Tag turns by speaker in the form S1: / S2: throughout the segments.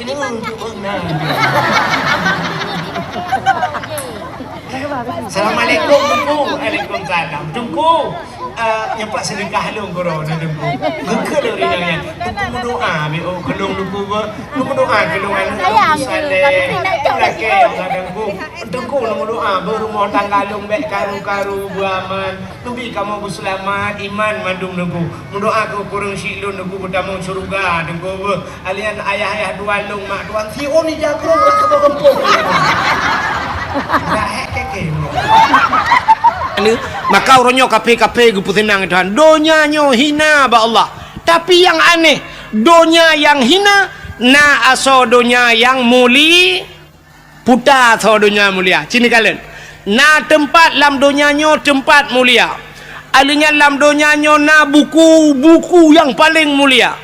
S1: sini untuk benar. Assalamualaikum Tungku. Waalaikumsalam Tungku. Yang pak sedekah long corona Tungku. Muka lo rinangnya. Tungku berdoa bio kelong Tungku ber. Tungku doa kelong saleh. Laki orang Tungku. Tungku lo doa berumah tangga long bek karu-karu buaman. Tubi kamu berselamat iman mandung Tungku. Mendoa ke kurang silun Tungku bertamu surga Tungku. Alian ayah-ayah dua long mak dua. Si oni jago rasa berempuk. Dah hek maka orangnya kape-kape gue putinang Tuhan donyanya hina ba Allah tapi yang aneh donya yang hina na aso donya yang muli puta aso donya mulia cini kalian na tempat lam donyanya tempat mulia alinya lam donyanya na buku yang paling mulia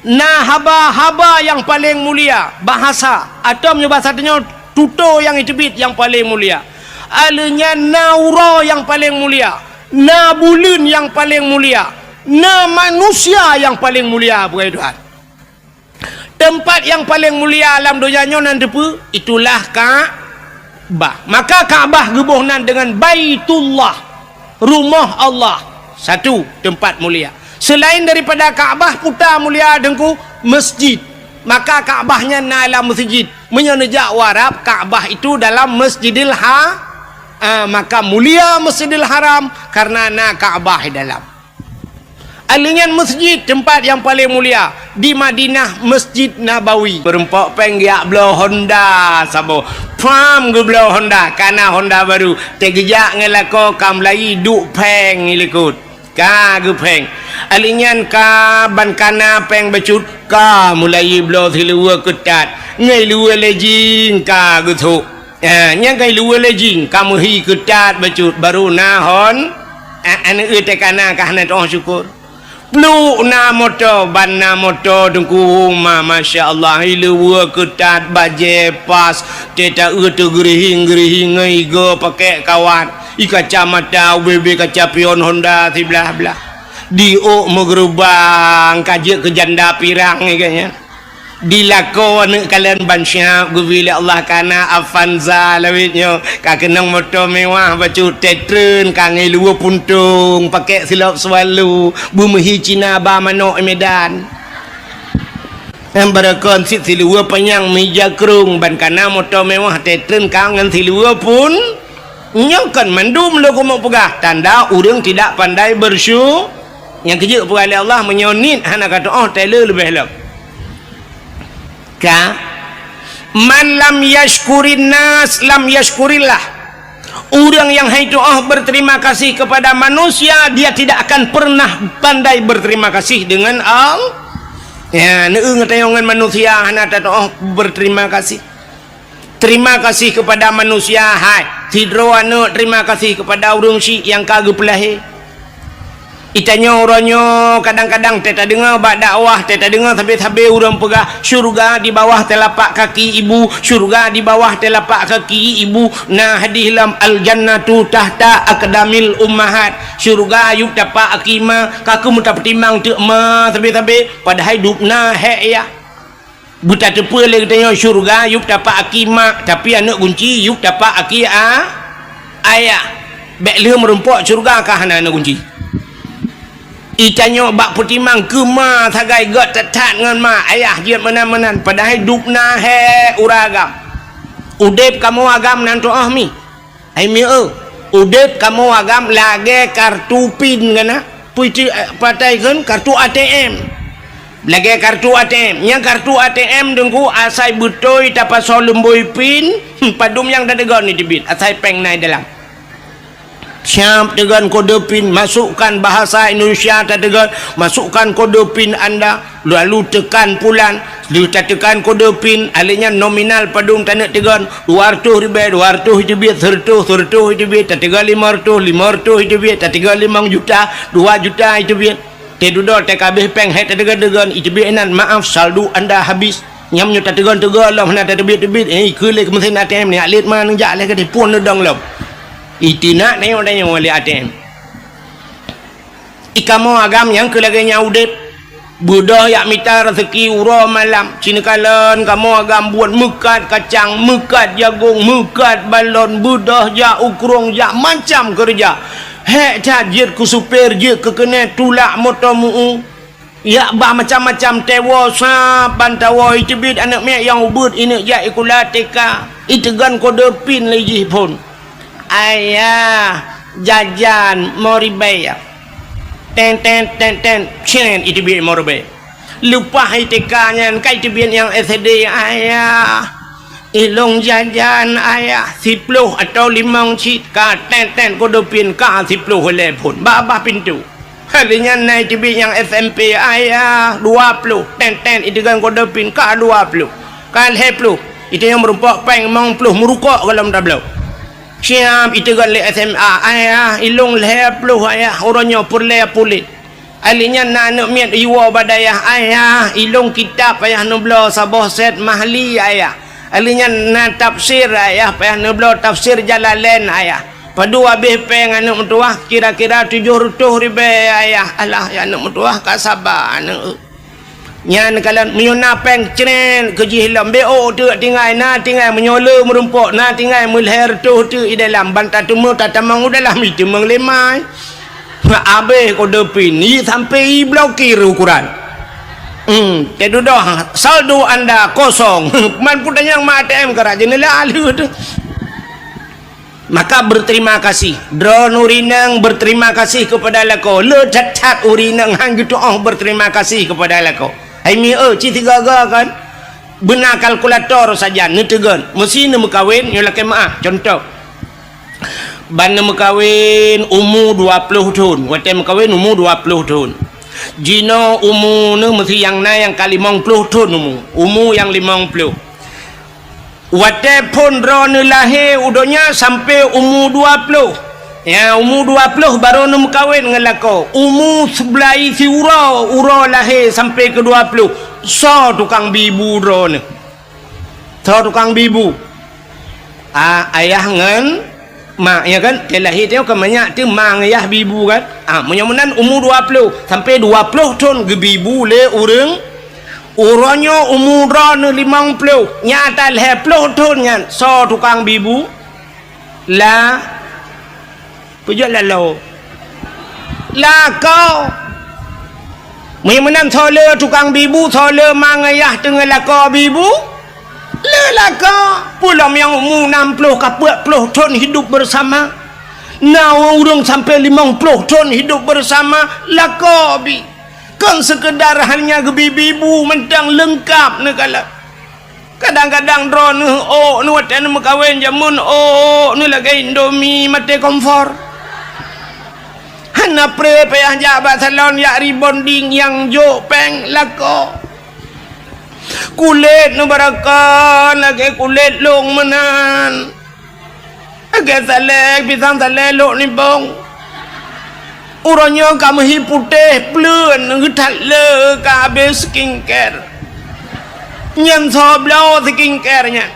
S1: na haba yang paling mulia bahasa atau bahasanya tuto yang itibit yang paling mulia alanya naura yang paling mulia na bulun yang paling mulia na manusia yang paling mulia bukan Tuhan tempat yang paling mulia alam donyanya nanti pun itulah Ka'bah maka Ka'bah gebuhnan dengan Baitullah rumah Allah satu tempat mulia selain daripada Ka'bah putar mulia dengku masjid maka Ka'bahnya dalam masjid menyenejak warab Ka'bah itu dalam Masjidil maka mulia Masjidil Haram karena na Ka'bah dalam alingan masjid tempat yang paling mulia di Madinah Masjid Nabawi berempok penggiak belau Honda sabo pam gue belau Honda karena Honda baru tegejak ngelako kamlai duk peng ilikut ka gue peng alingan ka ban kana peng becut ka mulai belau thilua ketat ngai lua lejing ka gue tu yang kai luar lejing kamu hi ketat bacut baru nahon ane tekana kahna toh syukur blue na motor ban na motor dengku masya Allah hi luar ketat baje pas teta tu gerihing ngai go pakai kawan i kacamata UBB kaca pion Honda ti belah dio megerubang kaje ke janda pirang ni kayaknya dilakon kalian bansya gubila Allah kana Avanza lawitnya kakenang motor mewah bacu tetren kangai luar puntung pakai silap swalu bumehi Cina ba manok Medan yang berakon sit silua penyang meja kerung ban kana motor mewah tetren kangen silua pun nyokan mandum lo kumuk pegah tanda urang tidak pandai bersyukur yang kejut pegah Allah menyonit hana kata oh Taylor lebih lep man lam yashkurin nas lam yashkurillah orang yang haitu berterima kasih kepada manusia dia tidak akan pernah pandai berterima kasih dengan Allah ya neung tayangan manusia hana tato berterima kasih terima kasih kepada manusia hai tidro anu terima kasih kepada urang si yang kagep lahi itanya orangnya kadang-kadang teta dengar bak dakwah teta dengar sampai orang pegah syurga di bawah telapak kaki ibu syurga di bawah telapak kaki ibu nah hadihlam al jannatu tahta aqdamil ummahat syurga ayub tapak akima kaku muta pertimbang tu ma sampai pada hidupna he ya buta tepe le katanya syurga ayub tapak akima tapi anak kunci ayub tapak aki ayah bek le merumpok syurga kah anak kunci itanyo bak putimang kema tagai got tetat dengan mak ayah jiat menan-menan padahal hidupna he uragam udep kamu agam nanto mi ai mi udep kamu agam lage kartu pin kana puiti patai kan kartu ATM lage kartu ATM yang kartu ATM dengku asai butoi tapa solumboi pin padum yang dadegon ni dibit asai peng nai dalam siap dengan kode pin masukkan bahasa Indonesia tegan masukkan kode pin anda lalu tekan pulan lalu tekan kode pin alihnya nominal padung tanak tegan 200 ribu 200 hijabit 100 hijabit tegan 500 hijabit tegan 5 juta 2 juta hijabit tedudo TKB peng het tegan hijabit enan maaf saldo anda habis nyamnya tegan lah mana terbit kele kemesin ATM ni alit mana jak leh ke pun dong lom itina neo danya wali ATM ikamo agam yang kelaganya udep Budah yak minta rezeki ura malam. Cina kalan kamu agam buat mekat kacang, mekat jagung, mekat balon, budah jak ukurung jak macam kerja. Hek tajir ku supir je ke kena tulak motor mu. Ya bah macam-macam tewa saban tawa itu bid anak mek yang ubud ini jak ikula teka. Itegan kode pin lagi pun. Ayah jajan moribaya. Ten cinen itu bid moribaya. Lupa itekanya kai itu bid yang SD ayah. Ilong jajan ayah 10 atau 5 cit ka ten kode pin ka 10 oleh pun. Babah pintu. Halinya naik TV yang SMP ayah 20 ten itu kan kode pin ka 20 kan 10 itu yang merupakan peng mong pluh merukak kalau dah belum siap itu kan le SMA ayah ilung 10 ayah orangnya purle pulit alinya nak miat iwa badayah ayah ilung kitab ayah nublo sabah set mahli ayah alinya na tafsir ayah ayah nublo tafsir Jalalain ayah padu habis peng anak mentua kira-kira 700 ribu ayah alah ya anak mentua tak sabar anak nyan kalan menyona peng ceren keji hilam bo tu tinggal na tinggal menyola merumpok na tinggal mulher tu di dalam bantat tumu tatamang dalam itu menglemai abe ko depin ni sampai blokir ukuran kedu dah saldo anda kosong man putanya yang ATM kerajaan lah alu tu. Maka berterima kasih drone urinang berterima kasih kepada lako le cat urinang hang gitu berterima kasih kepada lako hai mi ci tiga kan benar kalkulator saja netegan mesin mekawin nyola kemaah contoh ban mekawin umur 20 tahun wate mekawin umur 20 tahun jino umur ne mesti yang na yang kali 50 tahun umur yang 50 wate pun drone lahir udonya sampai umur 20 ya umur 20 baru nak kahwin dengan lako umur sebelah si ura lahir sampai ke 20 so tukang bibu drone so tukang bibu ayah ngan mak ya kan dia lahir dia kan banyak tu mang ayah bibu kan menyamunan umur 20 sampai 20 tahun ke bibu le urang urangnya umur 50 nyata 20 tahun kan so tukang bibu lah pujak lalau lah kau menang thola tukang bibu thola mangayah dengan laka bibu le laka pulang yang umur 60 ke 40 tahun hidup bersama nah urang sampai 50 tahun hidup bersama laka bi kan sekedar hanya gebibu mentang lengkap negala kadang-kadang drone nu watan mekawin jamun nu lagi indomie mate komfor hana pre payah jabat salon ya rebonding yang jo peng lako kulit nu barakan lagi kulit long menan agak salek pisang salek lok ni bong urangnya kamu hi putih plun ngetat le ka habis skincare nyan soblau skincare nya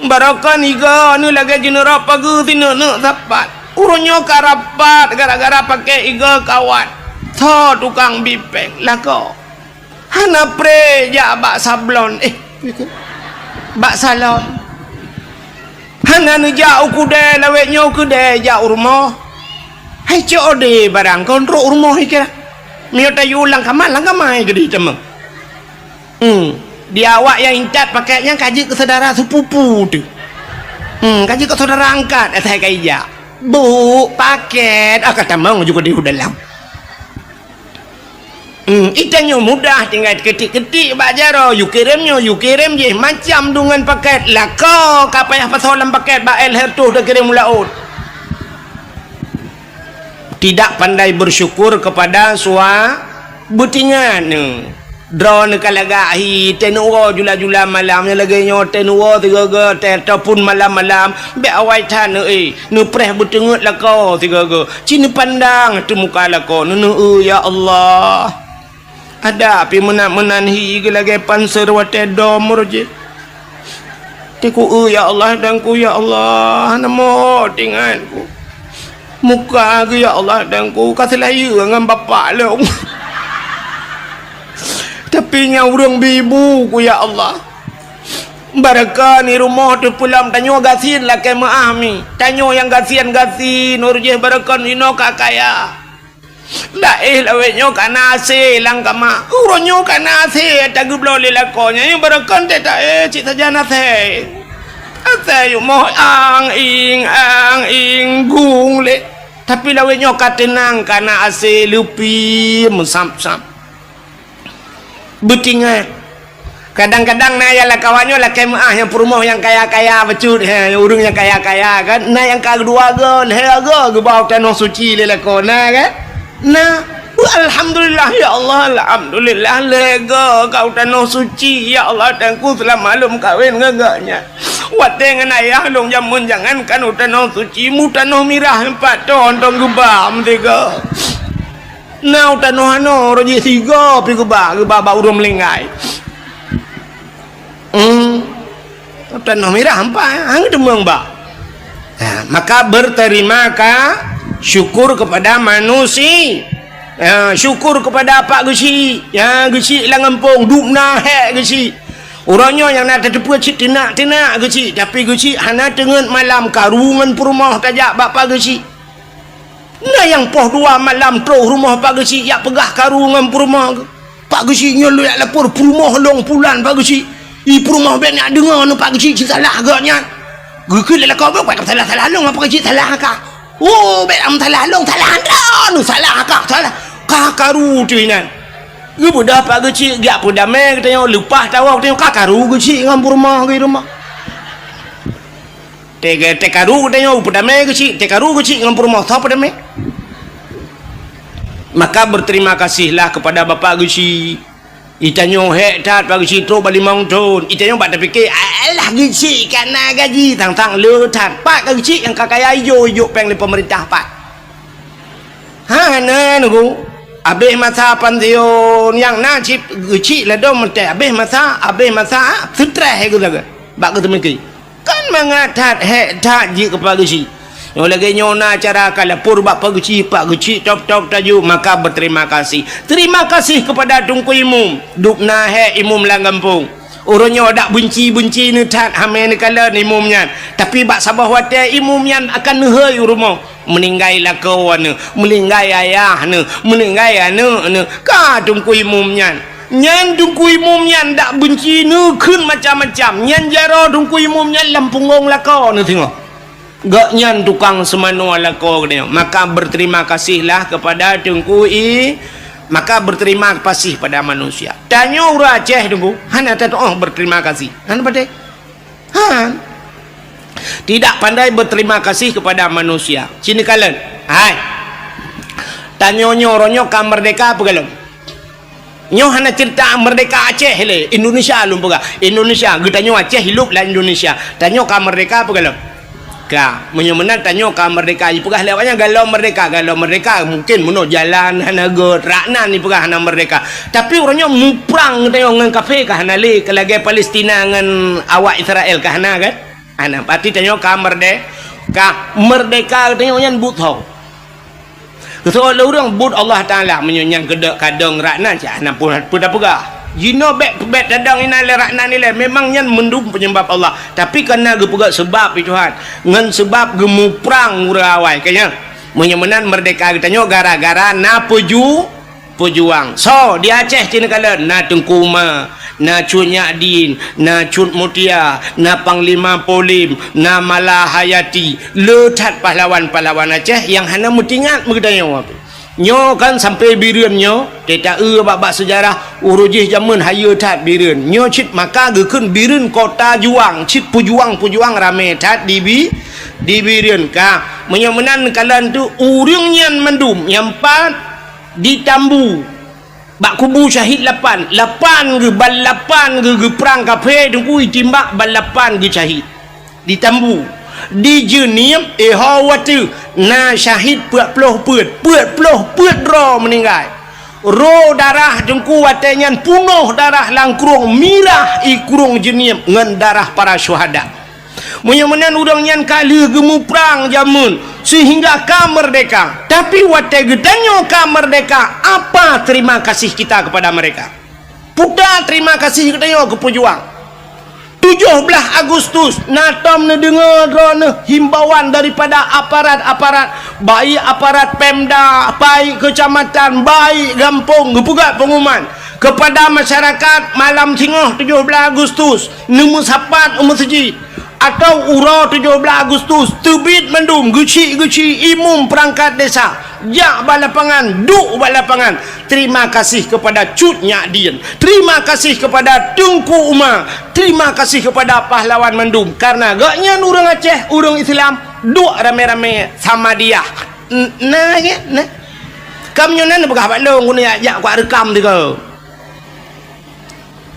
S1: barakan iga nu lagi jenerap pagi tinu nu dapat urangnya karapat gara-gara pakai iga kawan tho tukang bipeng lako hana pre ja bak sablon bak salon hana nu jauh kude lawetnya kude jauh rumah hai code barang kontrol rumah kira miota yulang kamai gede temang dia awak yang incat pakainya kaji ke saudara sepupu tu kaji ke saudara angkat saya kaya bu paket kata mau juga di dalam itanya mudah tinggal ketik-ketik bajaro you kirim je macam dengan paket lah kau kapayah pasolan paket ba el hertuh dah kirim laut tidak pandai bersyukur kepada sua butingan drone kalagahi tenua jula-jula malamnya lagi nyo tenua tiga ataupun malam-malam be awai tan nu preh butengut lako tiga cini pandang tu muka lako nu ya Allah ada api menan hi lagi panser wate domur je tiku ya Allah dan ku ya Allah namo tinganku muka aku ya Allah dan ku kasih layu dengan bapak long Tapi nya urang bibu ku ya Allah. Barakah ni rumah tu pulang tanyo gasin lah ke maahmi. Tanyo yang gasian-gasin urjeh barakah ni no kakaya. Laih lawe nyo kana ase lang kama. Uronyo kana ase tagu blole lakonya yang barakah te ta cik saja nase. Ase yo mo ang ing gung le. Tapi lawe nyo katenang kana ase lupi mesam-sam. Betingan kadang-kadang na yang kawannya lah kemah yang perumah yang kaya-kaya becut urung yang kaya-kaya kan na yang kedua ga lehaga ge bau tanah suci le lakona kan nah alhamdulillah ya Allah alhamdulillah lega kau tanah suci ya Allah tangku selama malum kawin ngaganya wat dengan ayah long jamun jangan kan tanah suci mu tanah mirah 4 ton tong gebam tiga now tanah ano roji 3 pi gebam ba urung melingai tanah merah hampa hang demang ba maka berterima syukur kepada manusia syukur kepada pak gesi gesi lah ngampung dukna hek gesi orangnya yang nak terdepa cik tenak gesi tapi gesi hana tengen malam karungan perumah tajak bapa gesi nah yang poh 2 malam terus rumah pak gesi yak pegah karungan perumah pak gesi nyolo yak lapor perumah long pulan pak gesi perumah ben nak dengar nu pak gesi salah agaknya gekil lah kau buat salah long apa gesi salah ka bet am salah long salah anda nu salah ka salah karu tu inan ge budak pak gesi giap pun damai katanya lepas tahu katanya karu gesi ngam perumah ke rumah tekaru katanya padamai gesi tekaru gesi ngam perumah tha padamai maka berterima kasihlah kepada bapak gesi itanyo hek tat pak gesi tro bali mong ton itanyo bat fikir alah gesi kana gaji tang le tat pak gesi yang kakaya yo peng le pemerintah pak na nugu abeh masa pantion yang najib gesi la dom te abeh masa sutra he gulaga bak ketemeki kan mangatat hek tat ji kepada gesi yang lagi nyona cara kalau purba pak geci top taju maka berterima kasih. Terima kasih kepada tungku imum dukna he imum lang kampung. Orangnya dak benci ni tat hamen kala imumnya. Tapi bak sabah wate imumnya akan nehai rumah. Meninggai lah kawan, meninggai ayah ne, meninggai ane ka tungku imumnya. Nyan tungku imumnya dak benci ne keun macam-macam. Nyan jaro tungku imumnya lampungong lah kau ne tengok. Gak nyan tukang semano ala ko maka berterima kasihlah kepada tungku maka berterima kasih pada manusia tanya ura Aceh tunggu hana berterima kasih hana pandai tidak pandai berterima kasih kepada manusia sini kalian tanya nyoronyo ka merdeka apa kalau nyo hana cerita merdeka Aceh le Indonesia lumpuga Indonesia getanyo Aceh hidup lah Indonesia tanya ka merdeka apa kalau menyemenan tanya ka merdeka ni pegah lewatnya galau merdeka mungkin menuk jalan hana god raknan ni pegah hana merdeka tapi orangnya muprang tengok ngan kafe ka hana le kelagi Palestina ngan awak Israel ka hana kan hana pati tanya ka merdeka tengoknya but tau so orang but Allah Taala menyonyang kedek kadang raknan cak hana pun pegah Jino bet dadang ina le rakna ni le memang nyan mendum penyembah Allah tapi kena ge pegak sebab Tuhan ngan sebab gemu perang urawai kayaknya menyemenan merdeka kita gara-gara na pejuang so di Aceh cina kala na tengkuma na Cut Nyadin na Cut Mutia na Panglima Polim na Malahayati letat pahlawan-pahlawan Aceh yang hana mutingat mengetanya apa nyo kan sampai bireun nyo teta babak sejarah urujih zaman hayu tat bireun nyo cit maka gekeun bireun kota juang cit pujuang rame tat di bireun ka menyemenan kalan tu urang nyan mendum nyampat di Tambu bak kubu syahid 8 ge balapan ge perang kafe dengku timbak balapan ge syahid di Tambu di jenim hawatu na syahid 40 put ro meninggal ro darah jengku watenyan punuh darah langkrung mirah ikurung jenim ngan darah para syuhada menyemenan udang nyan kali gemu perang jamun sehingga ka merdeka tapi wate gedanyo ka merdeka apa terima kasih kita kepada mereka Putar terima kasih katanya ke pejuang. 17 Agustus natam ne dengar ne himbauan daripada aparat-aparat, baik aparat Pemda, baik kecamatan, baik kampung, gepugat pengumuman kepada masyarakat malam Cingah 17 Agustus nemu sapat masjid atau ura 17 Agustus terbit mendung geci-geci imum perangkat desa jak balapangan duk balapangan. Terima kasih kepada Cut Nyak Dien, terima kasih kepada Tengku Umar, terima kasih kepada pahlawan mendung karena gaknya orang Aceh, orang Islam duk rame-rame sama dia. Nah ya nah kamu nyonan bekah balong guna jak kuat rekam tu ke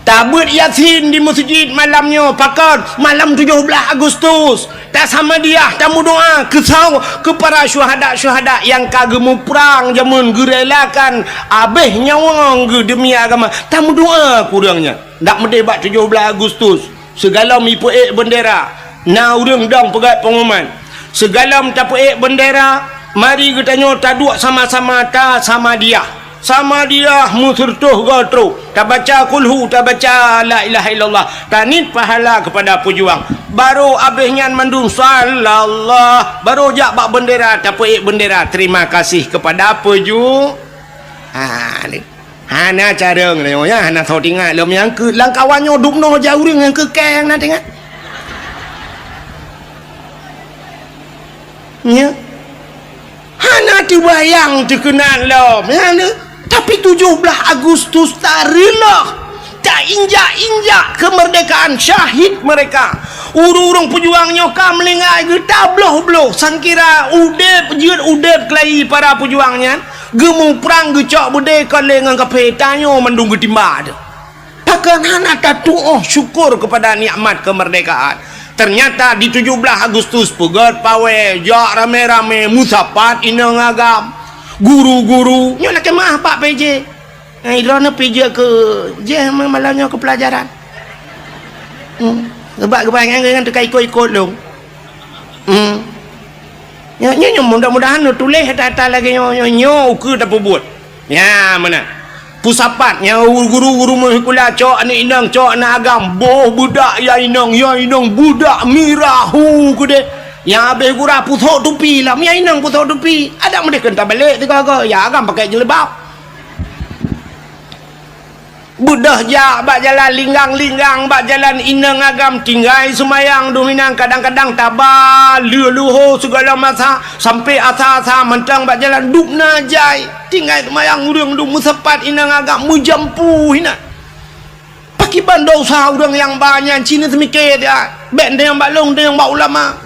S1: tabut Yasin di masjid malamnya pakat malam 17 Agustus tak sama dia tamu doa kesau kepada syuhada-syuhada yang kagemu perang jamun gerelakan abeh nyawa demi agama tamu doa kurangnya tak mendebat 17 Agustus segala mipu bendera na urang dong pegat pengumuman segala tapu bendera mari kita tanya taduk sama-sama ta sama dia musertuh gotro tak baca kulhu tak baca la ilaha illallah tanit pahala kepada pejuang baru abihnya mendung sallallahu baru jak bak bendera tapi bendera terima kasih kepada pejuang ni hana cara ngene ya hana thau tingat lom yang ke langkawannya dukno jauh yang ke keng na tengah nya hana dibayang dikenal lom hana tapi 17 Agustus tak rela tak injak-injak kemerdekaan syahid mereka urung-urung pejuangnya kam melingai getah bloh-bloh sangkira udep jeut udep kelai para pejuangnya gemu perang gecok bude kalengan kapetanyo mendung getimba ada takkan hana tatu syukur kepada nikmat kemerdekaan. Ternyata di 17 Agustus pegat pawe jak rame-rame musapat inang agam guru-guru nyo nak kemah Pak PJ irona PJ ke je malamnya ke pelajaran gebak-gebak dengan tekai ikut-ikut lu nyo mudah-mudahan lu tulis data lagi nyo ke tak buat ya mana pusapat nya guru-guru mahikula cok ni inang cok na agam boh budak ya inang budak mirahu kude yang habis gurah putok tupi lah ya inang putok tupi ada mereka tak balik tu ke ya agam pakai jelebab budah jak bak jalan linggang-linggang bak jalan inang agam tinggai semayang dominang kadang-kadang tabah luho segala masa sampai asa-asa mentang bak jalan duk najai tinggai semayang urang duk musepat inang agam mujampu hina pakai bandau sah urang yang banyak Cina semikir dia band dia yang balong dia yang bak ulama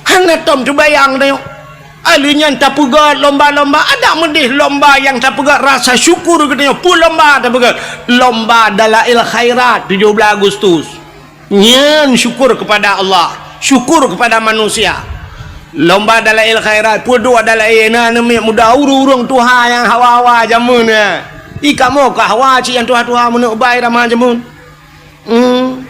S1: hana tom terbayang tengok alinya tak pegat lomba-lomba ada medih lomba yang tak pegat rasa syukur katanya pun lomba tak pegat lomba dalail khairat 17 Agustus nyen syukur kepada Allah syukur kepada manusia lomba dalail khairat pun dua dalail na nemi muda urung Tuhan yang hawa-hawa jamun ikamu ka hawa ci yang Tuhan mun ubai ramah jamun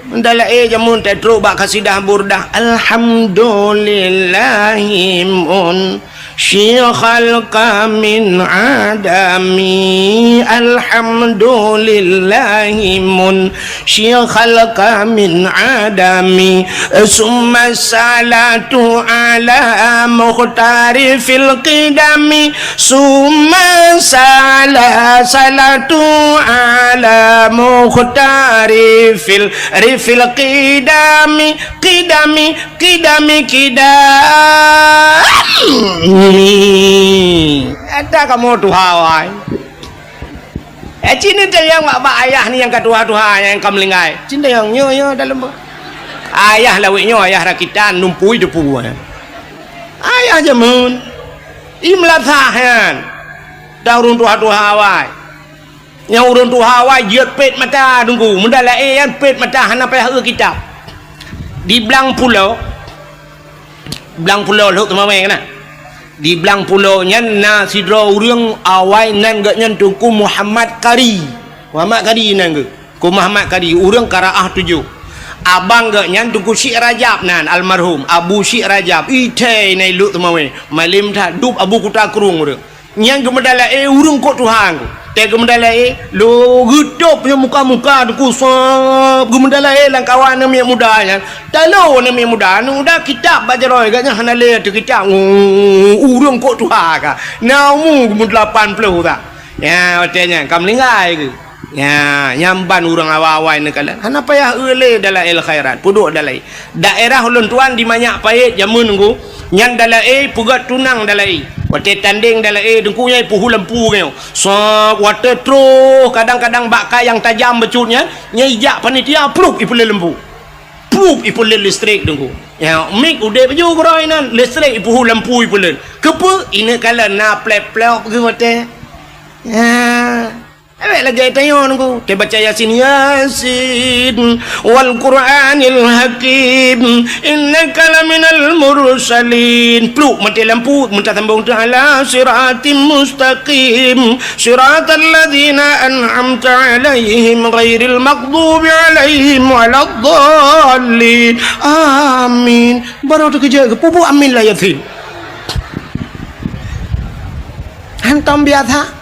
S1: dalail jamun tetro bak kasidah burdah alhamdulillahimun syikhal kamin adami alhamdulillahimun syikhal kamin adami summa salatu ala mukhtari fil qidami summa salatu ala mukhtari fil qidami ada kamu tuhawai Cina yang mak ayah ni yang ketua-tua yang kamu lingai Cina yang nyo dalam ayah lawiknya ayah rakitan numpui depu ayah jamun imlathahan daurun tua-tua yang urun tuhawai jiat pet mata tunggu mendalai yang pet mata hana payah kitab di belang pulau lu teman kena di belang pulau nyan na sidra urang awai nan gak nyan tuku Muhammad Kari nan ke ku Muhammad Kari urang Karaah 7 abang gak nyan tuku Syekh Rajab nan almarhum Abu Syekh Rajab ite nai lu teman malim tha dup Abu Kuta Kurung urang nyan ke medala urang kok Tuhan te gemendalai lo gedup punya muka-muka tu kusap gemendalai lang kawan nama muda nya talo nama muda nu dah kitab baca roy katnya hanale tu kitab urang kok tuha ka namu gum 80 tak ya katanya kam lingai ke ya nyamban urang awal-awal ni kala hana payah eule dalam il khairat puduk dalai daerah ulun tuan di manyak pait jamun ku nyan dalai pugat tunang dalai wate tanding dalai dengku nyai puhu lampu kau so wate tro kadang-kadang bakka yang tajam becutnya nyai jak panitia pluk ipul lampu pluk ipul listrik dengku ya mik ude baju koroi nan listrik puhu lampu ipul kepe ini kala na plep-plep ke wate ya awak lagi tanya nunggu dia baca Yasin Yasin wal Qur'anil Hakim innaka laminal mursalin pluk mati lampu minta tambung ta'ala siratim mustaqim siratal ladzina an'amta alaihim ghairil maghdubi alaihim waladdallin amin baru tu kerja ke pupu amin lah Yasin hantam biasa.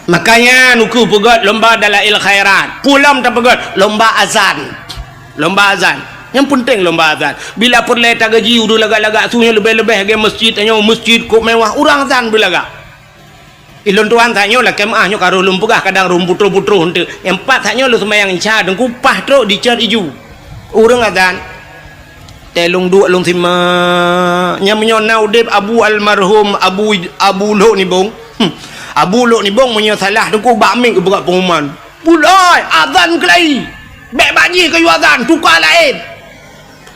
S1: Makanya nuku pegot lomba dalail khairat pulam tak pegot lomba azan yang penting lomba azan bila perle tak gaji udah lagak-lagak sunya lebih-lebih ke masjid tanya masjid kok mewah orang azan belagak ilon tuan tanya lah kemahnya karo lumpugah kadang rum putru-putru hente yang empat tanya lu semayang isya dan kupah teruk di cer iju orang azan telung dua long sima nyamnya naudib abu almarhum abu lo ni bong Abu Luk ni bong punya salah tu ku bakmik ke berat pengumuman. Pulai azan kelai. Bek baji kayu azan tukar lain.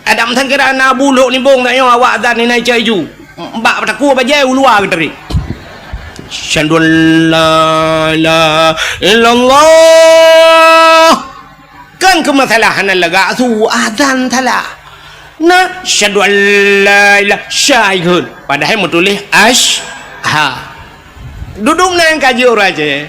S1: Ada mesen kira Abu Luk ni bong tak yo awak azan ni naik caju. Mbak taku bajai luar ke tadi. Syadun la ilaha illallah. Kan kemasalahan laga tu azan salah. Nah syadun la ilaha syaikhun. Padahal menulis ha. Duduk nang kaji orang aja.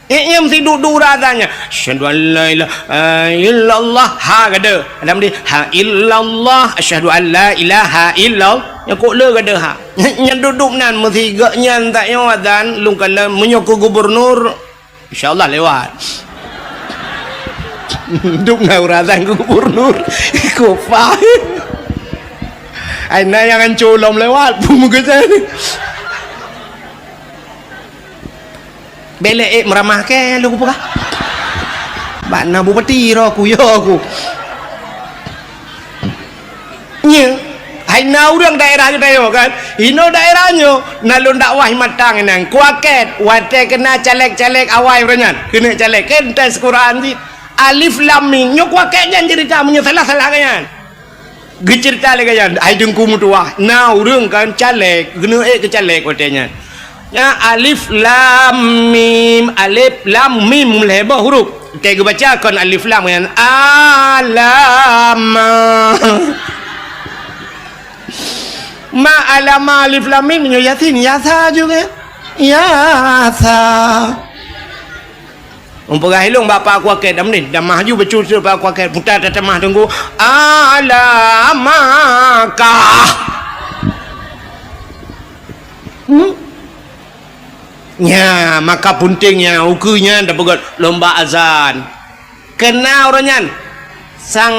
S1: Ia mesti duduk razanya. Asyhadu an la ilaha illallah ha kada. Ada mesti ha illallah asyhadu an la ilaha illallah. Ya kok le kada ha. Yang duduk nan mesti gak nyan tak yo azan lung kala menyoko gubernur insyaallah lewat. Duduk nang razan gubernur. Kok faham. Ai na yang colom lewat pun muka saya. Belek meramah ke lu apa? Bana bupati ro aku yo aku. Nya, hai na urang daerah kita yo kan. Hino daerahnya nalun dakwah matang nang kuaket wate kena caleg-caleg awai renyan. Kena caleg tes Quran di alif lam mim nyo kuaket jan cerita punya salah-salah kan. Gecerita le kan. Ai dengku mutuah. Na urang kan caleg, kena ke caleg watenya. Ya alif lam mim lebar huruf kita baca kan alif lam kan alama ma alama alif lam mim yasin yasa juga yasa umpah hilung bapa aku aket dah menit dah maju betul bapa aku aket putar tatamah tunggu alamaka nya maka puntingnya ukunya dah pegot lomba azan kena orangnya sang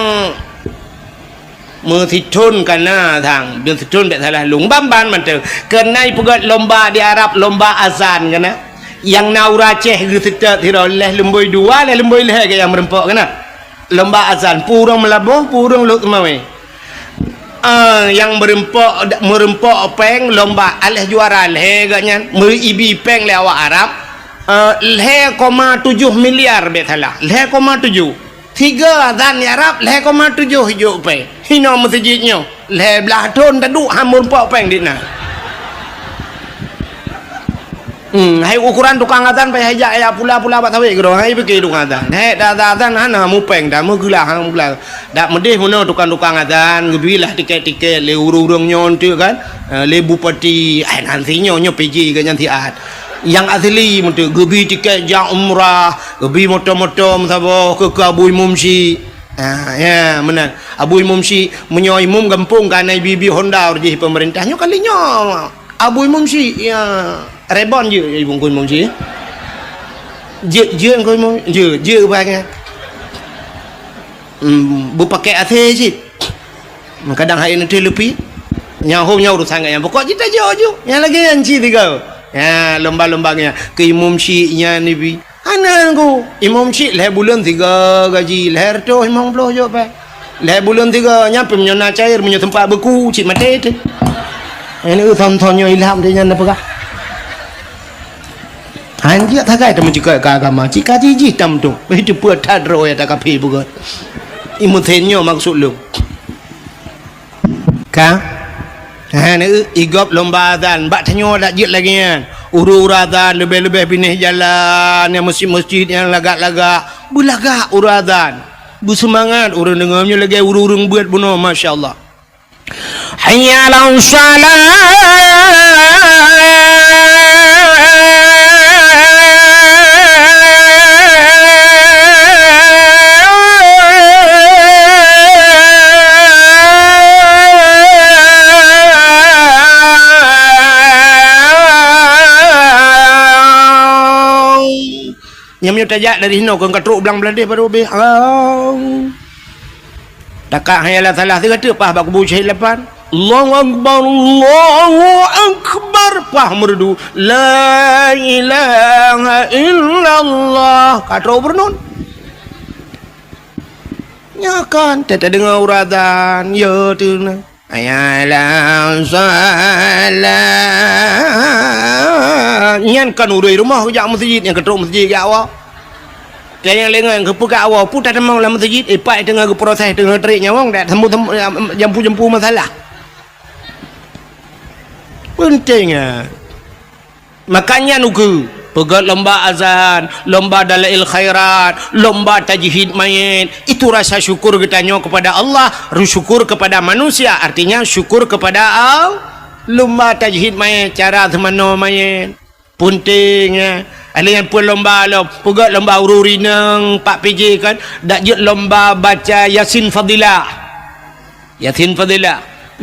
S1: mesitun kana thang dia situn tak salah lung bamban mantu kena pegot lomba di Arab lomba azan kana yang naura ceh gitu tiroleh lemboi dua le lemboi leh yang merempok kana lomba azan purung melabuh purung luk mawe yang merempok peng lomba alih juara leh gaknya meribi peng le awak Arab 0,7 miliar betala 0,7 tiga azan di Arab 0,7 hijuk peng hino masjidnya le belah ton taduk hamur pok peng dina hai ukuran tukang azan payah hajak ya pula-pula bat tawe gero hai pergi tukang azan hai dah azan hana mu peng dah mu gelah hang gelah dak medih mono tukang-tukang azan gebilah tiket-tiket le urung-urung nyon tu kan le bupati nantinya nyo PJ kan nanti ad yang asli mentu gebi tiket jang umrah gebi motor-motor sabo ke Abu Mumsi ya menang Abu Mumsi menyoi mum gampung kan bibi Honda urjih pemerintahnya kalinya Abu Mumsi ya Rebon je ibu kun mong je. Je kun mong je bang. Bu pakai ate je. Kadang hari nanti lebih. Yang home nya urusan yang pokok kita je. Yang lagi yang ci tiga. Ya, lomba-lombanya ke Imam Syi'nya ni bi. Anak aku Imam Syik leh bulan 3 gaji leh tu Imam Puluh je pak leh bulan 3 nyampe menyona cair menyo tempat beku cik mati tu ini tontonnya ilham dia nyana pegah anjir tak kaya temen juga agama cik kaji jitam tu itu buat tadro ya tak kapi bukan imutenyo maksud lu ka ini igop lomba dan bak tanyo dak jit lagi kan uru-uradan lebih-lebih pinih jalan yang masjid-masjid yang lagak-lagak belagak uradan bersemangat orang dengarnya lagi urung-urung buat bunuh masya-Allah hayya 'alas yang tajak dari sini kau katruk belang beladih pada obeh takak hayalah salah tiga tu pah bak kubu syahid lapan Allahu Akbar pah merdu la ilaha illallah katruk bernun ya kan tak dengar uradan ya tu na ayalah salah nyan kan urui rumah kejak masjid yang ketuk masjid ke awak yang lengan ke pukak awak pun tak demang dalam masjid ipak tengah ke proses tengah teriknya wong tak jampu-jampu masalah pentingnya makanya nuku pegat lomba azan lomba dalail khairat lomba tajhid mayit itu rasa syukur kitanya kepada Allah syukur kepada manusia artinya syukur kepada Allah lomba tajhid mayit cara semano mayit pentingnya ada yang pun lomba pegat lomba ururi nang 4 PJ kan dak je lomba baca Yasin Fadilah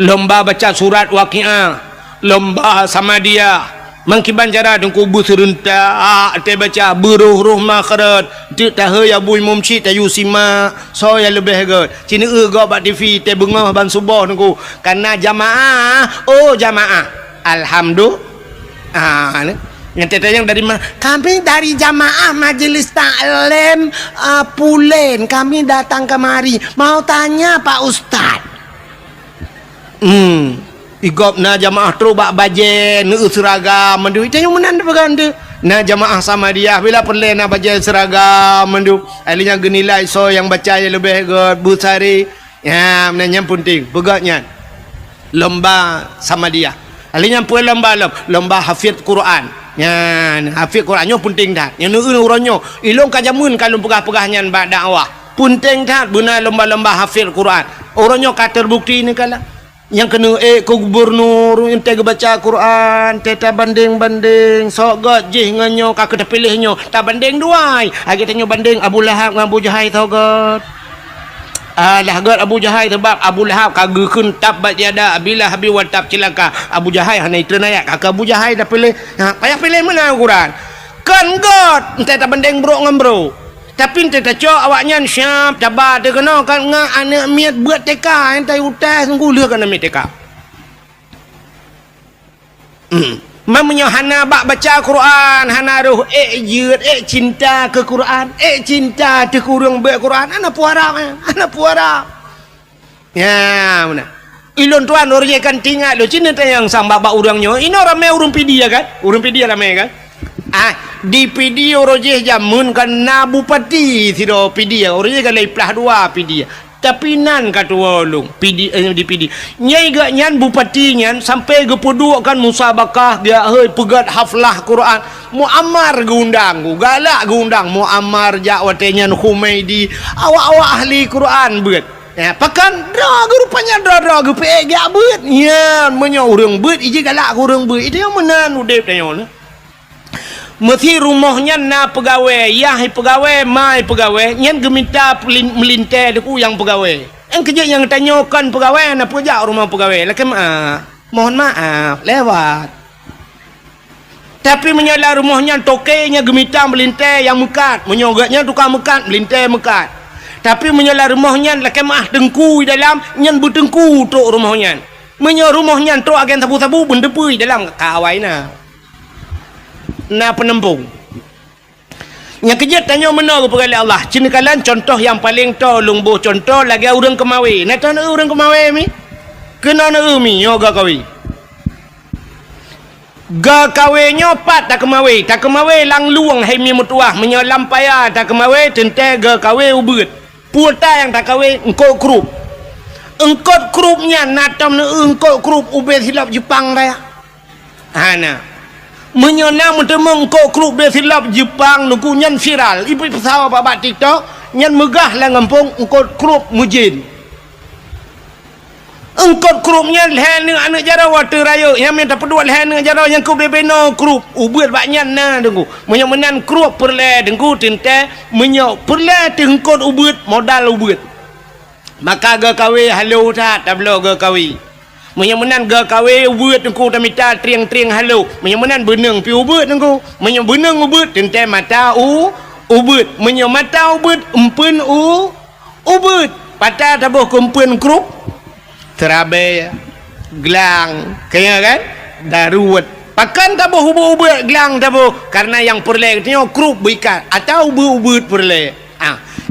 S1: lomba baca surat Waqiah lomba Samadiyah mangkiban cara dengku bu serentak te baca beruh makharat te tahu ya bu Imam Syik tayu sima so ya lebih got cina go bak TV te bengah ban subuh dengku karena jamaah jamaah alhamdulillah yang yang dari mana kami dari jamaah majelis taklim Pulen kami datang kemari mau tanya Pak Ustaz igop na jamaah tu bak baje nu seragam mendu itu yang menan berganda na jamaah sama dia bila perle na baje seragam mendu alinya genilai so yang baca yang lebih busari ya menanya penting begatnya lomba sama dia alinya pun lomba hafiz Quran ya hafiz Qurannya penting dah yang nu uronyo ilong kajamun kalau pegah-pegahnya bak dakwah penting dah guna lomba-lomba hafiz Quran orangnya kata terbukti ni kala yang kena ke gubernur yang tega baca Quran teta banding sok gajih nganyo kakak terpilihnya tak banding duai lagi tanya banding Abu Lahab dengan Abu Jahal tau god lahgat Abu Jahal sebab Abu Lahab kagakun tabat tiada bila habis watab cilaka Abu Jahal hanya itu ayat kakak Abu Jahal dah pilih payah pilih mana Quran kan god teta banding bro dengan bro tapi tak cok awaknya siap cabar dia kena kan ngak anak miat buat teka entai utas sungguh leh kan miat teka mamanya hana bak baca Quran hana ruh jut cinta ke Quran cinta te kurang baca Quran anak puara ya mana ilon tuan orang kan tinggal lo cina yang sang baba urangnya ini ramai urang pidi kan urang pidi ramai kan di PD orojeh jamun kan na bupati tidak PD orojeh kan leplah 2 PD tapi nan kata walung PD di PD nyai gak nyan bupati nyan sampai gepuduk kan musabakah dia pegat haflah Quran muammar gundang galak gundang muammar jakwatenya Humaidi awak-awak ahli Quran buat ya pakan drag rupanya drag pe gak buat ya menyo urang buat ije galak urang buat itu yang menan udep tanya mesti rumahnya na pegawai yah pegawai mai pegawai nyen geminta melintai deku yang pegawai yang kerja yang tanyakan pegawai na pejak rumah pegawai laki mohon maaf lewat Tapi menyolah rumahnya tokenya gemitang melintai yang mekat. Menyogatnya tukang mekat melintai mekat. Tapi menyolah rumahnya laki maah dengku dalam nyan bertengku tok rumahnya. Menyo rumahnya tok agen sabu-sabu bendepui dalam kawai na penempung. Yang kejat tanya mana kepada Allah. Cina kalan contoh yang paling tolong boh contoh lagi orang kemawi. Nak tahu orang kemawi mi? Kena na mi yoga kawi. Ga kawe nyopat tak kemawi. Tak kemawi lang luang hai mi mutuah menyo lampaya tak kemawi tente ga kawe ubut. Puta yang tak kawe engkau krup. Engkau krupnya natam na engkau krup ubet hilap Jepang raya. Hana. Menyonang mentemung kok klub besilap Jepang nunggu nyan viral ibu pesawat babat TikTok nyan megah lah ngampung engkau klub mujin engkau klubnya lehan dengan anak jara water raya yang minta pedua lehan dengan jara yang ku bebeno klub ubur banyak na dengku menyan klub perle dengku tinte menyok perle tengkot ubur modal ubur maka ga kawe halo tak tablo ga kawe menyemenan ga kawe ubut engku tamita triang-triang halu menyemenan beneng pi ubut engku menye beneng ubut tente mata ubut menye mata ubut empen ubut patah tabuh kumpen krup terabe gelang kaya kan daruat pakan tabuh ubut gelang tabuh karena yang perle katanya krup berikat atau ubut perle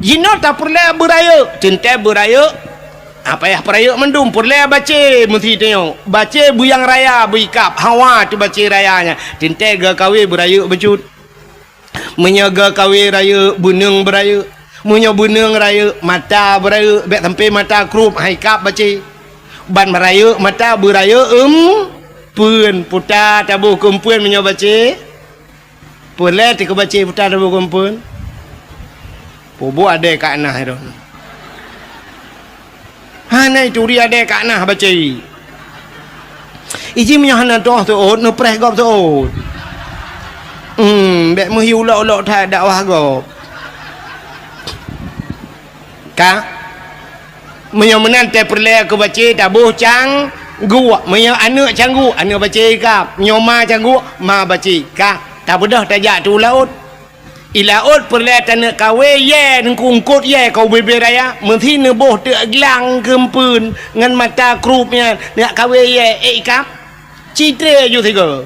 S1: jino tak perle beraya tente beraya apa ya perayuk mendum purle baca mesti tengok baca buyang raya berikap hawa tu baca rayanya tinte ga kawe berayuk becut menyaga kawe raya buneng berayuk munyo buneng raya mata berayuk bek sampai mata krup haikap baca ban berayuk mata berayuk pun puta tabuh kumpun menyo baca purle tik baca puta tabuh kumpun pobo ada kat nah itu hana itu dia ada kat nah baca iji punya hana toh tu no press gop tu bek muhi ulok-ulok tak dakwah gop ka menyemenan te perle aku baca tabuh cang gua menyo anak canggu anak baca kap nyoma canggu ma baca ka tak bedah tajak tu laut ilaut perle tanah kawe ye ngkungkut ye kau bebe raya mesti neboh te gelang kempun ngan mata krupnya nak kawe ye ikap citre ju tiga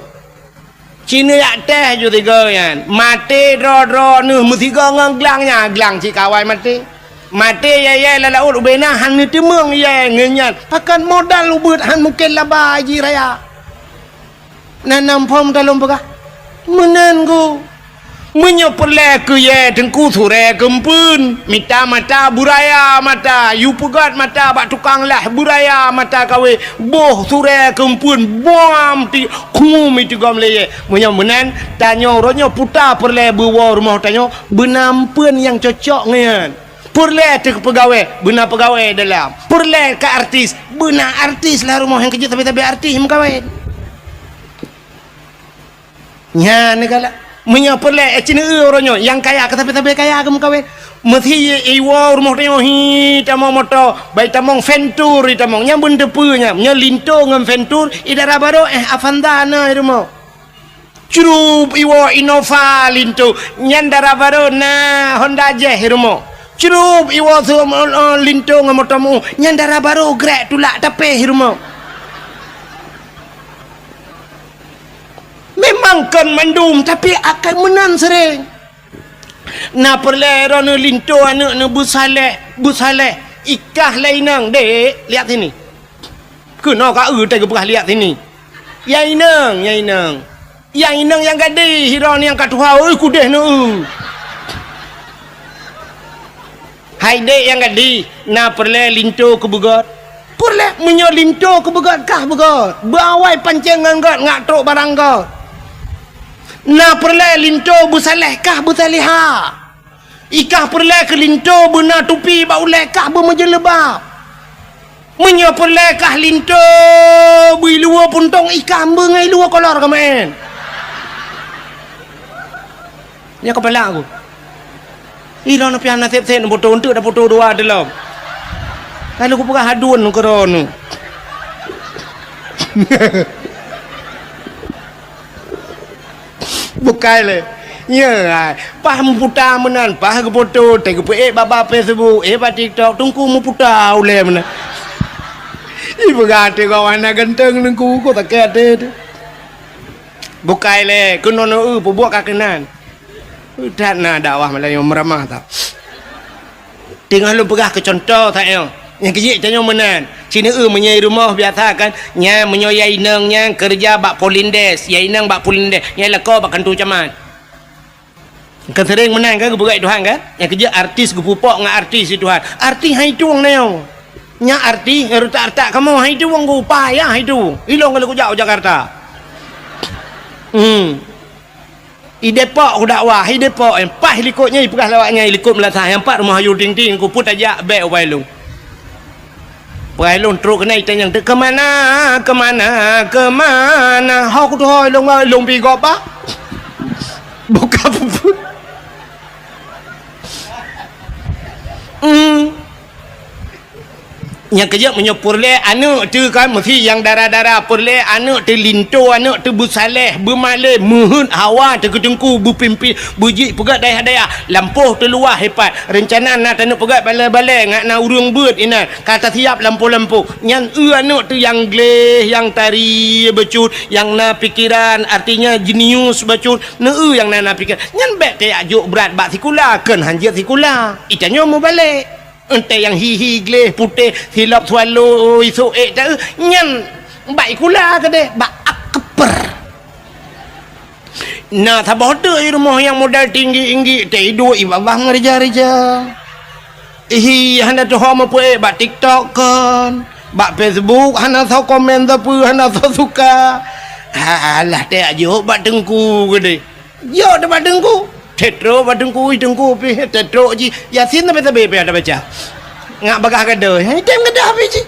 S1: cina yak teh ju tiga yan mate ro nu mesti ngan gelangnya gelang ci kawai mate ye laut ubena han ni temeng ye ngenyan pakan modal ubut han mungkin laba ji raya nanam pom dalam bekah menen go menyo perle ke ye tengku sure kempun mita mata buraya mata yu pegat mata bak tukang lah buraya mata kawe boh sure kempun bom ti kumum itu gam leye menyo menan tanyo ronyo puta perle bawa rumah tanyo benampun yang cocok ngan perle te pegawai benar pegawai dalam perle ke artis benar artis lah rumah yang kerja tapi artis mengkawin nya negala menyaperle cina orangnya yang kaya tapi kaya kamu kawin mesti iwa rumah tengok hi tamong motor baik tamong ventur tamong yang benda punya nya linto ngam ventur idara baru afandana rumah curup iwa Innova linto nyandara baru na Honda Jazz rumah curup iwa linto ngam motormu nyandara baru grek tulak tapi rumah memang kan mandum tapi akan menan sering na perle rono linto anak na busaleh ikah lainang dek lihat sini kena ka tak pernah lihat sini yang inang yang gadi hiron yang katuha oi kudeh no hai dek yang gadi na perle linto ke begot perle menyo linto ke begot kah begot bawai pancing nganggot ngak tok barang got na perle linto busaleh kah busaliha ikah perle ke linto bena tupi bau lekah bermejelebab menyo perle kah linto bui luar puntong ikan bengai luar kolor kemen ya kepala aku ilo na pian nasib sen foto untuk dah foto dua dalam kalau aku pegah hadun ke rono Bukan le. Ya, pah muputa menan, pah ke foto, teh ke baba Facebook, ba TikTok, tungku muputa ule menan. Ibu kata kawan nak genteng tungku ko tak kata. Bukan le, kunono buat kakenan. Tak nak dakwah Melayu meramah tak. Tengah lu pegah ke contoh tak yo. Yang kecil tanya menan. Cina menyai rumah biasa kan. Nya menyoyai nang nya kerja bak polindes, yai nang bak polindes, nya leko bak kantu camat. Kan sering menan kan keberai Tuhan kan. Yang kerja artis gepupok dengan artis Tuhan. Artis hai tuang neo. Nya artis tak kamu hai tuang go payah itu. Ilong kalau jauh Jakarta. I Depok aku dakwah, i Depok empah likutnya pegah lawaknya likut melatah yang empat rumah ayu ting-ting ku put aja bek wailung. Wailung teruk kena itanya ke mana? Hok tu hoi long pi gop ba. Buka puput. Yang kerja menyopur le anak tu kan mesti yang darah-darah purle anak tu linto anak tu busaleh bermalih muhun hawa tu kedengku berpimpi bujik pegat daya-daya lampuh tu luar hebat rencana nak anak pegat balai-balai ngak na urung beut ina kata siap lampu-lampu yang anak tu yang gleh yang tari becut yang na pikiran artinya jenius becut na yang na pikir nyan bek te ajuk berat bak sikula kan hanjat sikula itanyo mau balik ente yang hihi gleh putih silap swallow isu tak nyan baik kula ke deh bak akper nah tabah tu rumah yang modal tinggi tidur ibabah ngerja-reja handa tu homa pue bak TikTok kan bak Facebook handa tau komen tapi handa tau suka alah teh ajo bak dengku ke deh yo dah bak dengku tetro badengku pi tetro ji yasin tapi ada baca ngak bagah kada tem kada api ji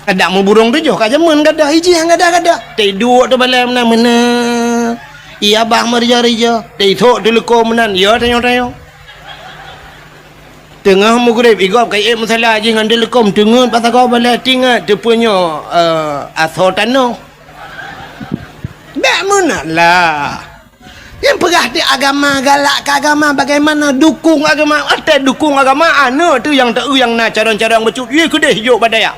S1: ada mu burung tu jo ka jaman kada hiji hang kada tidur tu balai mana iya bah merja-reja tithok tu leko menan ya tanyo tengah mu grep igop kai masalah ji ngan telekom dengen pasal kau balai tingat tu punya asal tanah dak mana lah. Yang pegah di agama galak ke agama bagaimana dukung agama ada dukung agama anu tu yang tahu yang nak carang-carang becut ye kedeh hijau badaya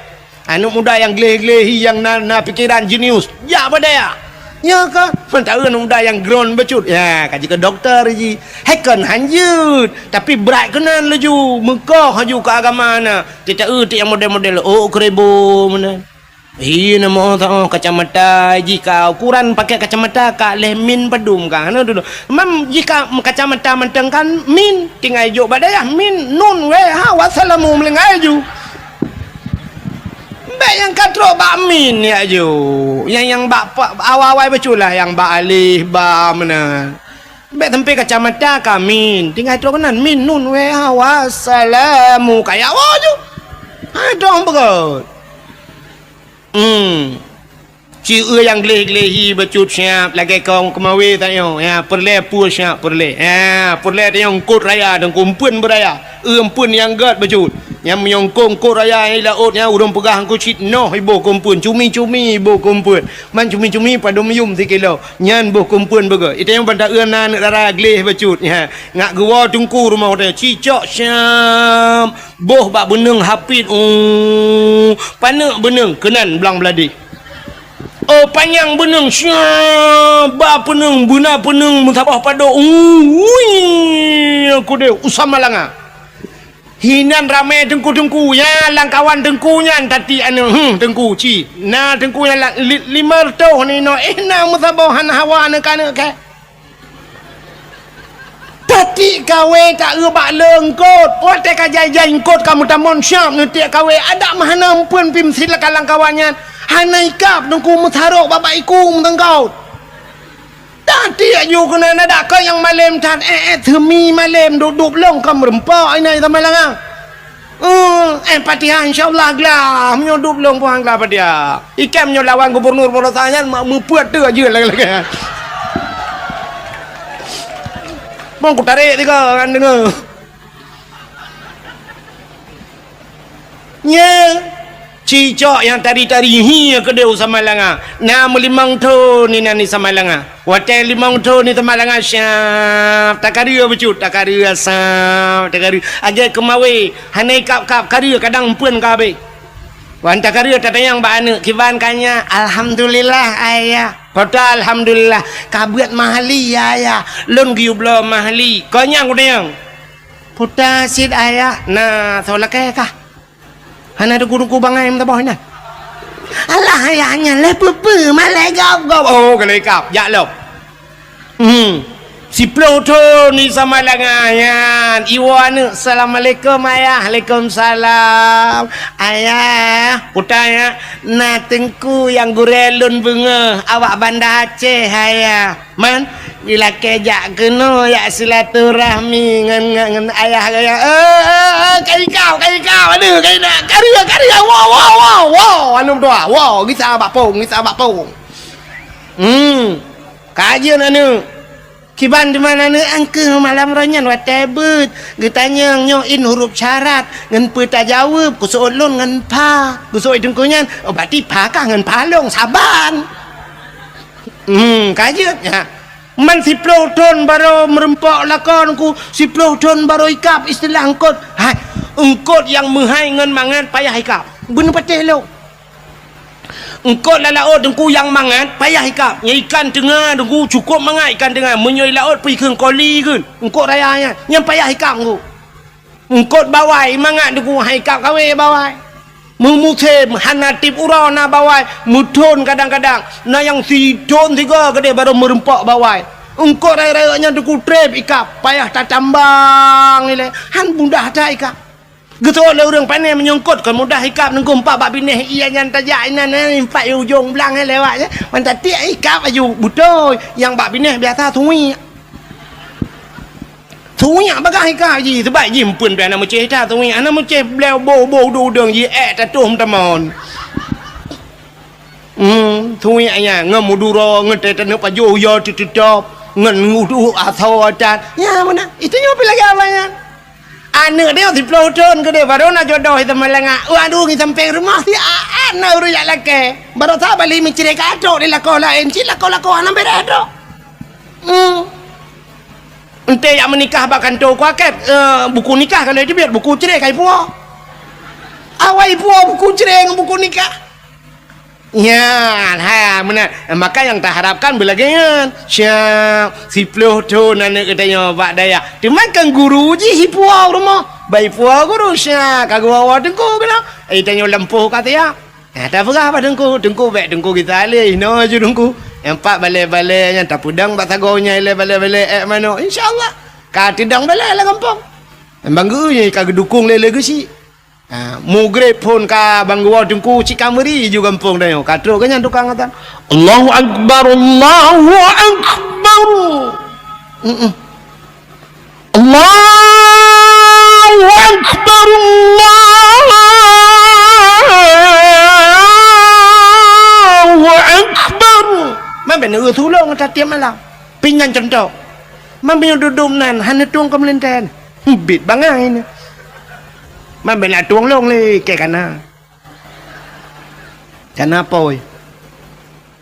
S1: anu muda yang gleh-gleh yang na pikiran jenius ya badaya ya ke tahu anu muda yang ground becut ya kaji ke doktor ji hekon hanjut tapi berat kenan laju mekah haju ke agama na tidak yang model-model oh kerebo mana iya nama tahu kacamata jika ukuran pakai kacamata kak leh min pedum kan dulu mam jika kacamata menteng kan min tinggal jo badaya min nun we ha wassalamu melengai ju baik yang katro bak min ya ju yang bak awal-awal beculah yang bak alih ba mana baik tempe kacamata kamin tinggal tro kanan min nun we ha wassalamu kayak wa ju ha dong begot Ci yang gleh-glehi becut siap lagi kau kemawi tanya ya perle pul siap perle perle yang kut raya dan kumpun beraya empun yang gat becut yang menyongkong kut raya laut nya urang pegah ku cit noh ibu kumpun cumi-cumi ibu kumpun man cumi-cumi pada meyum 3 kilo nyan buh kumpun bega itu yang pada euna dara gleh becut ya ngak gua tungku rumah dia cicok siap boh bak beneng hapit panek beneng kenan belang beladi oh panjang beneng siap ba peneng buna peneng mutabah pado aku deh usama langa hinan ramai dengku-dengku ya langkawan dengkunya tadi anu dengku ci na dengkunya lima toh ni no na mutabah han hawa na kana ka tadi kawe tak ubak lengkot pote ka jai-jai kot kamu tamon syap nanti kawe ada mahana ampun pim silakan langkawannya hanai kap nungku mutharok bapak ikum tengkau tadi ayu kena ada kau yang malam tan themi malam duduk long kam rempok ini sama lang empatiha insyaallah glah menyudup long puang glah pada ikem nyolawan gubernur Borosanya membuat tu aja lagi mau ku tarik tiga kan dengar nya cicok yang tari-tari hi kedeu sama langa na melimang tu ni nani sama langa hotel limang tu ni sama langa syaf takaria becut takaria saf takaria age kemawe hanai kap karia kadang pun ka be wan takaria tatayang ba ane kiban kanya alhamdulillah ayah kata alhamdulillah kabuat mahali ayah lon giublo mahali konyang kudang puta sid ayah na tholake ka hana ada guru bangai minta bawah ni. Alah ayahnya le pepe malai gap. Oh kalau gap ya lop. Si Pluto ni sama langan. Iwan assalamualaikum ayah. Waalaikumsalam. Ayah, putanya na tengku yang gurelun bunga awak Banda Aceh ayah. Man bila kejak kena ya silaturahmi ngan ayah kai kau aduh kai nak karya wow anu doa wow kita bapong kajian anu kiban di mana ni angke malam ranyan watebut getanya nyoin huruf syarat ngan peta jawab kusolon ngan pa kusoi dengkunyan berarti pa kah ngan palong saban kajian ya man si Pluton baru merempok lakonku si Pluton baru ikap istilah engkot hai engkot yang menghai ngan mangan payah ikap bener patih lo engkot lalaot dengku yang mangan payah ikap nya ikan tengah dengku cukup mangan ikan tengah menyoi laot pergi ke koli kan engkot rayanya yang payah ikap engku engkot bawai mangan dengku hai ikap kawe bawai memutem hanatip urana bawai mudon kadang-kadang na yang sidon tiga gede baru merempok bawai engkau raya-rayanya duku trep ikap payah tak tambang ile han mudah tak ikap gitu oleh orang pandai menyongkot kan mudah ikap nengku empat bab bineh iya yang tajak inan empat ujung belang lewat je mantap tiak ikap aju betul yang bab bineh biasa tui bagah ikap je sebab je pun dah nama ceh dah tui ana maceh beliau bo du deng je tatum tamon tui aya ngamuduro ngete tene pajo yo titop ngan ngudu atau adat ya mana itu nyopi lagi apanya anak dia si Pluton gede baru nak jodoh itu melengah waduh ni sampai rumah si anak uruyak laki baru tak balik mencari kadok di lakau lain si lakau anak berado ente yang menikah bahkan tu kuaket buku nikah kalau dia biar buku cerai kai puak awai puak buku cerai dengan buku nikah ya benar maka yang tak harapkan bila gengan siap si Pluton anak katanya Pak Daya dia makan guru je si puak rumah baik puak guru siap kagak awak dengku kena tanya lempuh kata ya tak apa dengku baik dengku kita alih no je dengku empat balai-balai yang tak pudang tak tagonya ile balai-balai mana insyaallah ka tidang balai lah kampung bangga ye ka dukung lele gesi mugre pun ka bangga dengku cikameri juga kampung dah katro kan tukang ngatan Allahu akbar Allahu akbar Allahu akbar man benar tulung tak tiap malam pingan contoh man benar duduk nan hanya tuang kemelintan bit bangai ni man benar tuang long le ke kana poi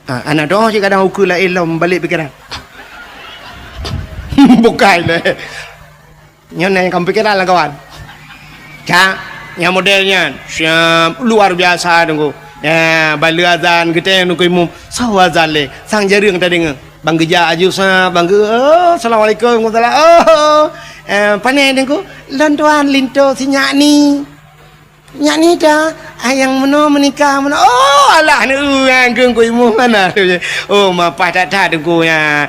S1: anak doa je kadang ukur lah ilmu balik pikiran bukan le nyon yang kamu pikiran lah kawan yang modelnya siap luar biasa tunggu bala azan kita yang nunggu imum sawa azan le sang jarang tadi ngeng bang geja aju sa bang assalamualaikum warahmatullahi panai tunggu lantuan linto si nyakni dah yang menikah alah ni yang ku imum mana mapah tak tunggu ya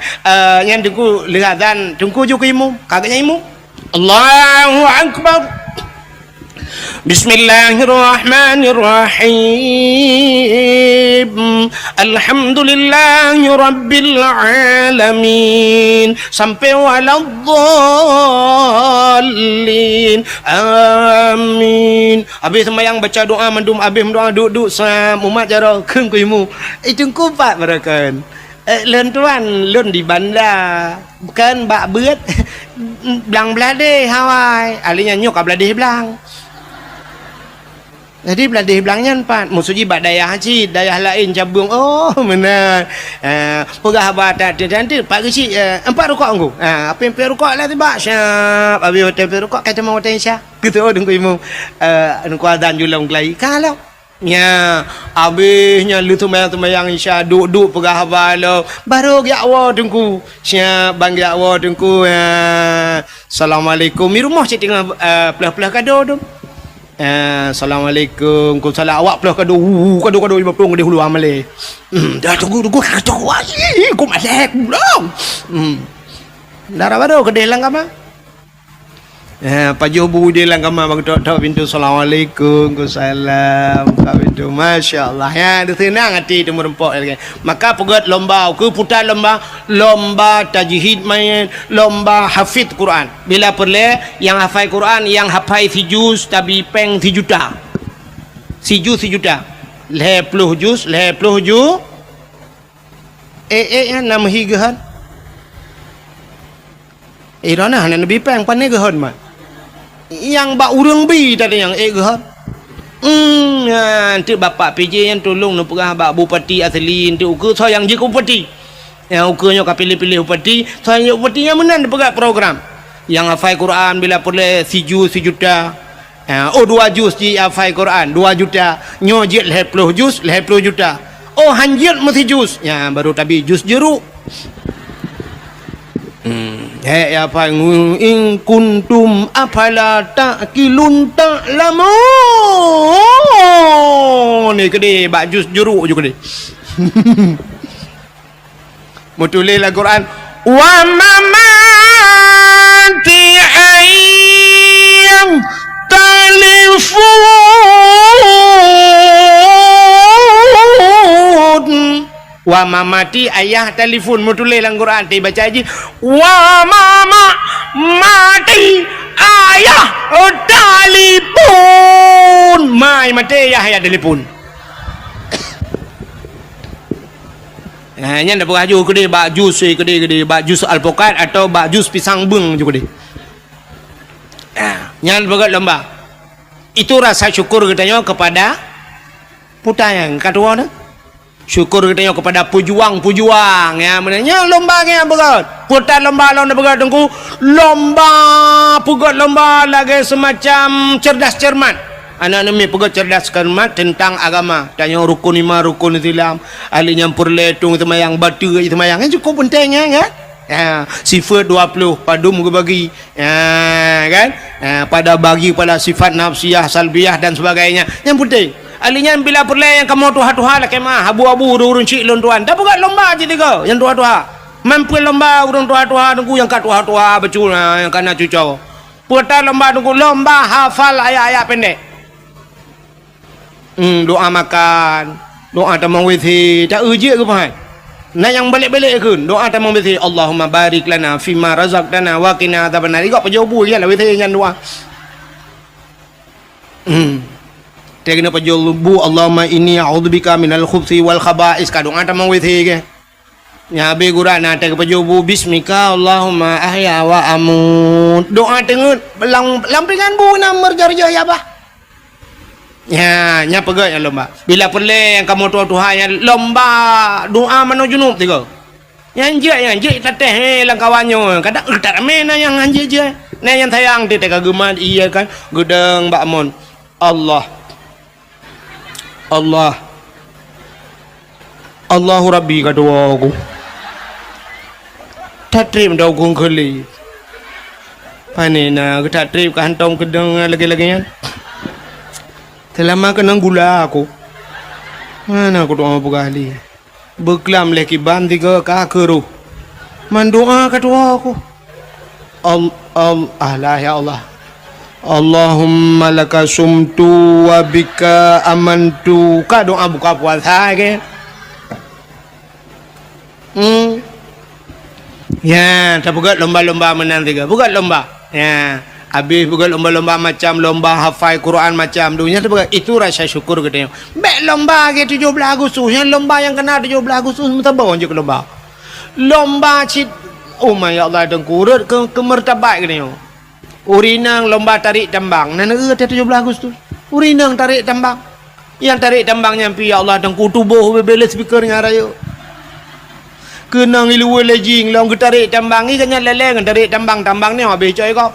S1: yang tunggu le azan tunggu juga imum kagaknya imum Allahu akbar Bismillahirrahmanirrahim Alhamdulillahi Rabbil Alamin sampai waladdallin amin habis sembahyang baca doa mandum habis doa duduk sam umat jara keung kuimu itu kupat mereka lentuan lun di bandar bukan bak beut belang belade Hawaii alinya nyok belade belang Jadi beladih belangnya empat. Musuji bak dayah haji, dayah lain cabung. Oh, benar. Pegah batat nanti pak kecil empat rukuk anggu. Apa yang empat rukuk lah tiba. Syap. Habis hotel empat rukuk kata mau hotel Isya. Gitu oh dengku imu. Dengku adan julang kelai. Kalau nya habisnya lu tumayang Isya duk pegah balo. Baru ya Allah dengku. Syap bang ya Allah dengku. Assalamualaikum. Mi rumah cik tengah pelah-pelah kado dong. Assalamualaikum. Kau salah awak pelah kado 50 di hulu amale. Dah tunggu kacau wasi. Kau malek belum. Darah baru kedai lang kama. Pak Jobu dia lang kama bang tok pintu assalamualaikum. Kau salam. Kau pintu masya-Allah ya dia senang hati tu merempok lagi. Maka pegat lomba ke putar lomba tajwid main lomba hafid Quran. Bila perle yang hafal Quran yang hafal si juz tabi peng si juta. Si juta. 10 juz yang nama higahan. Irana hana nabi peng pan gahan mah. Yang bak urang bi tadi yang gahan. Nanti bapak PJ yang tolong nak perah bak bupati asli nanti ukur saya yang jadi bupati. Yang ukurnya kau pilih bupati, saya yang bupati yang mana nak perah program. Yang hafal Quran bila perle si juta. 2 juz di hafal Quran 2 juta. Nyojit 10 juta. Oh hanjit mesti juz. Ya baru tapi juz jeruk. Ya apa in kuntum afala ta'qilun ta'lamun. Ni kede bak jus jeruk je kede. Mutulil Al-Quran wa mamati ayyam talifun. Wa mamati ayah telefon mutulil Al-Quran ti baca haji wa mama mati ayah telefon mai mati ayah telefon. Nya ndak beraju kede bak jus kede bak jus alpukat atau bak jus pisang beng je kede. Nya begat lomba. Itu rasa syukur katanya kepada putayang kedua tu. Syukur katanya kepada pujuang ya menanya lomba nya berat putar lomba lawan berat tengku lomba pugat lomba lagi semacam cerdas cermat anak nami pugat cerdas cermat tentang agama tanya rukun 5 rukun Islam ahli nyampur letung semayang batu semayang kan cukup pentingnya kan sifat 20 padum ke bagi kan pada bagi pada sifat nafsiyah salbiyah dan sebagainya yang penting alinya bila perle yang kamu tuha-tuha lah kemah abu-abu urun cik lon tuan dah bukan lomba je tiga yang tuha-tuha mampu lomba urun tuha-tuha tunggu yang kat tuha-tuha becul yang kana cucau putar lomba tunggu lomba hafal ayat-ayat pendek doa makan doa tamang withi tak ujik ke pahat nak yang balik-balik ke doa tamang withi Allahumma barik lana fima razaqtana wa qina adzabannar ikut pejabu ya lah withi yang doa Tegna pajulbu Allahumma inni a'udzubika minal khubthi wal khaba'is kadung ada mau withi ke nya be gura na teg pajubu bismika Allahumma ahya wa amut doa tengut lampingan bu namar jarja ya bah nya pegat yang lomba bila perle yang kamu tuha-tuha yang lomba doa mano junub tiga yang je tateh lang kawanyo kadang tak mena yang anje je na yang sayang ti teg geman iya kan gedeng Mbak Mon Allahu Rabbi kadua aku tatrib dah aku keli panena ke tatrib ke hantam kedeng lagi-laginya selama kena gula aku mana aku doa berkali berkelam leki banti ke kakeru mendoa kadua aku Allah ya Allah Allahumma laka sumtu wa bika amantu ka doa buka puasa ke ya tak buat lomba-lomba menang tiga buat lomba ya habis buat lomba-lomba macam lomba hafal Quran macam dunia tu itu rasa syukur katanya baik lomba ke 17 Agustus yang lomba yang kena 17 Agustus mentabau je ke lomba cit oh my Allah dan kurut ke mertabat katanya Urinang lomba tarik tambang. Nana 17 Agustus. Urinang tarik tambang. Yang tarik tambang nyampi ya Allah dan kutubuh bebele speakernya rayo. Kenang ilu lejing long tarik tambang ni kanya leleng tarik tambang ni habis coy kau.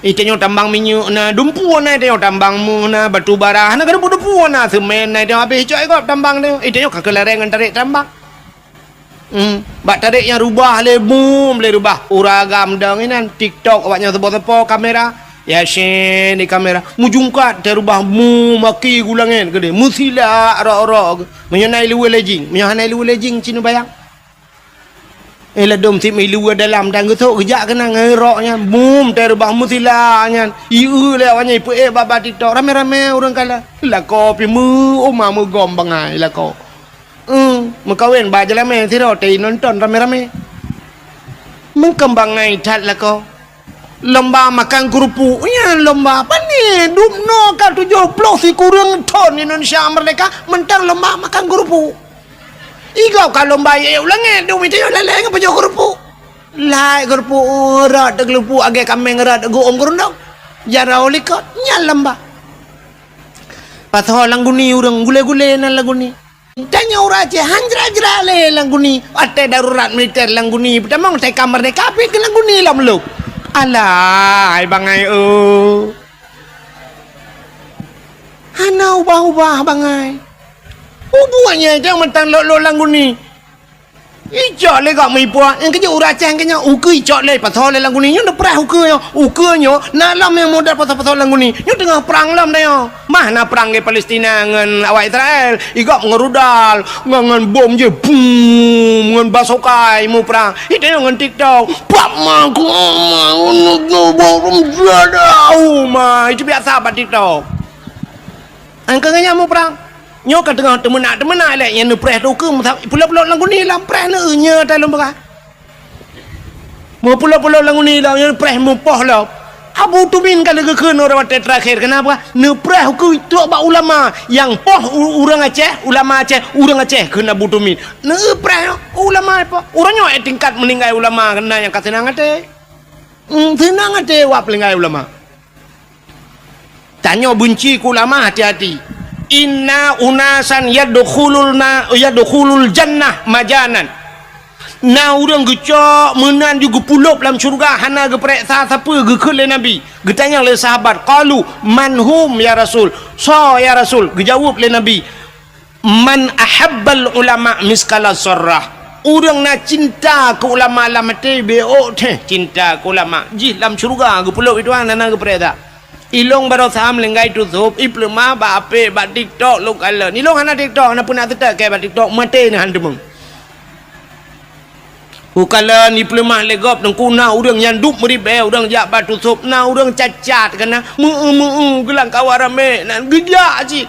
S1: Itanya tambang minyak na dumpu na itanya tambang mu na batu bara na kada dumpu na semen na itanya habis coy kau tambang ni itanya kekelareng tarik tambang. Bak tarik yang rubah le boom le rubah uragam dang inan TikTok awaknya sepo-sepo kamera. Ya shen di kamera mujungkat terubah mu maki gulangin gede musila ro menyonai luwe lejing menyonai luwe lejing cinu bayang ela dom si mai luwe dalam dan getok gejak kena ngeroknya mum terubah musila nyan iu le awanya ipu baba TikTok rame-rame orang kala la kopi mu oma mu gom bangai la ko mengkawin bajalah me si roti nonton rame-rame mengkembangai tat la ko lomba makan kerupuk ya lomba apa ni dumno kan 70 si kurang ton Indonesia merdeka mentang lomba makan kerupuk igau kan lomba ya ulangan dum itu leleng apa jo kerupuk lai kerupuk rat kerupuk age kameng rat go om gerundong jara olikot nya lomba patho langguni urang gule-gule na langguni tanya uraje hanjra-jra le langguni ate darurat militer langguni pertama saya kamar merdeka api ke langguni lam lu alah, ay bangay Hana ubah-ubah bangay. Ubuannya itu mentang lo langguni. Ijak le gak mipua. Yang kerja uracang kenya uku ijak le pasal le langguni. Yang dah perah uku na lam yang modal pasal langguni. Yang tengah perang lam dah Mana perang ke Palestina dengan awak Israel. Igak ngerudal, ngan bom je boom, ngan basokai mu perang. Itu dengan TikTok. Pak maku itu biasa pada TikTok. Angkanya mu perang. Nyo ka tengah temenak le yang nu preh tu ke pula-pula langguni lam preh ne nya dalam berah. Mu pula-pula langguni lam yang preh mu poh lah. Abu Tumin kalau ke orang terakhir kenapa? Nu preh ku tu ba ulama yang poh urang Aceh, ulama Aceh, urang Aceh kena Abu Tumin. Nu preh ulama apa? Urangnya tingkat meninggal ulama kena yang kat senang ate. Senang ate wa meninggal ulama. Tanya benci ku ulama hati-hati. Inna unasan yadkhulul jannah majanan. Na urang gecok menan juga pulup dalam syurga hana ge periksa siapa ge ke le nabi. Ge tanya le sahabat, qalu manhum ya rasul. So ya rasul, ge jawab le nabi. Man ahabbal ulama miskala sarrah. Urang nak cinta ke ulama lamate beo teh cinta ke ulama. Ji dalam syurga ge pulup itu hana ge periksa. Ilong baru saham lenggai tu sop iplema ba ape ba TikTok lu kala ni long hana TikTok na pun nak tetak ke ba TikTok mate ni handemeng ukala ni iplema legop nang kuna urang nyanduk meribe urang jak batu sop na urang cacat kana gelang kawarame nan gejak ji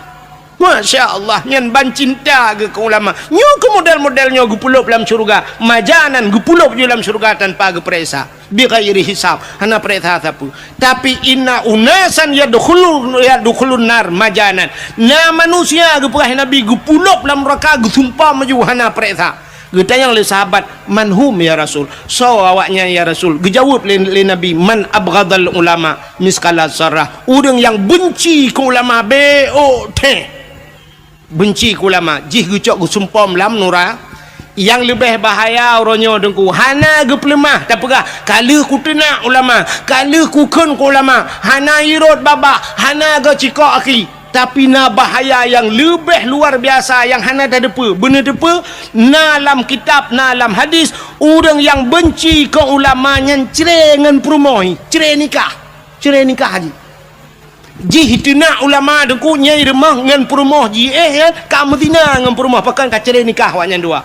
S1: Masya Allah nyan ban cinta ke ulama nyo ke model-modelnya gupulup dalam syurga majanan gupulup dalam syurga tanpa geperesa bi ghairi hisab hana peresa sapu tapi inna unasan yadkhulun nar majanan na manusia geperah nabi gupulup dalam neraka gesumpah maju hana peresa getanya oleh sahabat manhum ya rasul so awaknya ya rasul gejawab le nabi man abghadal ulama miskala sarah urang yang benci ke ulama benci ke ulama jih gucok gusumpom lam nura yang lebih bahaya orangnya dengku hana ge pelemah tak pegah kalau ku tenak ulama kalau ku kun ku ulama hana irot baba hana ge cikok aki tapi na bahaya yang lebih luar biasa yang hana dah depa benar depa na dalam kitab na dalam hadis orang yang benci ke ulama yang cerai dengan perumoi cerai nikah haji ji hitina ulama dengku nyai remah ngan perumah ji ka Madinah ngan perumah pakan ka cerai nikah waknya dua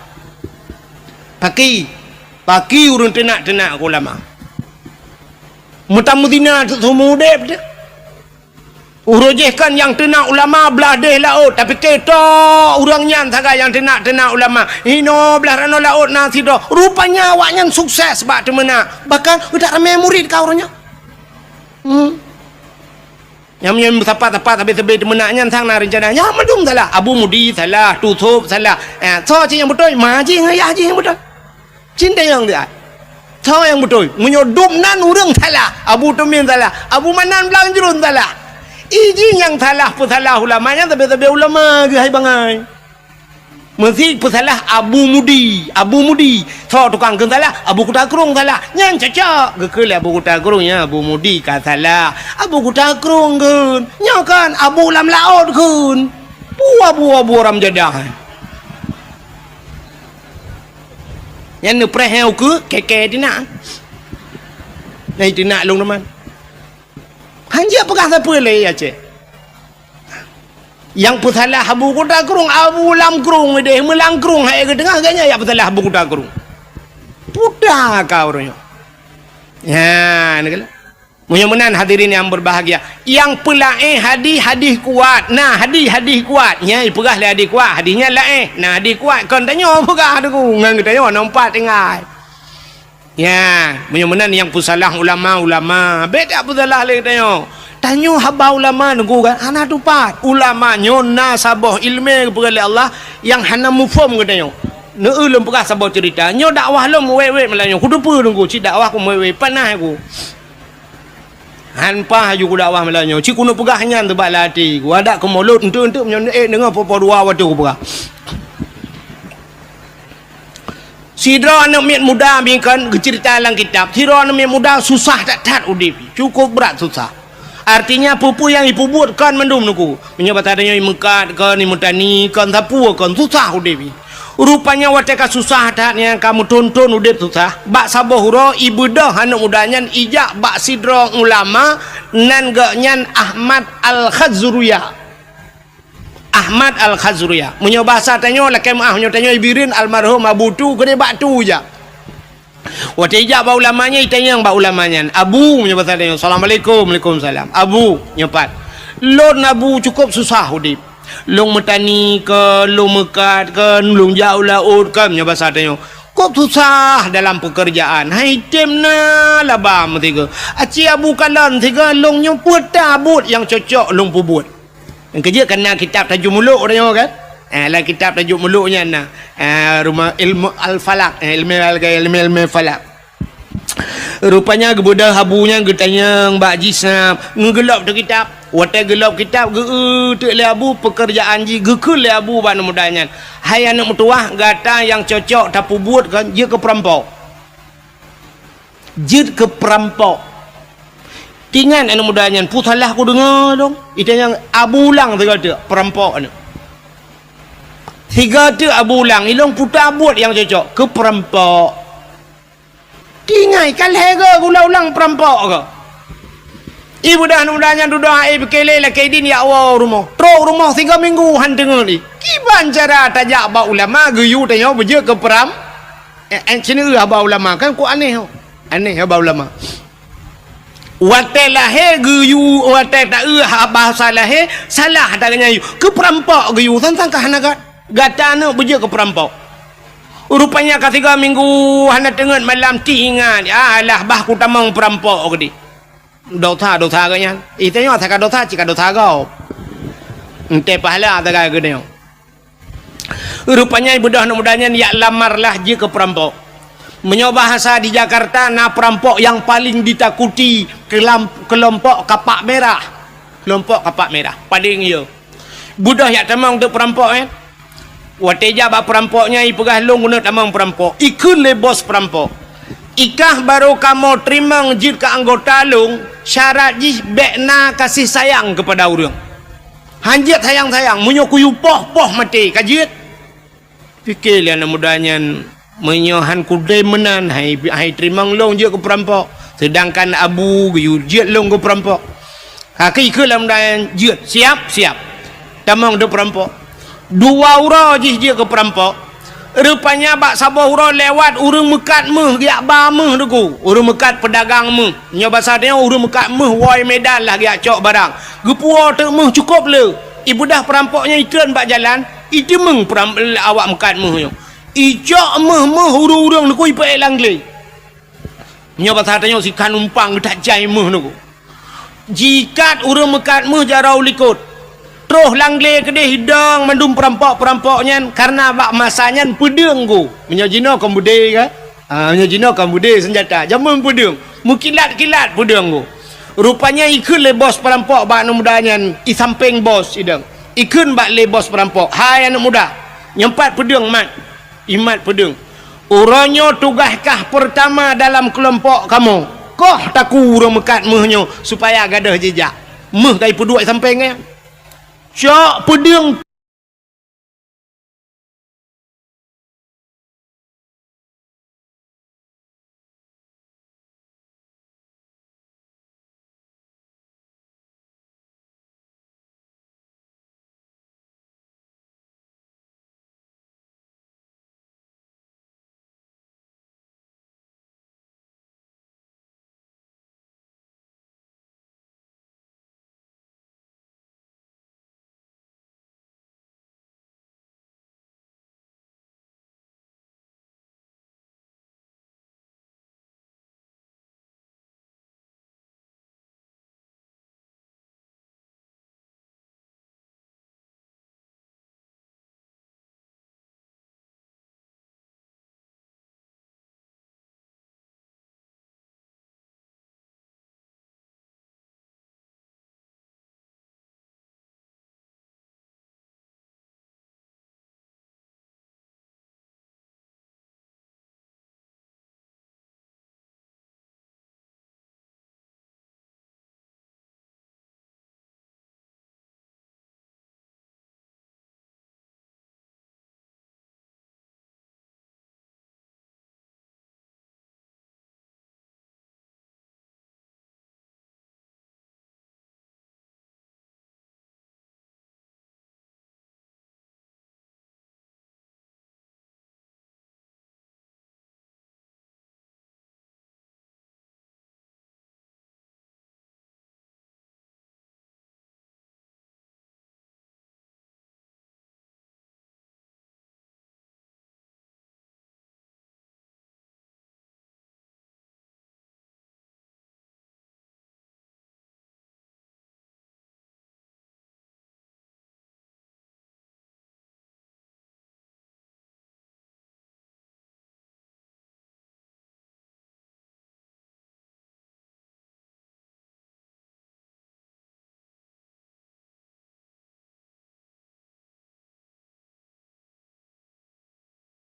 S1: paki urang tenak ulama mutam Madinah tu semudep dia urujehkan yang tenak ulama belah deh laut tapi ketok urang nyan saga yang tenak ulama hino belah rano laut nasi doh rupanya awaknya sukses bak temena bahkan udah ramai murid kau orangnya yang tepat habis temenaknya sang na rencananya madum salah Abu Mudi salah tutup salah so yang betul maji ngayah yang betul cinta yang dia so yang betul menyodum nan urang salah Abu Tumin salah Abu Manan belang jurun salah Iji yang salah pesalah ulamanya tapi ulama ke hai bangai. Mesti pesalah Abu Mudi. So tukang ke salah Abu Kutakrung salah. Nyan cocok. Ke Abu Kutakrungnya Abu Mudi ka salah. Abu Kutakrung kan. Nya kan Abu Lam Laut kan. Buah ram jadah. Yang ni preheu ke keke tina. Nai tina long teman. Hanya pegang siapa lagi aja. Yang pesalah Abu Kutakrung, Abu Lam Krung deh, melang krung hai ke tengah ganya ya pesalah Abu Kutakrung. Pudah kau orangnya. Ya, ni kalau. Mudah-mudahan hadirin yang berbahagia. Yang pelaih hadis kuat. Nah, hadis kuat. Nyai pegah le hadis kuat. Hadisnya laih. Nah, hadis kuat kon tanya pegah tu. Ngan tanya nampak tengah. Ya, mudah-mudahan yang pusalah ulama. Beda pusalah lagi tanya haba ulama nunggu kan. Anak tupat. Ulama nyona sabah ilmu kepada Allah yang hana mufhum katanya. Neulum pegah sabah cerita. Nyo dakwah lom wewe melanyo. Kudu pu nunggu cik dakwah ku wewe panah aku. Hanpa haju ku dakwah melanyo. Cik kuno pegah nyan tebak lati. Ku ada ke mulut untuk menyo dengar popo dua waktu ku pegah. Sidra anak miat muda bingkan cerita dalam kitab. Sidra anak miat muda susah tak udip. Cukup berat susah. Artinya pupu yang ibu buat kan mendum nuku. Menyebut adanya mekat kan imutani kan sapu kan susah udip. Rupanya wateka susah taknya kamu tonton udip susah. Bak sabah huro ibu dah anak mudanya ijak bak sidra ulama nan gaknyan Ahmad Al-Khazuriyah. Ahmad Al-Khazuriyah. Menyo bahasa tanya lakem menyo tanya ibirin almarhum Abu tu kene batu je. Wate ijak ba ulamanya itanya yang ba ulamanya. Abu menyo bahasa tanya Assalamualaikum. Waalaikumsalam. Abu nyepat. Lon Abu cukup susah udip. Long metani ke, long mekat ke, long jauh laut ke menyo bahasa tanya. Kok susah dalam pekerjaan. Hai timna labam tiga. Aci Abu kalan tiga long nyemput tabut yang cocok long pubut. Yang kerja kena kitab tajuk muluk dia kan. Lah kitab tajuk muluknya nah. Rumah ilmu al-falak, ilmu falak. Rupanya kebudah habunya getanya Mbak Jisam ngegelap tu kitab. Wate gelap kitab ge le abu pekerjaan ji gekul le abu ban mudanya. Hai anak mutuah gata yang cocok tapu buat kan je ke perampok. Je ke perampok. Tingan anak mudanya putalah aku dengar dong. Itu yang Abu Lang tiga tu perampok ni. Tiga tu Abu Lang ilong putar buat yang cocok ke perampok. Tingai kalah ke ulang perampok ke. Ibu dah anak mudanya duduk ai bekele lah kaidin ya Allah rumah. Trok rumah 3 minggu han dengar ni. Kiban cara tajak ba ulama geyu tanya beje ke peram. Sini ba ulama kan ku aneh. Aneh ba ulama. Wate lahir geyu wate tak bahasa lahir salah tak nyayu ke perampok geyu tentang kahanagat gata nak beje ke perampok rupanya ke 3 minggu hana tengat malam tingan alah bah ku tamang perampok ke di dosa kanya itanya tak dosa cika dosa kau ente pahala tak ke dia rupanya budak mudanya ya lamarlah je ke perampok. Menyoba bahasa di Jakarta na perampok yang paling ditakuti kelompok kapak merah. Kelompok kapak merah. Paling ya. Budak yang tamang untuk perampok kan. Wateja ba perampoknya ipegah long guna tamang perampok. Ikun le bos perampok. Ikah baru kamu terima ngejid ke anggota long syarat jih bekna kasih sayang kepada orang. Hanjit sayang-sayang menyokuyu poh mati kajit. Fikir lihat mudanya menyohan kudai menan hai terima long je ke perampok sedangkan Abu je long ke perampok kaki ke dalam dan je siap tamang de perampok 2 ura je ke perampok rupanya bak sabah ura lewat urang mekat meh giak ba meh deku urang mekat pedagang meh nya bahasa dia urang mekat meh woi medan lah giak cok barang gepua te meh cukup le ibu dah perampoknya itun bak jalan itu meng awak mekat meh ijak meh urang nak koi pae langle nya bahasa tanya si kan umpang tak jai meh nak jikat urang mekat meh jarau likut terus langle kedai hidang mandum perampok-perampoknya karena bak masanya pedeng go nya jino kambude kan nya jino kambude senjata jaman pedeng mukilat-kilat pedeng go Rupanya ikut le bos perampok bak anak mudanya i samping bos idang. Ikut bak le bos perampok. Hai anak muda, nyempat pedung mat. Imat pedung. Uranyo tugaskah pertama dalam kelompok kamu? Koh taku urang mekat muhnyo supaya gadah jejak. Muh dari peduk samping Cok pedung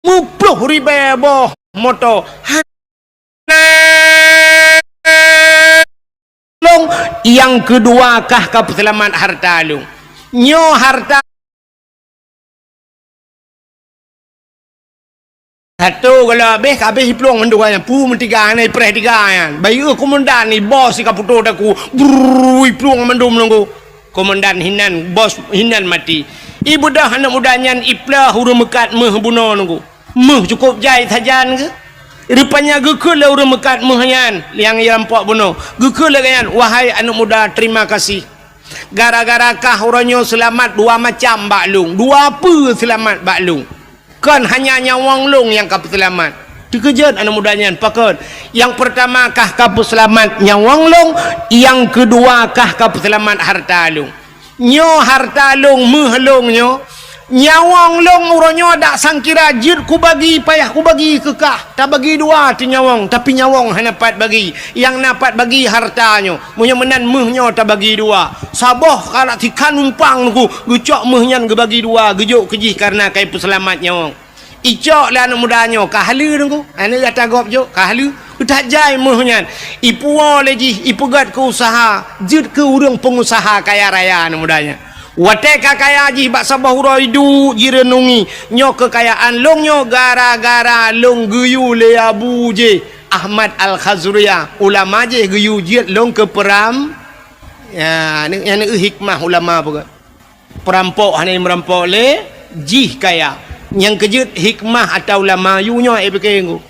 S1: mupluh ribe moto long. Yang kedua kah selamat harta lu nyo harta satu kalau habis peluang mendua yang pu mentiga ni preh tiga yang bayu komandan ni bos si kaputo daku brui peluang mendum nunggu komandan hinan bos hinan mati ibu dah anak mudanya iplah huru mekat meh buno nunggu meh cukup jai sajan ke rupanya gekul lah huru mekat meh yan yang rampok buno gekul lah yan wahai anak muda terima kasih gara-gara kah uranyo selamat dua macam baklung dua apa selamat baklung kan hanya nyawang long yang kapu selamat dikejut anak mudanya pakon yang pertama kah kapu selamat nyawang long yang kedua kah kapu selamat harta long nyo harta long meh long nyo nyawang long uronyo dak sangkira jid ku bagi payah ku bagi kekah tak bagi dua ti nyawang tapi nyawang hanya dapat bagi yang dapat bagi hartanyo munyo menan mehnyo tak bagi dua saboh kalau tikan numpang ku gucok mehnyan ge bagi dua gejuk kejih karena kai selamat nyawang icok lah anak mudanyo kahalu nunggu ane kata gop jo kahalu tak jai mehnyan ipu leji ipu gat ke usaha jid ke urang pengusaha kaya raya anak mudanya wate kakaya ji bak sabah uraidu jirenungi nyo kekayaan long nyo gara-gara long guyu le abu je Ahmad Al-Khazriyah ulama je guyu jid long ke peram ya ni yang hikmah ulama apa perampok hanya merampok le jih kaya yang kejut hikmah atau ulama yu nyo epekengku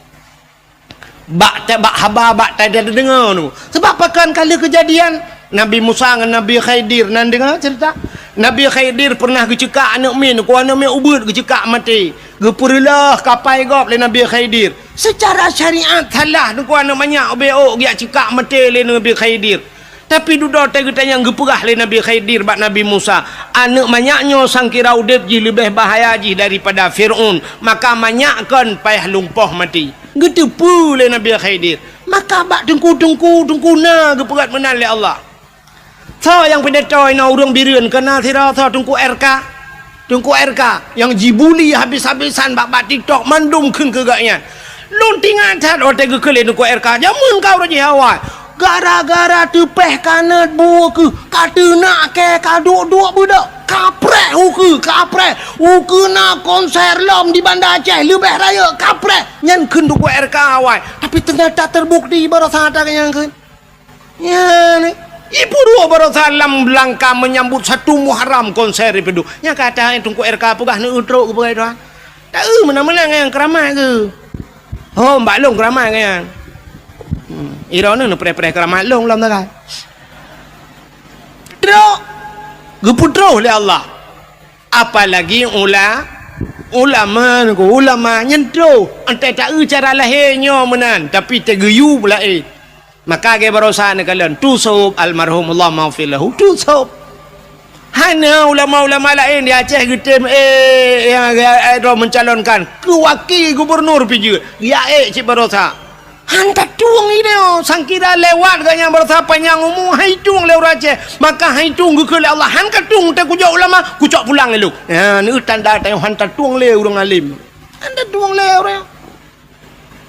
S1: bak haba bak tak ada dengar tu sebab pakan kala kejadian Nabi Musa dengan Nabi Khidir nan dengar cerita Nabi Khidir pernah gecekak anak min ku anak min ubud gecekak mati gepurilah kapai gop le Nabi Khidir secara syariat salah ku anak banyak obeo giak cekak mati le Nabi Khidir tapi duda tanya gepurah le Nabi Khidir bak Nabi Musa anak banyaknya sangkira udip ji lebih bahaya ji daripada Fir'aun maka banyakkan payah lumpuh mati getepu le Nabi Khidir maka bak dengku na geperat menan le Allah. Tho yang pendetoy na urang bireun kena thira tho tungku RK yang jibuli habis-habisan bak TikTok mandum keun kegaknya. Lun tingan tat ote gekele tungku RK jamun kau raji hawai. Gara-gara tepeh kanat buah ke katena ke kaduk-duk budak kaprek uku na konser lom di Banda Aceh lebih raya kaprek nyan keun tungku RK hawai. Tapi ternyata terbukti baru sadar yang keun. Ya ni Ibu dua baru salam belangka menyambut 1 Muharram konser itu. Nya kata tungku RK pugah nu utruk ke tu. Tak menang-menang yang keramai ke. Oh, mbak long keramai kan. Irona nu pre-pre keramai long lam tak. Truk geputro oleh Allah. Apalagi ulama nyentro ante tak cara lahirnya menan tapi tegeyu pula maka ke berusaha nak kalian tusub almarhum Allah maghfir lahu tusub hana ulama-ulama lain di Aceh getem yang mencalonkan ke wakil gubernur piju ya cik berusaha hantar tuang ini sangkira lewat ganya berusaha panjang umum hai tuang lewat Aceh maka hai tuang ke Allah hantar tuang tak kujak ulama kucak pulang lu ya ni tanda tanya hantar tuang le urang alim hantar tuang le orang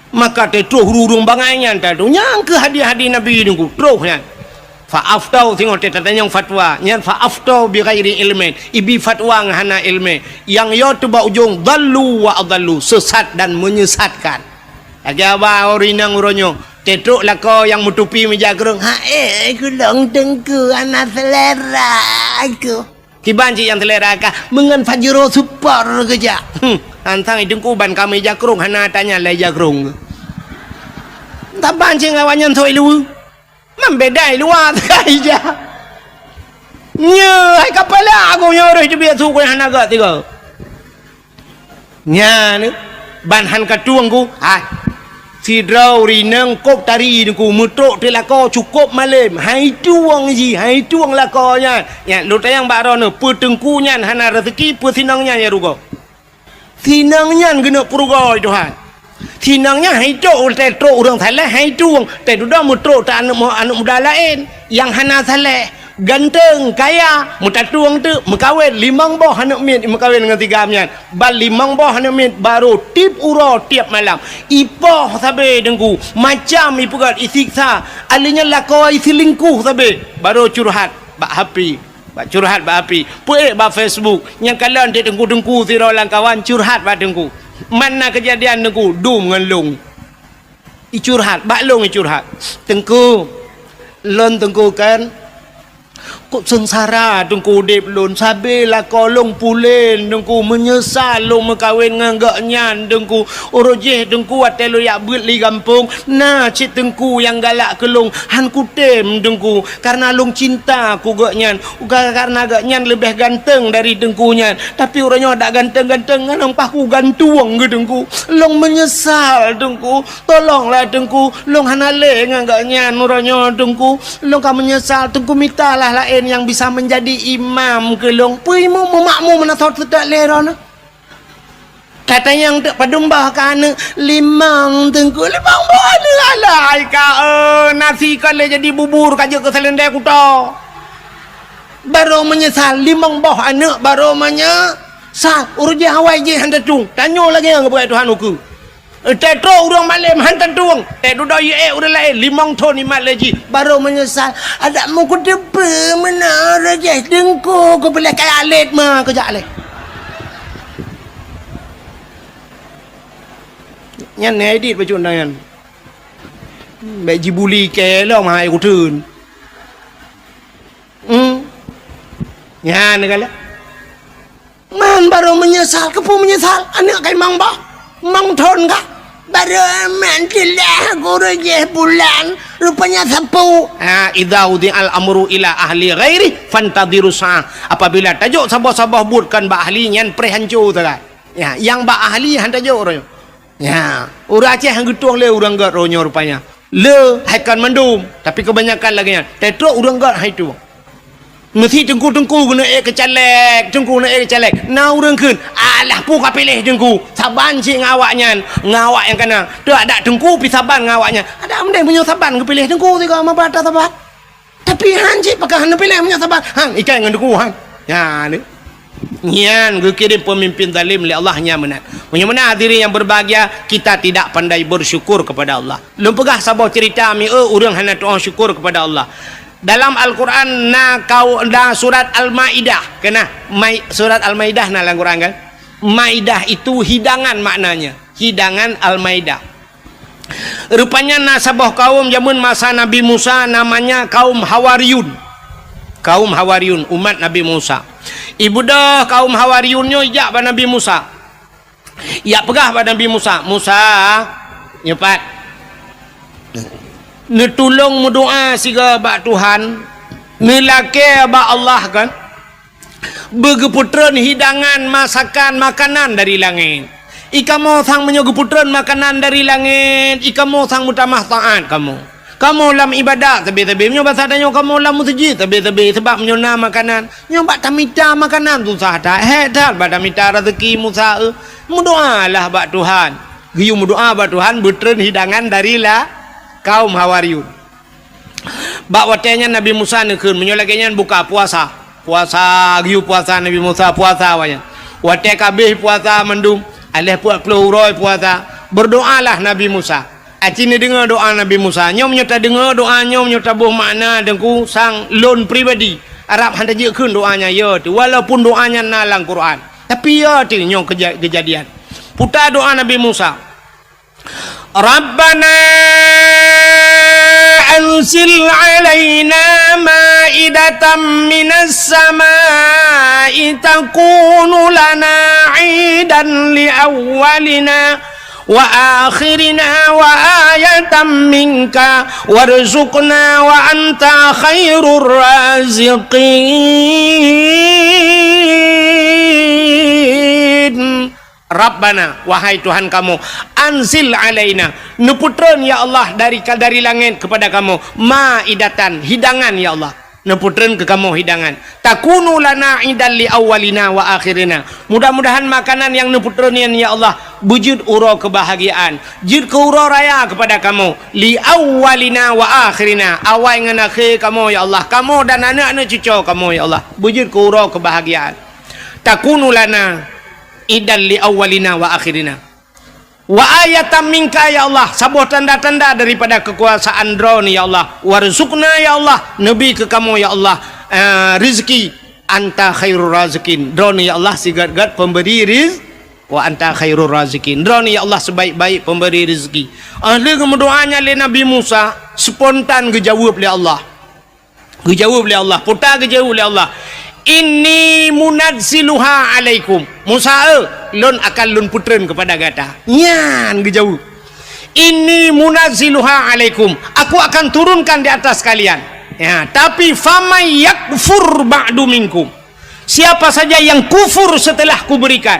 S1: maka tetro hurung bangainya tadu nyang ke hadiah-hadiah Nabi nunggu troh nya fa aftau tengok tetanya yang fatwa nyan fa aftau bi ghairi ilmin ibi fatwa ngahana ilmi yang yo tu ba ujung dallu wa adallu sesat dan menyesatkan lagi apa orinang uronyo tetro lako yang mutupi meja gerung aku long tengku anak selera aku kibanci yang selera kah mengan fajro super keja antang idengku ban kami jakrung hana tanya le jakrung tak bancing awanyan thoi lu membedai luar kai ja nya hai kapala aku nyore je biar su ko hana ga tiga nya ni ban han ka tuang ku hai si drau ri nang kop tari ku mutruk te lako cukup malam hai tuang ji hai tuang lakonya ya lu tayang baro ne petengku nyan hana rezeki pesinangnya ya rugo sinangnya gena purugoi Tuhan sinangnya hai tok tetro urang saleh hai tuang te duda mutruk ta anak muda lain yang hana saleh ganteng kaya mutatuang tu mekawin 5 boh anak mit mekawin dengan 3 mian bal 5 boh anak mit baru tip uro tiap malam ipoh sabe dengku macam ipugat isiksa alinya lako isi lingkuh sabe baru curhat bak happy bak curhat bak happy puik bak Facebook yang kalian dia dengku sira lang kawan curhat bak dengku mana kejadian dengku dum dengan long curhat bak long curhat tengku lon tengku kan kok sengsara dengku dip lun sabe lah kolong pulen dengku menyesal lu mekawin nganggaknya dengku orojeh dengku atelo yak beut li kampung nah cik dengku yang galak kelung han kutem dengku karena lung cinta ku gaknya karena gaknya lebih ganteng dari dengkunya tapi orangnya tak ganteng-ganteng kan ampah ku gantuang ke dengku lung menyesal dengku tolonglah dengku lung hanale nganggaknya orangnya dengku lung ka menyesal dengku mintalah lain yang bisa menjadi imam kelong puimu memakmu menathot sedak leron kata yang tak padumbah kan 5 tengku 5 boleh alai ka nasi kale jadi bubur kaje ke selendai kuto baru menyesal 5 boh anak baru menyesal urje hawai je handa tung tanyo lagi yang buat Tuhan uku tetro urang malam hantar tuang duda ye urang lain 5 ton ni mat lagi baru menyesal ada mu ku depe mana raja dengku ku boleh kaya alit mah kejak le nyan edit baju undangan baik jibuli ke lo mai ku tun nyan kala man baru menyesal kepu menyesal anak kai mang bah mang thon kah baru mantilah guru je bulan rupanya sapu idza udi al amru ila ahli ghairi fantadiru sa apabila tajuk sabah-sabah buatkan ba ahli nyan prehancu tu kan ya yang ba ahli han tajuk ro ya urang Aceh hang getuang le urang gat ronyo rupanya le haikan mandum tapi kebanyakan lagi nya tetro urang gat hai tu mesti tengku-tengku kena kecalek, tengku kena kecalek. Nau urang keun, alah pu ka pilih tengku. Saban cik ngawaknya, ngawak yang kena. Tak ada tengku pi saban ngawaknya. Ada mending punya saban ke pilih tengku tiga sama bata saban. Tapi han cik pakai han pilih punya saban. Han ikan dengan tengku han. Ya ni. Nyan kirim pemimpin zalim oleh Allah nya menat. Mudah-mudahan hadirin yang berbahagia, kita tidak pandai bersyukur kepada Allah. Lum pegah sabah cerita mi urang hana doa syukur kepada Allah. Dalam Al-Quran surat Al-Maidah kena surat Al-Maidah dalam Al-Quran kan, Maidah itu hidangan maknanya, hidangan Al-Maidah. Rupanya nasabah kaum zaman masa Nabi Musa namanya kaum Hawariyun, kaum Hawariyun, umat Nabi Musa. Ibu dah kaum Hawariyunnya ijak pada Nabi Musa, ya pegah pada Nabi Musa, Musa nyepat netulung berdoa siga bak Tuhan, nelake bak Allah kan, begeputran hidangan masakan makanan dari langit. Ikamu sang menyegeputran makanan dari langit, ikamu sang mutamah taat kamu lam ibadat tabi-tabi menyo bahasa danyo kamu lam masjid tabi-tabi sebab menyona makanan nyo bak tamita makanan tu sah dak hedat bak tamita rezeki Musa mudoalah bak Tuhan, giyu mudoa bak Tuhan betren hidangan dari lah kaum Hawariyun. Bak watenya Nabi Musa nekeun menyolagenyan buka puasa. Puasa giu puasa Nabi Musa puasa wanya. Wate kabeh puasa mendum, alih 40 uroi puasa. Berdoalah Nabi Musa. Acine dengar doa Nabi Musa. Nyom nyota dengar doa nyom nyota buh makna dengku sang lon pribadi. Arab hantar jekeun doanya ya tu walaupun doanya nalang Quran. Tapi ya tu nyom kejadian. Putar doa Nabi Musa. Rabbana anzil alaina ma'idatan minas samai takunu lana 'idan li awwalina wa akhirina wa ayatan minka warzuqna wa anta khairur raziqin. Rabbana, wahai Tuhan kamu, anzil alaina, neputran ya Allah dari langit kepada kamu, ma'idatan, hidangan ya Allah, neputran ke kamu hidangan, takunu lana idan li awalina wa akhirina. Mudah-mudahan makanan yang neputran ya Allah wujud uro kebahagiaan, jid ke uro raya kepada kamu, li awalina wa akhirina, awal dengan akhir kamu ya Allah, kamu dan anak-anak cucu kamu ya Allah, wujud ke uro kebahagiaan. Takunu lana idan li awalina wa akhirina wa ayatan minka ya Allah, sebuah tanda-tanda daripada kekuasaan drone ya Allah, warzuqna ya Allah, nabi ke kamu ya Allah, rizki anta khairur razikin, drone ya Allah sigat-gat pemberi rizki, wa anta khairur razikin, drone ya Allah sebaik-baik pemberi rizki. Ahli kemudoanya le Nabi Musa spontan dijawab oleh Allah, dijawab oleh Allah, putar dijawab oleh Allah, inni munazziluha alaikum. Musa lon akan lon putren kepada gata. Nyan gejauh. Inni munazziluha alaikum. Aku akan turunkan di atas kalian. Ya, tapi famay yakfur ba'du minkum. Siapa saja yang kufur setelah kuberikan,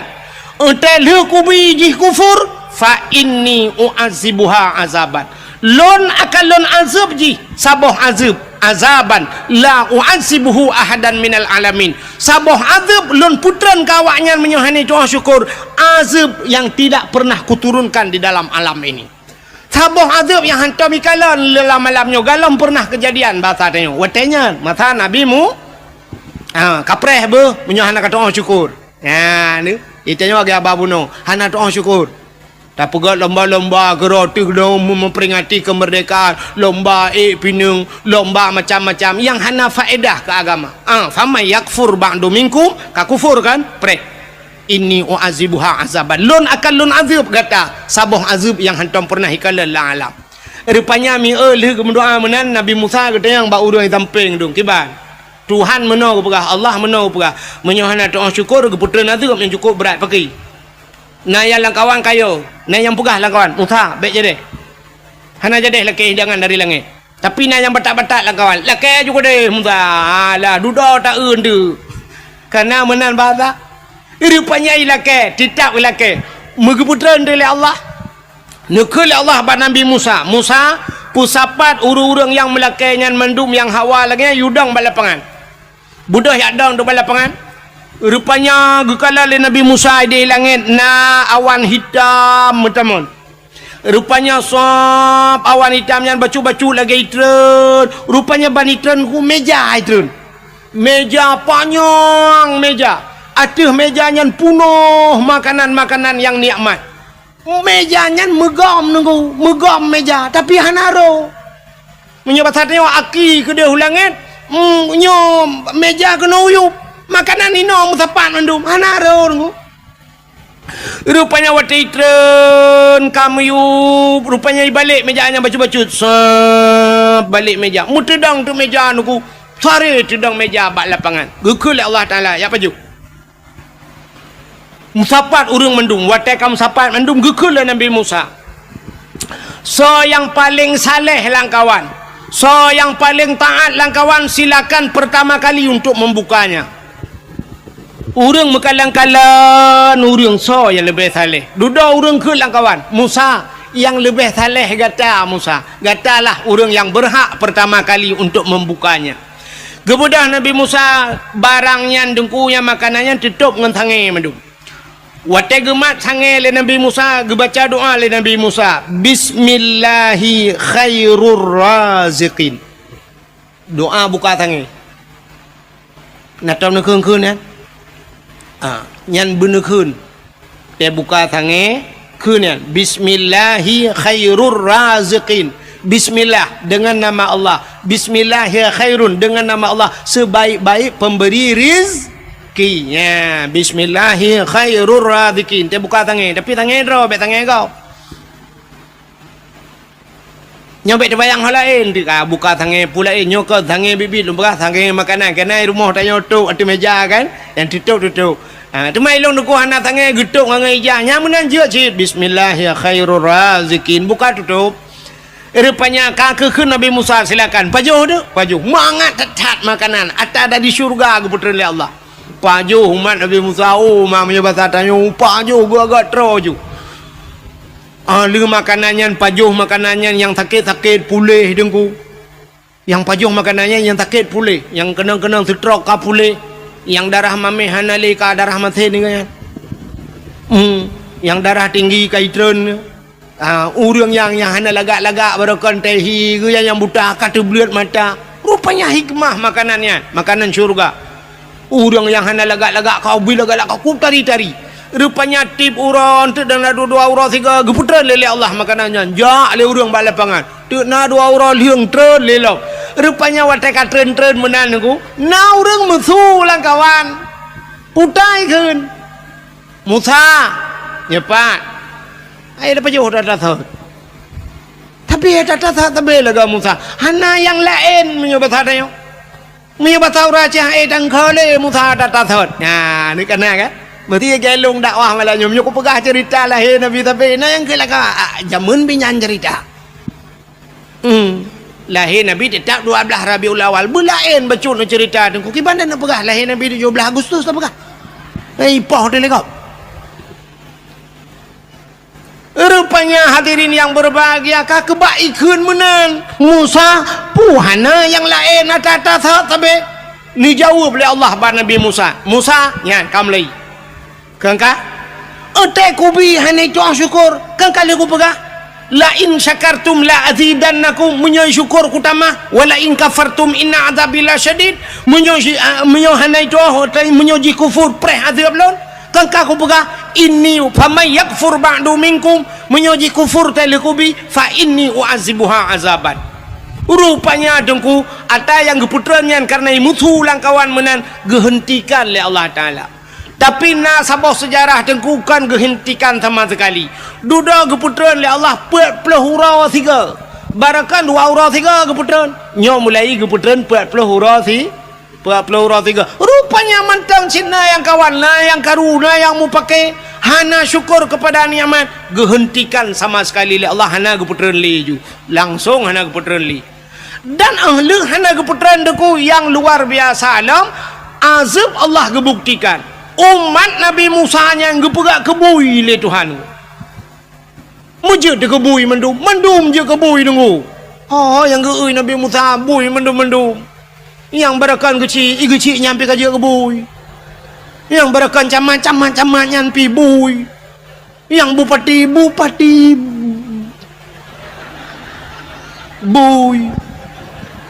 S1: entah kubijih kufur, fa inni u'azibuha azaban. Lon akan lon azab ji, saboh azab, azaban la u'azibuhu ahadan minal alamin. Saboh azab lon putran kawaknya menyohani doa syukur, azab yang tidak pernah kuturunkan di dalam alam ini. Saboh azab yang hantar mikalan dalam malamnya galam pernah kejadian bahasa tanya. Watenya mata nabimu kapreh be menyohana doa syukur. Ya ni itanya bagi ababuno hana doa syukur. Tak pegat lomba-lomba geroti memperingati kemerdekaan, lomba pinung, lomba macam-macam yang hana faedah ke agama. Fama yakfur ba'du minkum, ka kufur kan? Pre. Inni u'azibuha azaban. Lun akan lun azab kata. Saboh azab yang hantam pernah hikala la alam. Rupanya mi leh berdoa menan Nabi Musa kata yang ba urang tamping dong kiban. Tuhan menau pegah, Allah menau pegah. Menyohana doa syukur ke putera azab yang cukup berat pakai. Nah yang langkawan kayo, nah yang pegah langkawan Musa baik jadi hana jadi laki hidangan dari langit, tapi nah yang batak-batak langkawan laki juga deh Musa lah duda tak undu karena menan bahasa rupanya laki tidak laki megeputran dari Allah nekul Allah pada Nabi Musa pusapat urang-urang yang melakainya mendum yang hawa lagi yudang balapangan budak yak dong duk balapangan. Rupanya gekala le Nabi Musa di langit na awan hitam teman. Rupanya sop awan hitam yang bacu-bacu lagi itren. Rupanya ban itren ku meja itren. Meja panjang meja. Atas mejanya penuh makanan-makanan yang nikmat. Mejanya megam nunggu, megam meja tapi hanaro. Menyobat hati aki ke dia langit. Nyo meja kena uyup. Makanan ini musapat mandum hanaro nunggu. Rupanya waktu itren kamu yuk. Rupanya balik mejanya bacu-bacu. Balik meja. Mutedang tu meja nunggu. Sari tedang meja bak lapangan. Gukul Allah Ta'ala. Ya paju. Musapat urang mendung. Watai kamu musapat mendung. Gukul Nabi Musa. So yang paling saleh langkawan. So yang paling taat langkawan. Silakan pertama kali untuk membukanya. Urang mekalang-kalang urang so yang lebih saleh. Duda urang ke langkawan. Musa yang lebih saleh kata Musa. Katalah urang yang berhak pertama kali untuk membukanya. Kemudian Nabi Musa barangnya dengkunya makanannya tutup dengan tangan mendung. Watai gemat sangai le Nabi Musa, gebaca doa le Nabi Musa. Bismillahi khairur raziqin. Doa buka tangan. Nak tahu nak kun kan? Nyan bener kun. Dia buka tangan kun kan. Bismillahi khairur raziqin. Bismillah dengan nama Allah. Bismillahi khairun dengan nama Allah sebaik-baik pemberi rizkinya. Bismillahi khairur raziqin. Dia buka tangan, tapi tangan ro, bet tangan kau. Nyobek terbayang hal lain, dia buka tangan pula nyok tangan bibit lumbah tangan makanan kenai rumah tak nyotok atas meja kan, yang tutup. Tu mai long duku anak tangan getuk ngai ija, nyamunan je cit. Bismillahi khairur raziqin. Buka tutup. Rupanya kakek Nabi Musa silakan. Pajuh tu, pajuh. Mangat tetat makanan. Atas ada di syurga keputusan oleh Allah. Pajuh umat Nabi Musa. Oh, mamanya bahasa tanya. Pajuh gua agak teroju. Lu makanannya, pajuh makanannya yang sakit-sakit pulih dengku. Yang pajuh makanannya yang sakit pulih. Yang kenang-kenang setrok ka pulih. Yang darah mameh hanali ka darah mati ni kan. Yang darah tinggi ka itren. Urang yang hana lagak-lagak barokan tehi ke yang buta kata belut mata. Rupanya hikmah makanannya, makanan syurga. Urang yang hana lagak-lagak kau bila galak kau tari-tari. Rupanya tip urang tu dan dua urang tiga geputran lele Allah makanannya. Jak le urang bak lapangan. Tu na dua urang liang tren lelo. Rupanya watai ka tren-tren menan aku. Na urang musuh lang kawan. Putai keun. Musa nyepat. Ai dapat jauh dah tahu. Tapi tak tahu lega Musa. Hana yang lain menyebut hadanya. Menyebut tahu raja dan kale Musa tak tahu. Nah, ni kena kan? Berarti gelung dakwah malah nyum aku pegah cerita lah Nabi tapi nah yang kelaka jamun binyan cerita. Lahir Nabi tetap 12 Rabiul Awal. Bulain bacun cerita tu. Kiban nak pegah lahir Nabi 17 Agustus tak pegah. Poh dia lekau. Rupanya hadirin yang berbahagia kebaikan menan Musa puhana yang lain atas tapi ni jawab oleh Allah pada Nabi Musa. Musa nyan kam lai kangka otak kubi hane tu syukur kangka le ku pegah la in syakartum la azidannakum menyoy syukur kutama wala in kafartum inna adzabil syadid menyoy hane tu menyoji kufur preh azab lon kangka ku pegah inni famay yakfur ba'du minkum menyoji kufur talikubi fa inni u'azibuha azaban. Rupanya dengku ada yang keputrannya karena musuh langkawan menan gehentikan oleh Allah Ta'ala. Tapi na sabah sejarah dengku kan gehentikan sama sekali. Duda keputran oleh Allah 40 hurau 3. Barakan 2 hurau 3 keputran. Nyo mulai keputran 40 hurau 3. Rupanya mantang Cina yang kawan lah, yang karuna yang mu pakai hana syukur kepada nikmat gehentikan sama sekali oleh Allah. Hana keputran li ju langsung hana keputran li dan ahli hana keputran deku yang luar biasa alam azab Allah gebuktikan umat Nabi Musa yang gepegak kebui le Tuhan mujud de kebui mendum je kebui dengu. Oh yang geui Nabi Musa bui mendum Yang berakan kecil nyampe kerja ke bui. Yang berakan camat nyampe bui. Yang bupati bui.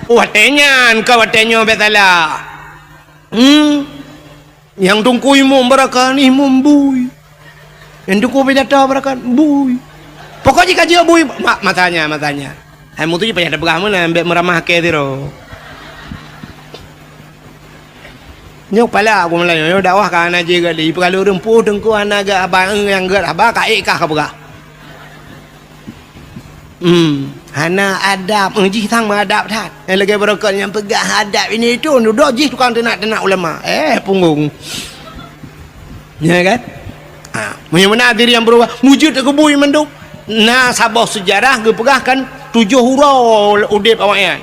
S1: Watenya betala. Yang tungku imum berakan imum bui. Yang tungku bidata berakan bui. Pokoknya kaji bui matanya. Hamu tu je payah dah berah mana ambil meramah ke tiro. Nyok pala aku Melayu, nyok dakwah kan aja gali. Kalau rempuh tengku anaga abang yang gat abang kaik kah berah. Hana adab ngji tang adab tat. Yang lagi berkat yang pegang adab ini tu duduk ji tukang tenak ulama. Punggung. Ya kan? Mana diri yang berubah wujud ke bui menduk. Nah sabah sejarah ge pegahkan 7 hurau udip awaknya.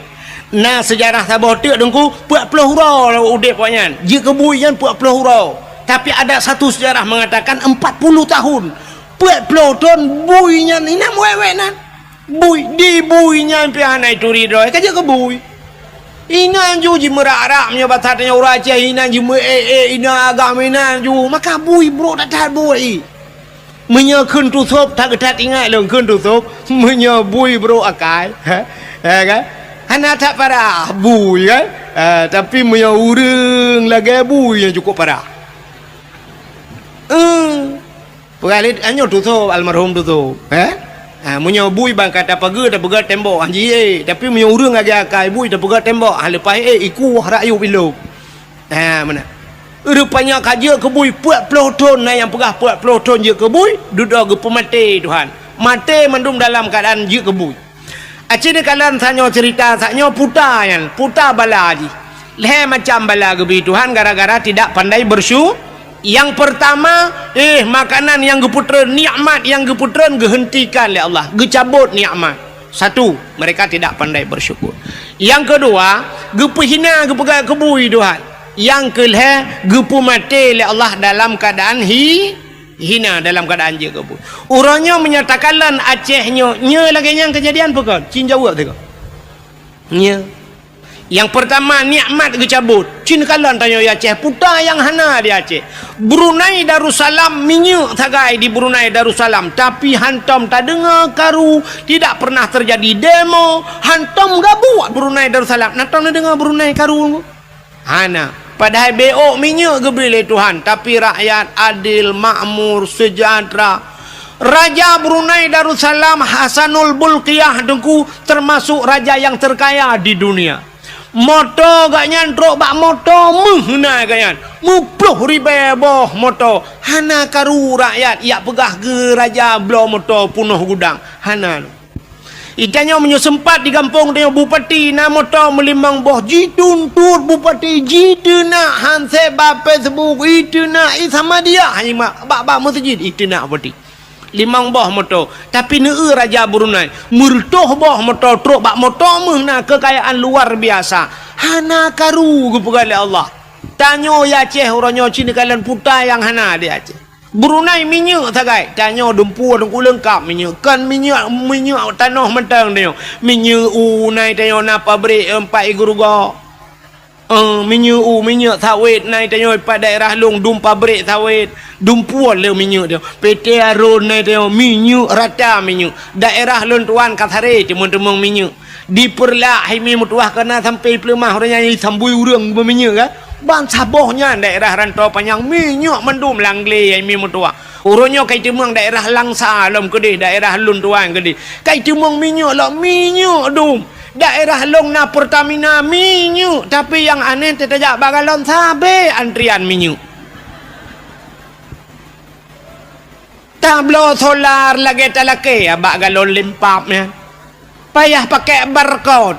S1: Nah sejarah sabah tu dengku 40 hurau udip awaknya. Jika bui kan 40 hurau. Tapi ada satu sejarah mengatakan 40 tahun. 40 tahun buinya ni nak wewek nan. Bui di buinya piana itu ridoi kerja ke bui. Ina ju ji merak-rak nya batatnya uraja ina ji ina agama ina ju maka bui bro tak bui. Menya khun tu sop tak ketat ingat long khun tu sop menya bui bro akai. Kan? Hana tak parah bui kan. Tapi menya urang lagi bui yang cukup parah. Pengalit anyo tu sop almarhum tu sop. Munya bui bang kata pagi dah pegat tembok anji tapi munya urang lagi akai bui dah pegat tembok lepas iku rayu bilo. Mana rupanya kaja ke bui 40 tahun yang pegah 40 tahun je ke bui duduk ke pemati Tuhan mati mendum dalam keadaan je ke bui. Acik ni kalian sanyo cerita sanyo puta bala ji leh macam bala ke bi Tuhan gara-gara tidak pandai bersyukur. Yang pertama makanan yang geputren nikmat yang geputren gehentikan oleh Allah gecabut nikmat. Satu, mereka tidak pandai bersyukur. Yang kedua, gepehina gepegang kebui Tuhan. Yang kelih gepu mati oleh Allah dalam keadaan hina dalam keadaan je kebui. Urangnya menyatakanlah Acehnya nya lagi yang kejadian pekon cin jawab tu nya. Yang pertama nikmat gecabut. Cin kalan tanya ya Aceh puta yang hana di Aceh. Brunei Darussalam minyak tagai di Brunei Darussalam tapi hantam tak dengar karu tidak pernah terjadi demo hantam gak buat Brunei Darussalam natang dengar Brunei karu hana padahal beok minyak gebeli Tuhan tapi rakyat adil makmur sejahtera. Raja Brunei Darussalam Hasanul Bolkiah dengku termasuk raja yang terkaya di dunia. Moto gak nyantrok bak moto menghina ganyan 10,000 boh moto hana karu rakyat ya pegah ke raja blow moto punuh gudang hana itanya menyesempat di kampung dia bupati na moto melimang boh jitun tur bupati jituna hanse bape sebuk ituna sama dia hanya bak masjid ituna bupati limang boh moto tapi neu raja Brunei murtoh boh moto truk bak moto mehna kekayaan luar biasa hana karu gepegal Allah tanyo ya Aceh oranyo cini kalian puta yang hana di Aceh Brunei minyak tagai tanyo dempu dengku lengkap minyak kan minyak tanah mentang dia minyak nai tanyo na pabrik 4 guruga minyak sawit naik tanya pada daerah long dum pabrik sawit dum puan le minyak dia PT Arun naik tanya minyak rata minyak daerah long tuan Kathare teman-teman minyak di perlah himi mutuah kena sampai pelemah orangnya sambui urang berminyak kan ban sabohnya daerah rantau panjang minyak mendum langle himi mutuah orangnya kai temang daerah Langsa lom kedih daerah lun tuan kedih kai temang minyak lah minyak dum daerah long na Pertamina minyak tapi yang aneh tetajak bagalon sabe antrian minyak tablo solar lagi talake abak galon limpapnya payah pakai barcode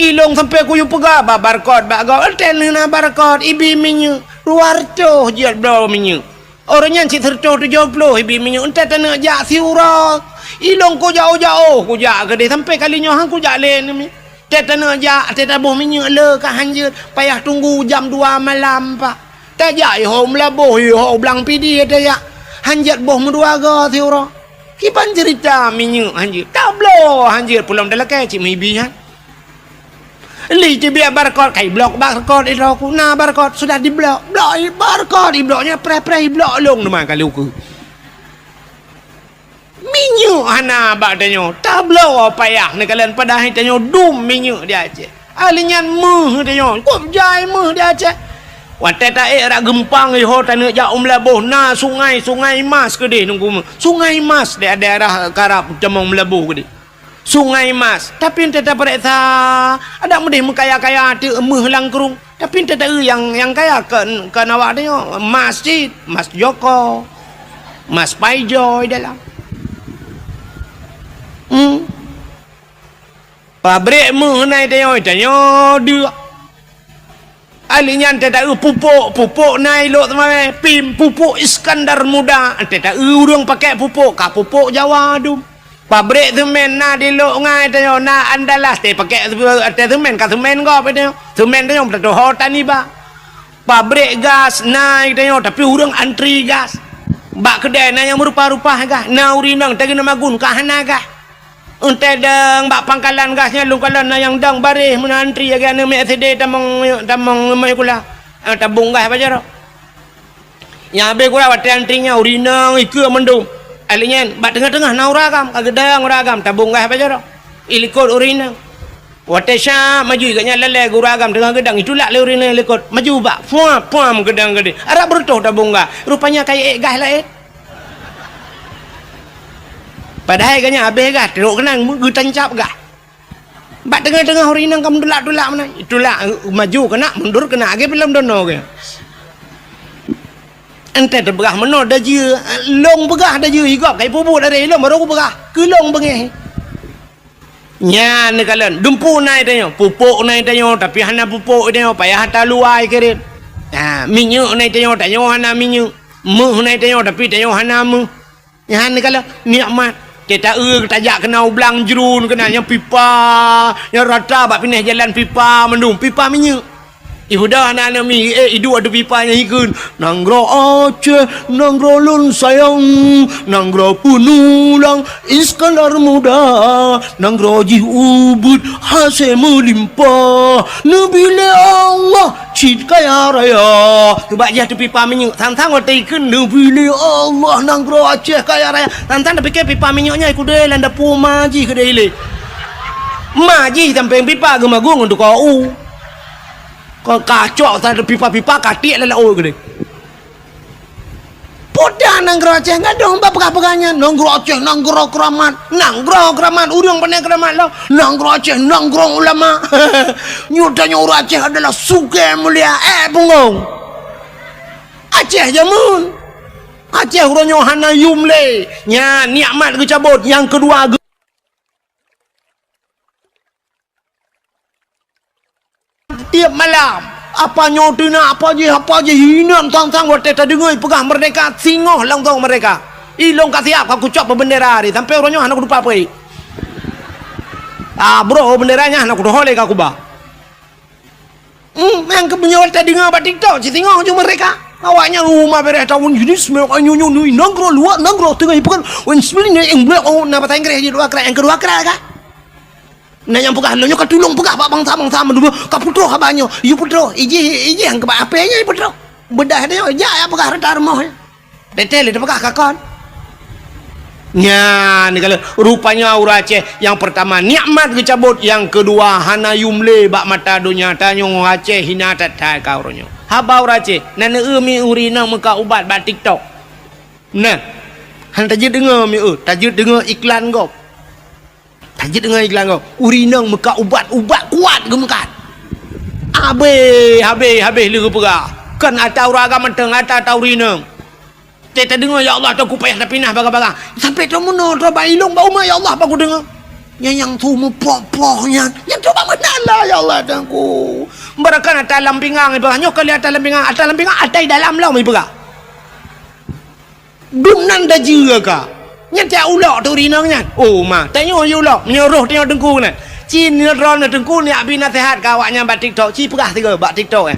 S1: ilong sampai kuyu pegah barcode bagau telena barcode ibi minyak luar tuh jiat bro minyak orangnya si tercoh 70 ibi minyak entah tanah jak siurak ilong ko jauh-jauh ko jak ke dia sampai kalinya hang ko jak len ni tetana jak tetabuh minyak le ka hanjut payah tunggu jam 2 malam pak tajak ho melabuh ho blang pidi tajak hanjut boh meduaga siura kipan cerita minyak hanjut tablo hanjut pulang dalam ke cik mibi han Li je biar barcode kai blok barcode aku. Nah barcode sudah di blok. Blok barcode di bloknya pre blok long nama kali aku. Minyu hana badanyo. Tablo payah ni kalian pada hitanyo dum minyu dia aje. Alinyan meh dia. Kop jai meh dia aje. Watai tak rak gempang ho tanah jauh melabuh na sungai mas ke deh nunggu. Sungai mas di daerah Karap Cemong melabuh ke deh. Sungai Mas, tapi ente tak periksa ada mudih kaya-kaya hati emeh langkrung, tapi ente tak yang kaya ke awak dia masjid, Mas Joko, Mas Paijoy dalam. Pabrik meh naik dia dia. Alinya ente tak pupuk naik lok teman pim pupuk Iskandar Muda, ente tak urung pakai pupuk, pupuk Jawa dum. Pabrik semen na di lok ngai tayo na andalas te pakai semen ka semen go pe tayo semen tayo betul hotan ni ba pabrik gas naik tayo tapi urang antri gas bak kedai na yang berupa-rupa gas na urinang tagi nama gun ka hana gas unte deng bak pangkalan gasnya lungkalan na yang dang baris mun antri ya gana me CD tamang mai kula tabung gas apa jaro yang be kula wat antrinya urinang ikeu mendung alinyen bat tengah-tengah na uragam kagedang uragam tabung gas apa jaro ilikot urina watesha maju iganya lele uragam tengah gedang itulah le urina ilikot maju bak puam gedang gede arab bertoh tabung gas rupanya kayak gas lain padahal iganya habis gas teruk kenang getancap gas bat tengah-tengah urina kamu delak-delak mana itulah maju kena mundur kena age belum dono ke ente terberah meno dah je long begah dah je higap kai pubu dari long baru aku begah ke long bengeh nya ne kalen dumpu nai tanyo pupuk nai tanyo tapi hana pupuk tanyo payah hata luai keret minyak nai tanyo hana minyak meh nai tanyo tapi tanyo hana meh nya ne kalen nikmat kita tajak kena ublang jerun kena yang pipa yang rata bak pindah jalan pipa mendung pipa minyak ibu dah anak-anak mi hidup ada pipanya ikun nanggro Aceh nanggro lun sayang nanggro punulang Iskandar Muda nanggro ji ubud hasil melimpah nabila Allah cid kaya raya kebak jah tu pipa minyak tantang waktu ikun nabila Allah nanggro Aceh kaya raya tantang dah fikir pipa minyaknya ikut dia landa pu maji ke dia ile maji sampai pipa gemagung untuk kau kau kacau tak ada pipa-pipa katik lelak oh gede. Poda nanggro Aceh enggak dong pegah-pegahnya nanggro Aceh nanggro keramat urang pandai keramat lo nanggro Aceh nanggro ulama nyudanya orang Aceh adalah suge mulia bungong Aceh jamun Aceh urangnya hana yumle nya nikmat kecabut yang kedua tiap malam apa nyotina apa je hina tang-tang waktu tak dengar pegah merdeka singoh langtong mereka ilong kasiap aku cop bendera hari sampai orangnya anak lupa apa bro benderanya anak udah holek aku bah yang kebenyol tak dengar batik TikTok si singoh cuma mereka awaknya rumah beres tahun jenis mereka nyu nangro luar nangro tengah ikan wen sebenarnya yang blok nama bahasa Inggris yang kedua kera kan nah yang pegah lo nyok tulung pegah bangsa dulu kaputroh abanyo you putroh iji yang kebak apenya you putroh bedah dia ya pegah retar moh detail dia pegah kakon nya ni kalau rupanya orang Aceh yang pertama nikmat kecabut yang kedua hana yumle bak mata dunia tanyong Aceh hina tatai kau ronyo haba orang Aceh nana mi urina muka ubat bak TikTok nah han tajid dengar mi tajid dengar iklan kau tajid dengan iklan kau urinang muka ubat kuat gemekat habis lera perah kan atau raga menteng atau urinang kita dengar ya Allah tu aku payah dah pinah barang-barang sampai tu mana tu bailung bau ma ya Allah aku dengar yang tu mupoh-pohnya yang tu bang menala ya Allah tangku berakan atas lampingang ibarat nyok kali atas lampingang atas dalam lau ibarat dumnan dah jira ka nyata ulok tu rinangnya oh ma tanya you ulok menyuruh tengok dengku ni cin ron dengku ni abi nasihat kawaknya bak TikTok ci perah tiga bak TikTok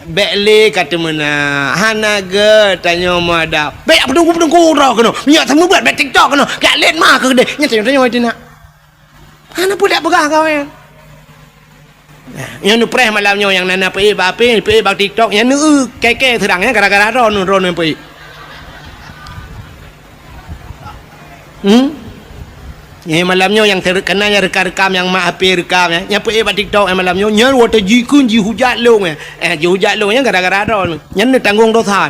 S1: bekle kata mana hanaga tanya mada bek pedengku ro kena nyak temu buat bak TikTok kena gak let mah ke gede nyata tanya itu nak hana pula perah kau yang nu preh malamnya yang nana pe ba TikTok yang nu keke terangnya gara-gara ron pe yang malamnya yang terkenanya rekam yang mak api rekam yang pe ba TikTok yang malamnya yang water jikun ji hujat long ji hujat long yang gara-gara ron yang nu tanggung dosa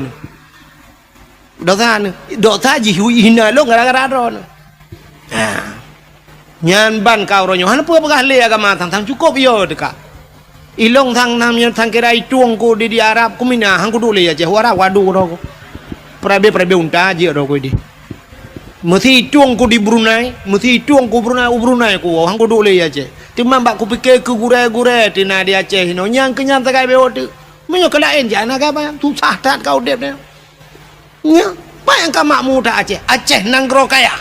S1: ji hina long gara-gara ron nyan ban kau ronyo han apa le agama tang cukup yo dekat ilong tang kira ituang ko di Arab ko mina hang ko dole ya je wara wadu ro prabe unta je ro ko di mesti ituang ko di Brunei ko hang ko dole ya je timam bak ko pikir ke gure tina di Aceh no nyang kenyan tagai be otu menyo kelain jana ka ba tu sah tat kau dep ne nya apa yang kamakmu dah Aceh nanggro kaya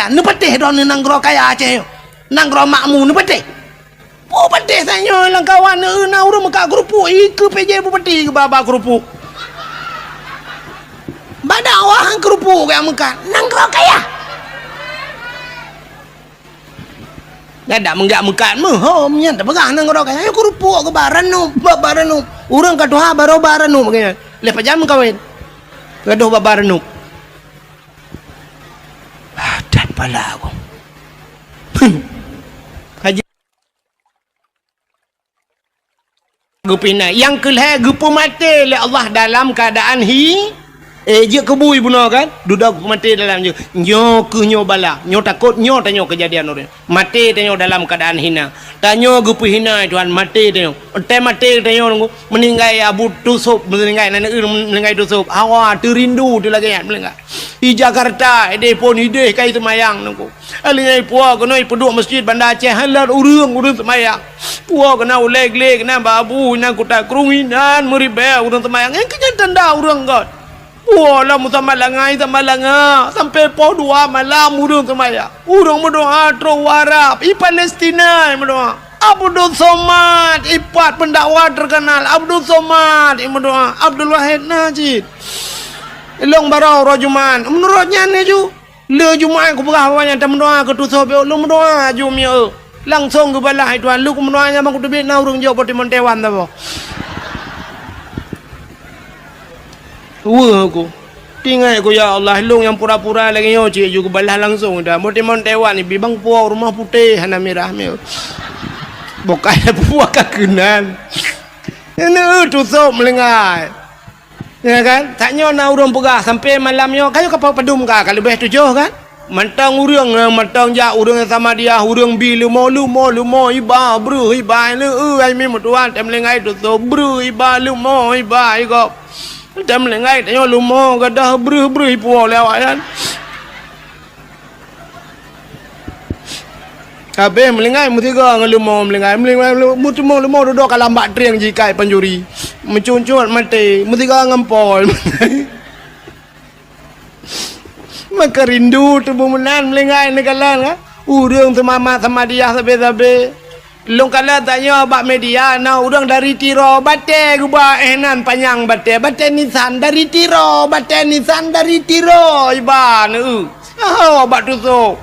S1: ni pedih dah ni nanggro kaya Aceh nanggro makmu ni pedih pedih tanya lang kawan na urang maka kerupuk ke PJ pedih ke baba kerupuk badak wahang kerupuk yang maka nanggro kaya dah menggak mekat nya tak pegah nanggro kaya kerupuk ke baranu urang katuha baro baranu makanya lepas jam kawin gaduh babarnu dan pala aku haji gupina yang kelih gupu mati oleh Allah dalam keadaan je kebui bunuh kan dudak mati dalam je nyo bala nyo takut nyo tanyo kejadian orang mati tanyo dalam keadaan hina tanyo gupu hina Tuhan mati tanyo mati tanyo meninggai abu tusuk meninggai tusuk hawa terindu tu lagi meninggai di Jakarta pun ide kai semayang nunggu alingai puak kena peduk masjid Bandar Aceh halal urang semayang puak kena uleg kena babu kena kutak keruminan meribah urang semayang yang kenyataan dah urang god wala mutamalanga sampai po 2 malam urang semaya urang berdoa tro warap i Palestina berdoa Abdul Somad ipat pendakwa terkenal Abdul Somad berdoa Abdul Wahid Najid long barau rojuman menurutnya ni ju le jumat ku berah banyak tak berdoa ke tu sobe lu berdoa ju mi langsung ke balah tuan lu ku berdoa nya bang ku tebik na urang jo poti montewan ta bo aku tinggal aku ya Allah long yang pura-pura lagi yo cik juga balah langsung dah mon Taiwan ni bibang puau rumah putih hana merah me bukan puau kakenan ini tusuk melengai ya kan taknya na urang pegah sampai malamnya kayu kapal pedum ka kalau lebih 7 kan mantang urang ja urang sama dia urang bi lumo iba bru iba le ai me tuan tem lengai tusuk bru iba lumo iba go jam lengai tanya lumo gadah bruh puau lewat kan kabeh melengai mutiga ngelumo melengai lumo duduk kalam bak triang jikai penjuri mencuncut mati mutiga ngempol maka rindu tubuh menan melengai negalan kan urang semama sama dia sabe long kala tanya bak media na urang dari tiro bate guba enan panjang bate nisan dari tiro iban bak tusuk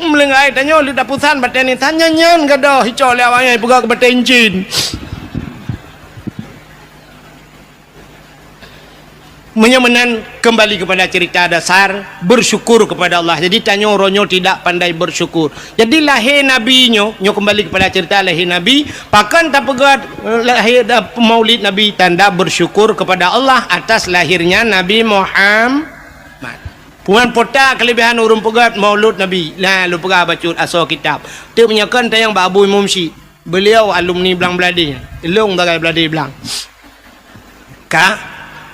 S1: melengai tanya li dapusan bate nisan nyanyan gadah hicau lewanya pegak bate encin menyamanan kembali kepada cerita dasar bersyukur kepada Allah. Jadi tanya orangnya tidak pandai bersyukur. Jadi lahir Nabi nyo kembali kepada cerita lahir Nabi. Pakan tak pegat lahir maulid Nabi tanda bersyukur kepada Allah atas lahirnya Nabi Muhammad. Puan pota kelebihan urung pegat maulud Nabi. Lah lu pegah baca asal kitab. Tu menyakan tayang Abu Imam Syed. Beliau alumni Belang Beladi. Long bagai Beladi Belang.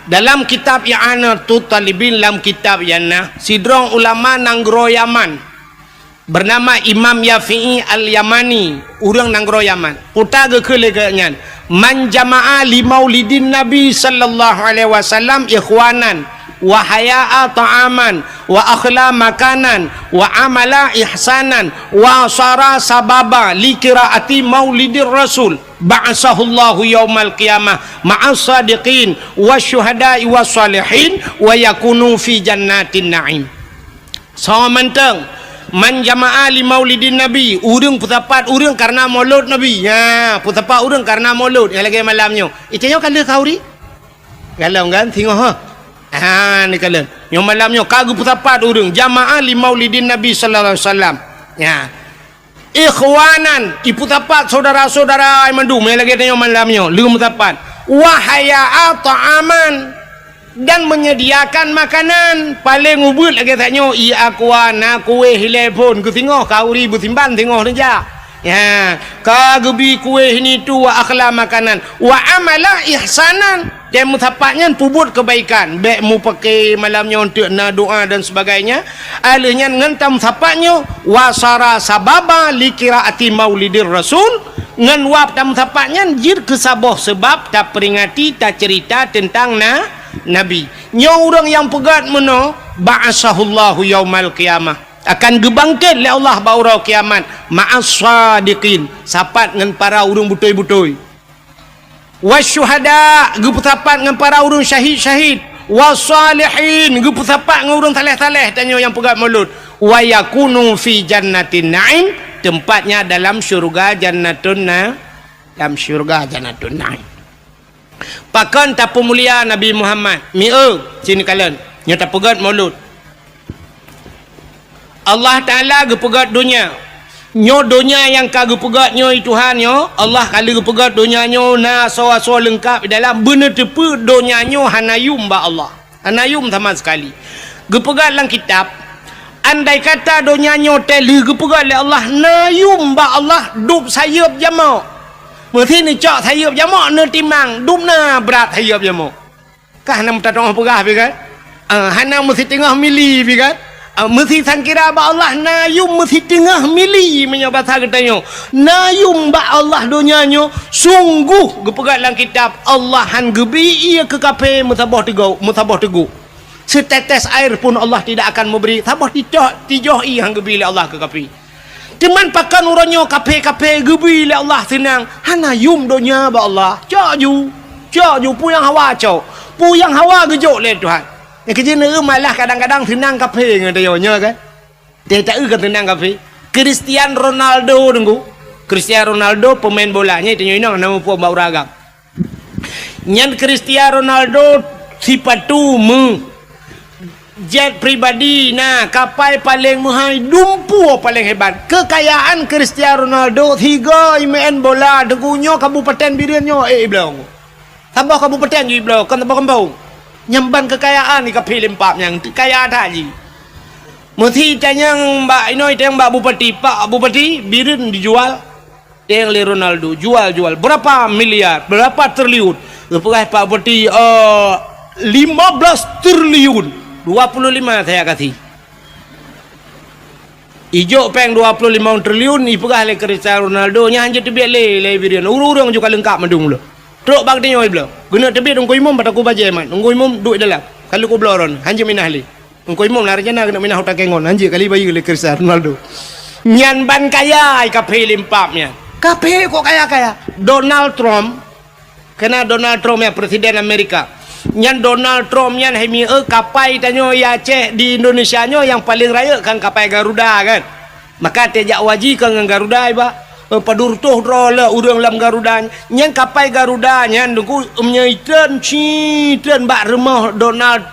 S1: Dalam kitab I'anatul Talibin dalam kitab Yana sidrong ulama nanggro Yaman bernama Imam Yafi'i Al-Yamani urang nanggro Yaman puta gekelengan man jama'a li maulidin Nabi sallallahu alaihi wasallam ikhwanan wa haya'a ta'aman wa akhla makanan wa amala ihsanan wa sara sababa li qiraati maulidir rasul ba'asahullahu yaumal qiyamah ma'as sadiqin wasyuhada'i wassalihin wa yakunu fi jannatin na'im. So menteng Man jama'a li maulidin nabi, urang putapat urang karena maulud nabi. Ya, putapat urang karena maulud. Yang lagi malamnya. Itanya kala kauri. Kalau kan tengok ha. Ni kala. Yang malamnya kagu putapat urang jama'a li maulidin nabi sallallahu alaihi wasallam. Ya. Ikhwanan, iputapat saudara-saudara ai mandum. Yang lagi tanya malamnya, lu putapat. Wahaya ta'aman, dan menyediakan makanan. Paling ubud lagi tanya akuan kue hilai pun ku tengok kauri butimban tengok saja. Ya, kagebi kue ini tu wa akhla makanan wa amala ihsanan, dan mutapaknya pubut kebaikan. Baik mu pakai malamnya untuk na doa dan sebagainya. Alihnya ngentam tapaknya wasara sababa likiraati maulidir rasul, ngan wap tam tapaknya jir kesabah sebab tak peringati tak cerita tentang Nabi. Nya orang yang pegat meno ba'asahullahu yaumal qiyamah, akan gebangkit oleh Allah baurau kiamat ma'as sadiqin, sapat dengan para urang butoi-butoi, wasyuhada geputapat dengan para urang syahid-syahid, wasalihin geputapat dengan urang taleh-taleh. Tanya yang pegat mulut, wa yakunu fi jannatin na'im, tempatnya dalam syurga jannatun dalam syurga jannatun na'im. Pakan tapu mulia Nabi Muhammad sini kalian yang tak pegat maulud. Allah Ta'ala gepegat dunia nyo dunia yang kagak pegat nyo Tuhan nyo. Allah kali gepegat dunia nyo na so lengkap dalam benar tepu dunia nyo hanayum ba Allah, hanayum sama sekali. Gepegat dalam kitab, andai kata dunia nyo teli gepegat oleh Allah nayum ba Allah dub sayup jamak. Mesti ni cak sayup jamak ne timang dumna berat sayup jamak. Kah nam ta tong pegah pi kan? Hana mesti tengah mili pi kan? Mesti sangkira ba Allah nayum mesti tengah mili menyo bahasa katanya. Nayum ba Allah dunianyo sungguh gepegat dalam kitab Allah han gebi ia ke kape mutabah teguh. Setetes air pun Allah tidak akan memberi. Tabah tijoh i hang gebi Allah ke kape. Teman pakan uranyo kape-kape gebi le Allah senang. Hana yum dunia ba Allah. Cak ju puyang hawa cak. Puyang hawa gejok le Tuhan. Yang kerja ne malah kadang-kadang senang kape ngadanya kan. Dia tak kan senang kape. Cristiano Ronaldo tunggu. Cristiano Ronaldo pemain bolanya itu nyinang nama puak bau ragam. Nyan Cristiano Ronaldo sipatu jet pribadi, kapal paling mahal, dumpu paling hebat. Kekayaan Cristiano Ronaldo 3 main bola degunya kabupaten biriannya belong. Tambah kabupaten je belong, kan tambah kampung. Nyamban kekayaan ni kapil empat yang kaya tadi. Mesti tanya mbak inoi tanya mbak bupati, Pak Bupati birin dijual. Teng le Ronaldo jual berapa miliar, berapa triliun. Lepas Pak Bupati 15 triliun. 25 saya kasih. Ijo peng 25 triliun ipegah le Cristiano Ronaldo nya hanje tebiat le birian. Urang juga lengkap madung lo. Truk bag dinyo iblo. Guna tebiat ungko imum pada ku baje man. Ungko imum duit dalam. Kalau ku bloron hanje minah le. Ungko imum larjana kena minah utak kengon hanje kali bayi le Cristiano Ronaldo. Nyan ban kaya kape limpap nya. Kape kok kaya. Donald Trump kena Donald Trump ya presiden Amerika. Nyan Donald Trump nyan hemi kapai tanyo ya Aceh di Indonesia nyo yang paling raya kan kapai Garuda kan. Maka tejak waji kan dengan Garuda iba. Padur tuh rola urang lam Garuda. Nyan kapai Garuda nyan dengku menyaitan citen bak rumah Donald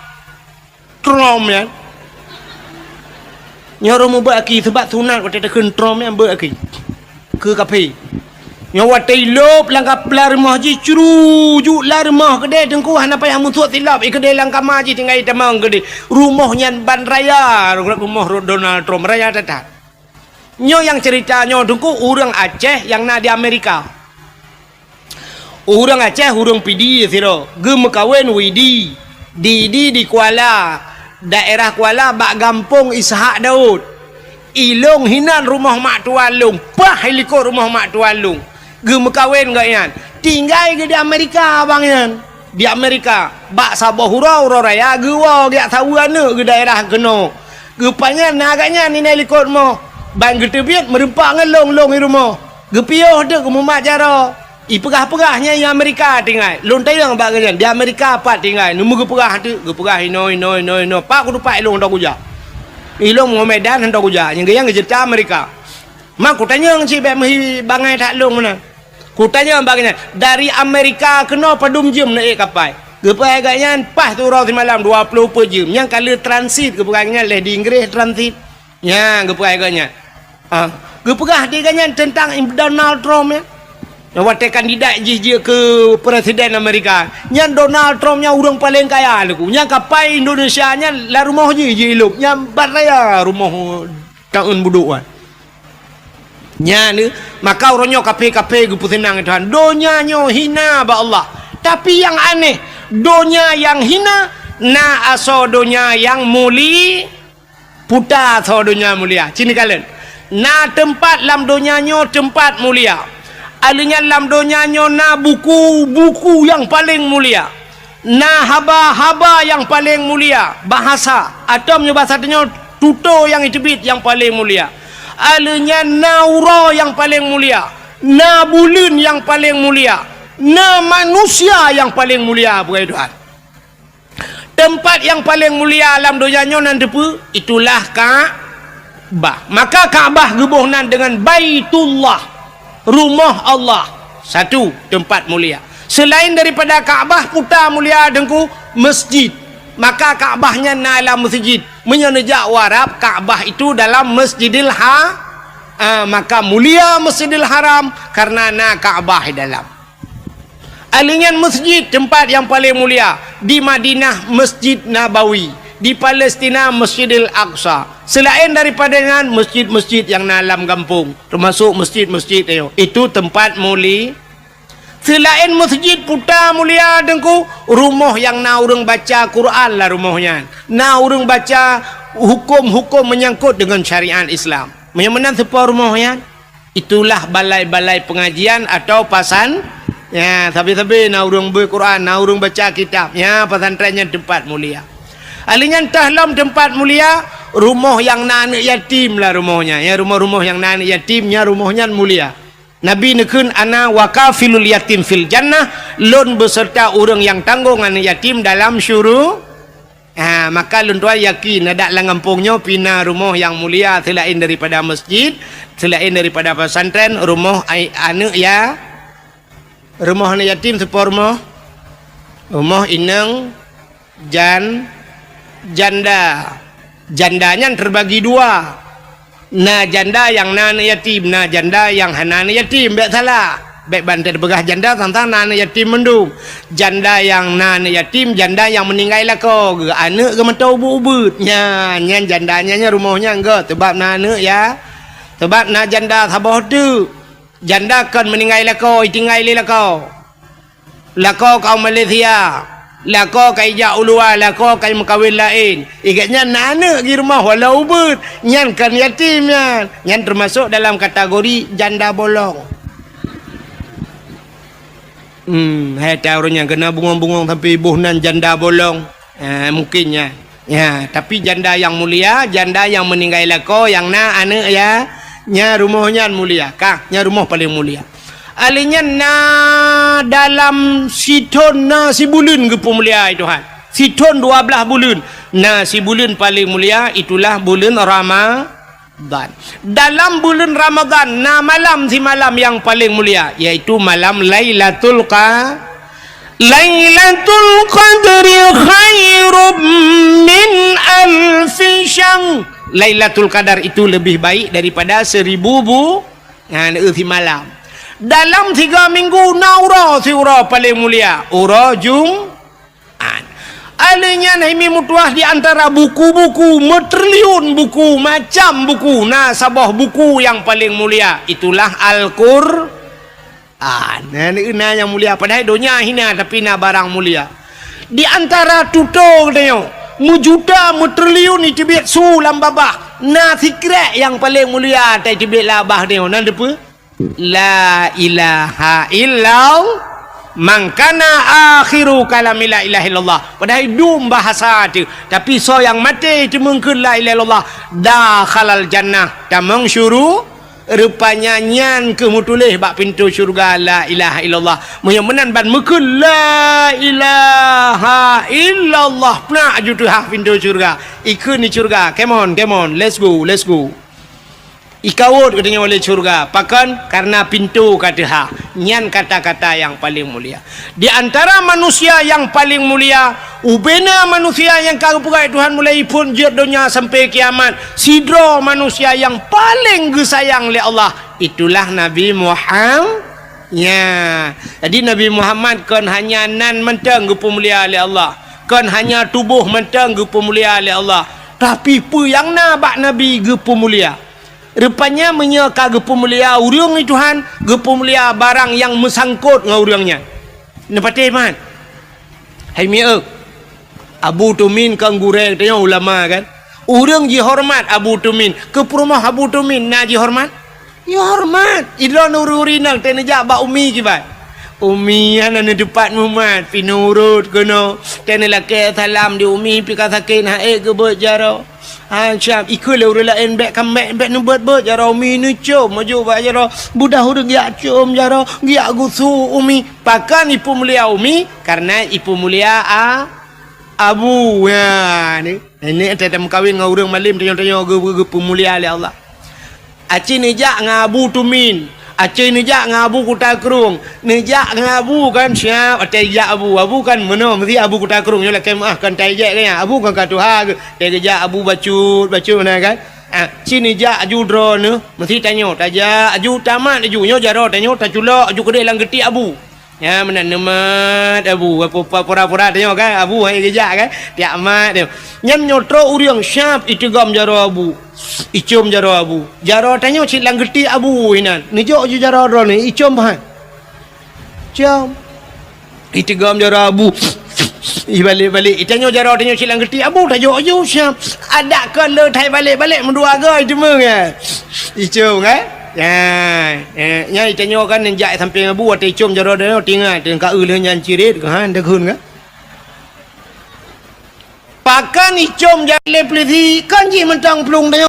S1: Trump ya. Nyoro mu baki sebab sunat kata tekun Trump yang baki. Ke kapai. Nyawa tailop langkap lar rumah ji curujuk lar rumah kedai tengku hana payah musuh tilap kedai langkap maji tinggal tamang kedai rumahnya ban raya rumah Donald Trump raya tata. Nyo yang ceritanya tengku orang Aceh yang na di Amerika. Orang Aceh orang pidi siro gem kawin widi di Kuala daerah Kuala bak gampung Ishak Daud. Ilung hinan rumah mak tualung pah helikop rumah mak tualung. Gem kawin gak yan tinggal di Amerika bang yan di Amerika bak sabah hurau raya gua gak tahu ane ke daerah keno gepanya naganya ni helikop mo bang getebiat merempak ngelong di rumah gepioh de ke mumat jara ipegah-pegahnya di Amerika tinggal lontai yang bak ganyan di Amerika apa tinggal nemu gepegah tu gepegah ino pak ku dupak elong dak uja ilung Medan hendak uja yang ngejerta Amerika. Mak ku tanya ngci be mehi bangai tak long mana. Ku tanya bagainya dari Amerika kena padum jam naik kapal. Gepai agaknya pas tu orang malam 20 per jam. Yang kala transit gepai leh di Inggeris transit. Ya gepai agaknya. Gepai dia agaknya tentang Donald Trump ya. Waktu kandidat je ke Presiden Amerika. Yang Donald Trump yang orang paling kaya lagu. Yang kapal Indonesia nya lah rumah je elok. Yang baraya rumah tahun buduan. Nya ni maka orangnya kape gupu senang Tuhan. Donya nyo hina ba Allah. Tapi yang aneh, donya yang hina na aso donya yang muli puta aso donya mulia. Cini kalian. Na tempat lam donya nyo tempat mulia. Alinya lam donya nyo na buku yang paling mulia. Na haba yang paling mulia. Bahasa atau bahasa nyo tuto yang itibit yang paling mulia. Alanya naura yang paling mulia, na bulan yang paling mulia, na manusia yang paling mulia bukan Tuhan. Tempat yang paling mulia alam donyanya nan depu itulah Ka'bah. Maka Ka'bah gebuhnan dengan Baitullah, rumah Allah. Satu tempat mulia. Selain daripada Ka'bah putar mulia dengku masjid. Maka Ka'bahnya na dalam masjid. Menyenejak warab Ka'bah itu dalam Masjidil maka mulia Masjidil Haram karena na Ka'bah di dalam. Alingan masjid tempat yang paling mulia di Madinah Masjid Nabawi, di Palestina Masjidil Aqsa. Selain daripada dengan masjid-masjid yang dalam kampung, termasuk masjid-masjid itu tempat mulia. Selain masjid putar mulia dengku rumah yang na urang baca Quran lah rumahnya. Na urang baca hukum-hukum menyangkut dengan syariat Islam. Menyemenan sepa rumahnya. Itulah balai-balai pengajian atau pasan. Ya, tapi na urang berquran, na urang baca kitab. Ya, pesantrennya tempat mulia. Alingan tahlam tempat mulia, rumah yang na anak yatim lah rumahnya. Ya, rumah-rumah yang na anak yatimnya rumahnya mulia. Nabi nekun ana wakafilul yatim fil jannah, lon beserta orang yang tanggung anak yatim dalam syurga. Maka lon tua yakin ada langampungnya pina rumah yang mulia selain daripada masjid, selain daripada pesantren, rumah anak ya. Rumah anak yatim sepa rumah inang janda. Jandanya terbagi dua. Na janda yang na anak yatim, na janda yang hana anak yatim. Baik salah. Baik bantai begah janda tentang na anak yatim mendung. Janda yang na anak yatim, janda yang meninggal lah kau. Anak ke mentau ubud. Nya jandanya rumahnya enggak. Sebab na anak ya. Sebab na janda sabah tu. Janda kan meninggal lah kau, tinggal lah kau. Lah kau Malaysia. Lah kau kai jak ulua, lah kau kai makawin lain. Ikatnya anak di rumah walau ubud. Nyan kan yatim nyan. Nyan termasuk dalam kategori janda bolong. Hai tahu orang yang kena bungong-bungong tapi buhnan janda bolong. Mungkinnya. Ya, tapi janda yang mulia, janda yang meninggal lako, yang na anak ya, nya rumahnya mulia. Kah, nya rumah paling mulia. Alinya na dalam siton na si bulan ke mulia Tuhan. Siton 12 bulan. Na si bulan paling mulia itulah bulan Ramadan. Dalam bulan Ramadan na malam si malam yang paling mulia yaitu malam Lailatul Qadri khairum min alfi syahr. Lailatul Qadar itu lebih baik daripada 1000 si malam. Dalam 3 minggu naura siura paling mulia ura Jumat. Alanya naimi mutuah di antara buku-buku metriliun buku macam buku nah sabah buku yang paling mulia itulah Al-Qur'an. Nah yang mulia padahal dunia hina tapi na barang mulia. Di antara tuto katanya mujuta metriliun itu biak sulam babah na sikret yang paling mulia tai tibik labah dia nan depa la ilaha illallah man kana akhiru kalami la ilaha illallah. Padahal dum bahasa tu tapi so yang mati itu mungkin la ilaha illallah dakhalal jannah tamang Rupanya nyan ke mutulih bak pintu syurga la ilaha illallah. Moyo menan ban mekul la ilaha illallah. Nak jutu hak pintu syurga. Ikut ni syurga. Come on, let's go. Ikawut katanya oleh syurga. Pakan karena pintu kata ha. Nyan kata-kata yang paling mulia. Di antara manusia yang paling mulia, ubena manusia yang kagupugai Tuhan mulai pun dunia sampai kiamat. Sidro manusia yang paling gesayang oleh Allah. Itulah Nabi Muhammad. Ya. Jadi Nabi Muhammad kan hanya nan mentang gupu mulia oleh Allah. Kan hanya tubuh mentang gupu mulia oleh Allah. Tapi pu yang nabak Nabi gupu mulia. Rupanya menyeka gepu mulia urang ni Tuhan, gepu mulia barang yang mesangkut dengan urangnya. Nepati man. Hai mia Abu Tumin kang gureng tanya ulama kan. Urang ji hormat Abu Tumin, ke rumah Abu Tumin na ji hormat. Ya hormat. Idron ururi nang teneja ba umi kibat. Umi ana ne depan Muhammad pinurut kono. Tenela ke salam di umi pi kasakin hae ke bejaro. Syam ikut le urang lain back comeback back nu bet jaro umi nu cum maju ba jaro budah urang dia cum jaro dia gusu umi pakan ipu mulia umi karena ipu mulia abu ya ni ini ada kawin dengan urang malim tanya-tanya ipu mulia oleh Allah. Aci nejak dengan Abu Tumin, aci nejak dengan Abu Kutakrung, nejak dengan Abu kan siap tajak Abu kan mana mesti Abu Kutakrung nyolah kemah kan tajak kan Abu kan katuha tajak Abu bacut mana kan sini jak aju drone mesti tanya tajak aju tamat aju nyo jaro tanya taculok aju kedai lang geti Abu ya mana nemat Abu apa pura-pura tanya kan Abu hai gejak kan tiak mat dia nyam nyotro uriang syap itigam jaro Abu icum jaro Abu jaro tanya cik lang geti Abu inan ni jo aju jaro drone ni icum han cium itigam jaro Abu balik tanya jaro tanya cik lang geti Abu tajo aju syap ada kan le thai balik mendua gai cuma kan icum kan nya tanya kan njak sampai Abu ate icum jaro dia tinggal ka le nyan cirit kan dak hun kan pakan icum jale plisi kan ji mentang plung tanya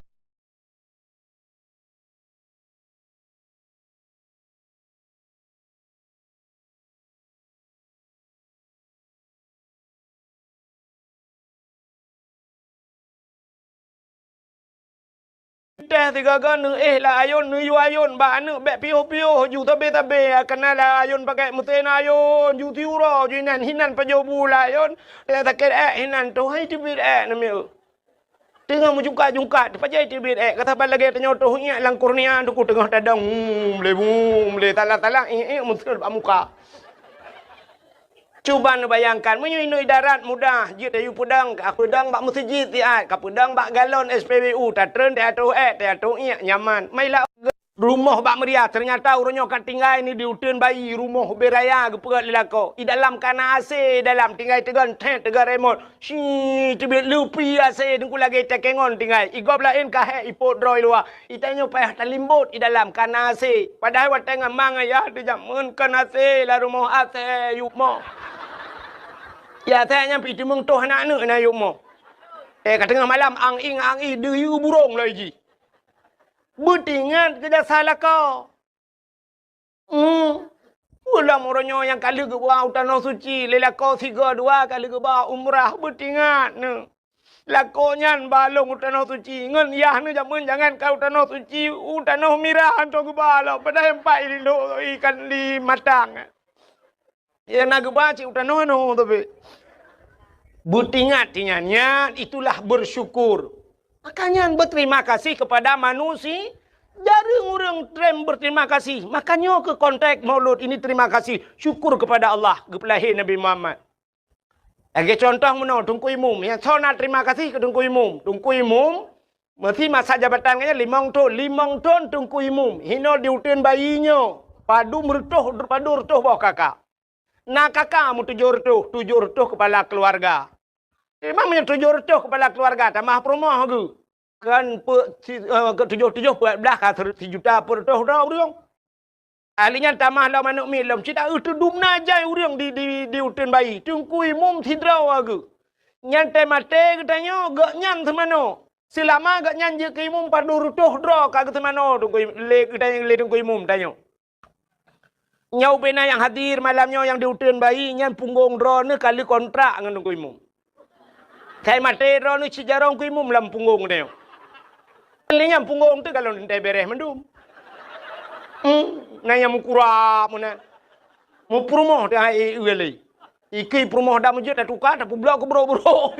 S1: dah tiga kan lah ayun yu ayun ba anu be pio ju tabe kena lah ayun pakai muten ayun ju tiuro jinan hinan pajobu la ayun la taket hinan tu hai tibit namanya tengah jungkat pajai tibit kata bal lagi tanya tu nya lang kurnia tu tengah tadang le tala muskil muka. Cuba bayangkan, menyui darat mudah, jit ayu pedang bak masjid tiat, ka pedang bak galon SPBU, tatren teatu nyaman. Mailah rumah bak meriah, ternyata urunyo kan tinggal ni di utun bayi, rumah beraya geperat lelako. I dalam kana AC, dalam tinggal tegan remote. Tibit lupi AC, dengku lagi tekengon tinggal. Igop lain kahe ipot droi luar. Itanyo payah talimbut i dalam kana AC. Padahal wat tengah mang ya, dia jamun kana AC, la rumah AC yuk mo. Ya saya nyampe di mengtoh anak na yuk mo. Kat tengah malam ang ing deyu burung lagi. Betingan kita salah kau. Ulang orangnya yang kali ke bawah utano suci, lelako 3-2 kali ke bawah umrah betingan ne. Lakonya balong utano suci, ngan yah ne jangan kau utano suci, utano mirah anto ke bawah, padahal empat lo ikan di matang. Ya nak ke bawah cik utano no tapi. Butingat-tingannya itulah bersyukur. Makanya berterima kasih kepada manusia. Jarang orang trem berterima kasih. Makanya ke konteks maulud ini terima kasih. Syukur kepada Allah. Kepelahir Nabi Muhammad. Lagi contoh mana? Tungku imum. Yang sana terima kasih ke tungku imum. Tungku imum. Mesti masa jabatannya 5 ton. 5 ton tungku imum. Hino diutin bayinya. Padu merutuh bawah kakak. Nah kakak mu 7 retuh kepala keluarga. Memangnya 7 retuh kepala keluarga. Tamah perumah ke. Kan 7 belah kata 1 juta per retuh dah urang. Ahlinya tamah lah manuk milam. Cita itu dumna jai urang di utin bayi. Tungkui mum tidraw ke. Nyan mate katanya gak nyan semano. Selama agak nyanyi ke imum padu rutuh dro kagak temano tunggu le tunggu imum tanya. Nyau pena yang hadir malamnya yang diutin bayi nyan punggung dro ne kali kontrak ngan tunggu imum. Kai mate dro ne cijarong ku imum lam punggung tanya. Linya punggung tu kalau ntai bereh mendum. Nanya mukura mana. Mu prumoh dah uele. Iki prumoh dah mujud dah tukar dah publa ku bro-bro.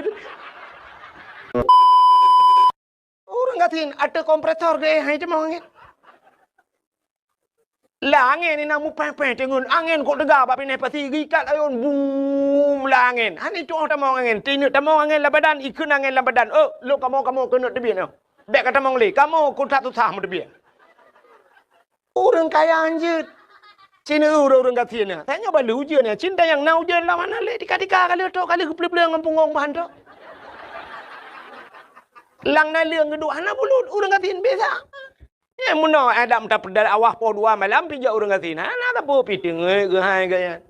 S1: Orang ngatin ada kompresor ke hai cuma angin. Lah angin ni namu peh-peh tengun angin kok tegak bab ni pasti gikat ayun boom lah angin. Hani tu orang tamong angin. Tinu tamong angin la badan ikun angin la badan. Oh, lu kamu kena tebian no. Bek kata mong le, kamu ku tak susah mu tebian. Orang kaya anjir. Cina orang kata ni. Tanya balu je ni. Cinta yang nau je lah mana le. Tika-tika kali tu kali keplek-plek dengan punggung bahan tu. Lang na leung geduk hana bulut orang kata ni biasa. Ya muna ada tak pedal awah po dua malam pijak orang kata ni. Hana tak po piting ke hai gaya.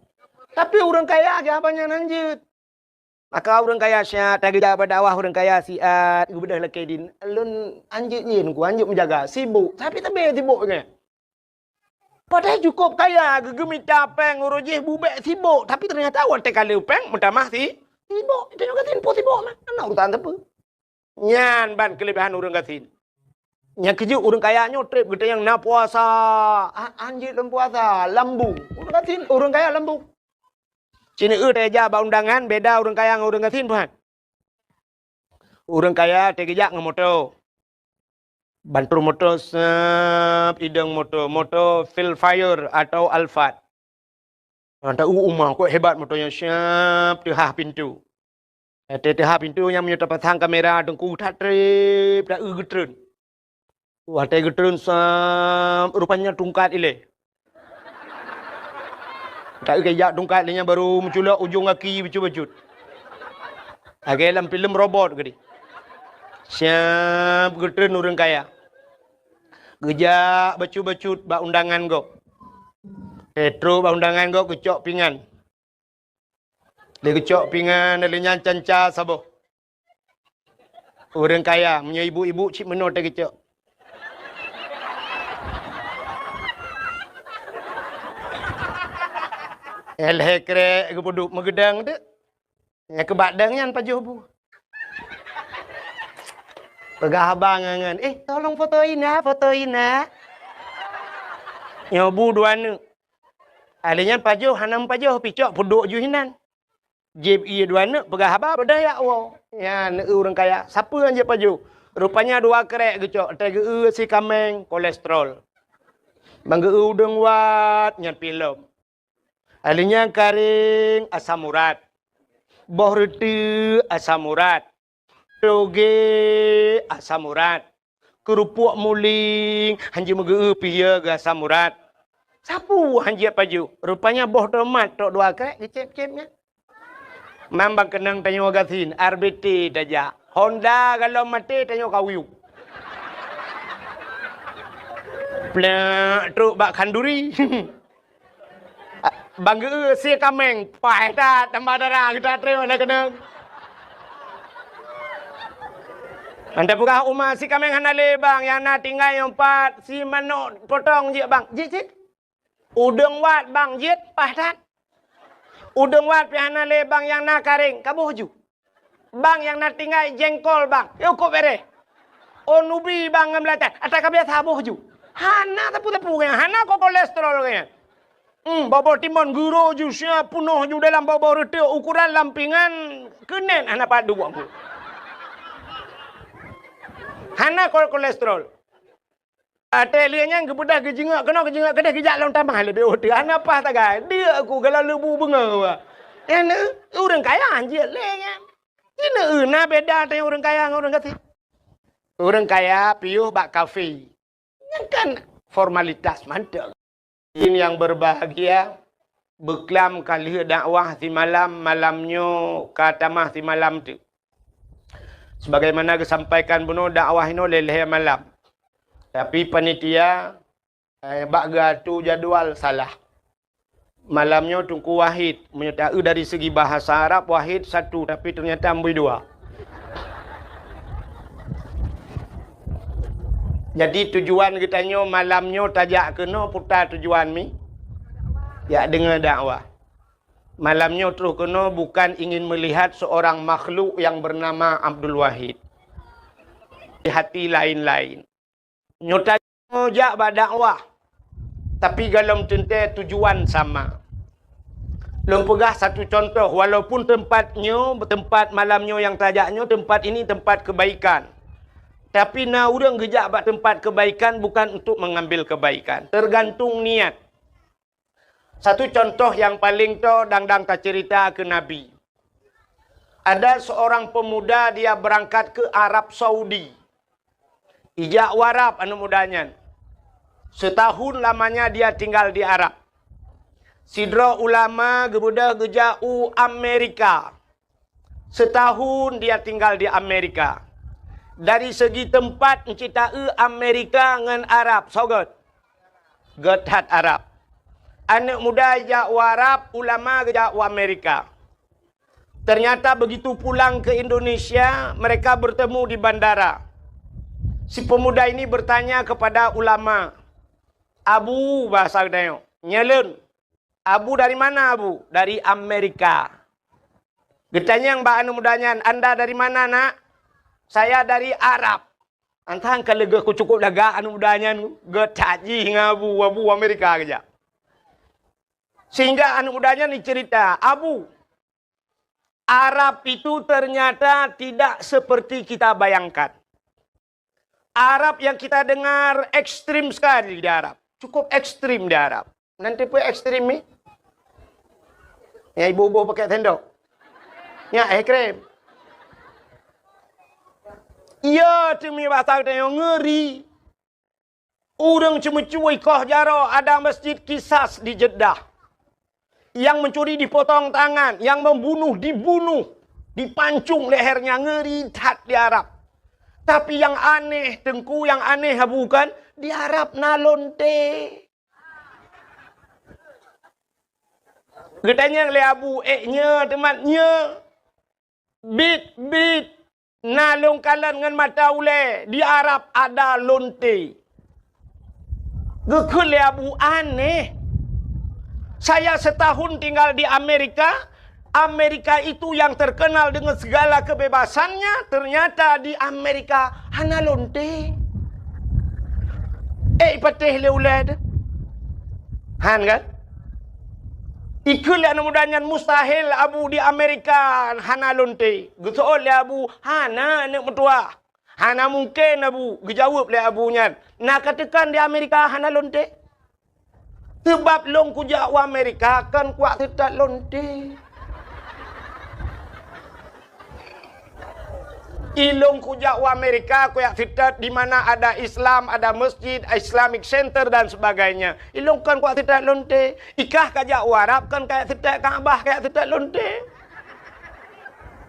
S1: Tapi orang kaya ke apanya anjir. Maka orang kaya syat tagi dapat awah orang kaya siat gubedah lekedin. Lun anjir ni ku anjir menjaga sibuk. Tapi tak be sibuk ke. Padahal cukup kaya, gegemit capeng, urujih bubek sibuk. Tapi ternyata awak tekali upeng, mutamah sibuk. Itu juga tin po sibuk mah. Ana urutan apa? Nyan ban kelebihan orang katin. Yang keju orang kaya nyo trip gede yang na puasa. Anjir lem puasa, lambu. Orang katin, orang kaya lambu. Cina teja ba undangan beda orang kaya dengan orang katin tuhan. Orang kaya tegejak dengan motor. Bantur motor idang motor Phil Fire atau Alphard. Anda umah kok hebat motornya siap tehah pintu. Tehah pintu yang menyerta pasang kamera dengku tak trip dah getreun. Wah teh getreun rupanya tungkat ile. Tak kaya tungkat nya baru menculak ujung kaki becut-becut. Agak dalam filem robot gede. Siap getreun orang kaya. Gejak becut-becut ba undangan go. Petro ba undangan go kecok pingan. Dia kecok pingan dia nyan canca sabo. Orang kaya punya ibu-ibu cik menor dia kecok. Elhekre kepuduk megedang tu. Ya kebadang nyan pajuh bu. Pegah abang ngan. Tolong fotoin nah. Nyobu dua nu. Alinya pajuh hanam pajuh picok puduk juhinan. Jeb iya dua nu pegah abang pada ya wow. Ya orang kaya. Siapa yang je pajuh? Rupanya dua kerek gecok. Tege si kameng kolesterol. Bangge udeng wat nyan film. Alinya karing asam urat. Boh reti asam urat. Toge asam urat. Kerupuk muling hanji mege pia ke asam urat. Sapu hanji paju. Rupanya boh tomat tok dua krek dicep-cepnya. Mambang kenang tanyo gatin RBT daja. Honda kalau mati tanyo kawiu. Plak truk bak kanduri. Bangge si kameng pai ta tambah darah kita terima nak kenang. Anda buka rumah si kameng hanale bang yang na tinggal yang 4 si manok potong je bang. Jit. Udang wat bang jit pahtat. Udang wat pi hanale bang yang na karing kabuh ju. Bang yang na tinggal jengkol bang. Yo kok bere. Onubi bang ngamlatan. Ata kabia sabuh ju. Hana tapu-tapu kan. Hana kok kolesterol kan. Bawa timun guru ju siap penuh ju dalam bawa reti ukuran lampingan kenen anak padu buang. Hana kolesterol. Atelianya kebudah kejengak kena kejengak kedai kejak long tambah lebih otak. Hana apa tak gay? Dia aku kalau lebu benga. Ini orang kaya anjir lenya. Ini na beda dengan orang kaya dengan orang kaya. Orang kaya piuh bak kafe. Yang kan formalitas mantap. Ini yang berbahagia beklam kali dakwah si malamnya katamah si malam tu. Sebagaimana kesampaikan bunuh dakwah ini leleh malam. Tapi panitia bak tu jadual salah. Malamnya Tunku Wahid menyertai dari segi bahasa Arab Wahid satu tapi ternyata amboi dua. Jadi tujuan katanya malamnya tajak kena putar tujuan mi. Ya dengar dakwah. Malamnya terus kena bukan ingin melihat seorang makhluk yang bernama Abdul Wahid. Di hati lain-lain. Nyotanya jak dakwah. Tapi dalam tentu tujuan sama. Lom pegah satu contoh. Walaupun tempat malamnya yang tajaknya, tempat ini tempat kebaikan. Tapi na urang gejak bak tempat kebaikan bukan untuk mengambil kebaikan. Tergantung niat. Satu contoh yang paling dang tak cerita ke Nabi. Ada seorang pemuda dia berangkat ke Arab Saudi. Ijak warab anu mudanya. Setahun lamanya dia tinggal di Arab. Sidra ulama gebudah gejau Amerika. Setahun dia tinggal di Amerika. Dari segi tempat kita Amerika dengan Arab, sogot. Getat Arab. Anak muda jak Arab, ulama jak Amerika. Ternyata begitu pulang ke Indonesia, mereka bertemu di bandara. Si pemuda ini bertanya kepada ulama, Abu bahasa dia, nyelen. Abu dari mana Abu? Dari Amerika. Getanya yang mbak anu mudanya, Anda dari mana nak? Saya dari Arab. Antang kalau aku cukup daga anu mudanya, getaji ngabu Amerika aja. Sehingga anu mudanya ni cerita, Abu, Arab itu ternyata tidak seperti kita bayangkan. Arab yang kita dengar ekstrim sekali di Arab. Cukup ekstrim di Arab. Nanti pun ekstrim ni. Ya ibu-ibu pakai tendok. Ya ekstrim. Ya demi bahasa yang ngeri. Orang cuma cuai kah jaro ada masjid Kisas di Jeddah. Yang mencuri dipotong tangan, yang membunuh dibunuh, dipancung lehernya, ngeri tat di Arab. Tapi yang aneh, tengku yang aneh bukan di Arab nalonte. Getanya le Abu nya temannya. Bit nalung kalan dengan mata ule di Arab ada lonte. Gekul le Abu aneh. Saya setahun tinggal di Amerika. Amerika itu yang terkenal dengan segala kebebasannya. Ternyata di Amerika hana lonte. Patih le ule. Han kan? Ikul yang mudahnya mustahil Abu di Amerika hana lonte. Getol le Abu hana nak metua. Hana mungkin Abu. Gejawab le Abunya. Nak katakan di Amerika hana lonte. Sebab long kujak wa Amerika kan kuat tidak lonte. Ilong kujak wa Amerika kuat tidak di mana ada Islam, ada masjid, Islamic Center dan sebagainya. Ilong kan kuat tidak lonte. Ikah kajak Arab kan kayak tidak Ka'bah kayak tidak lonte.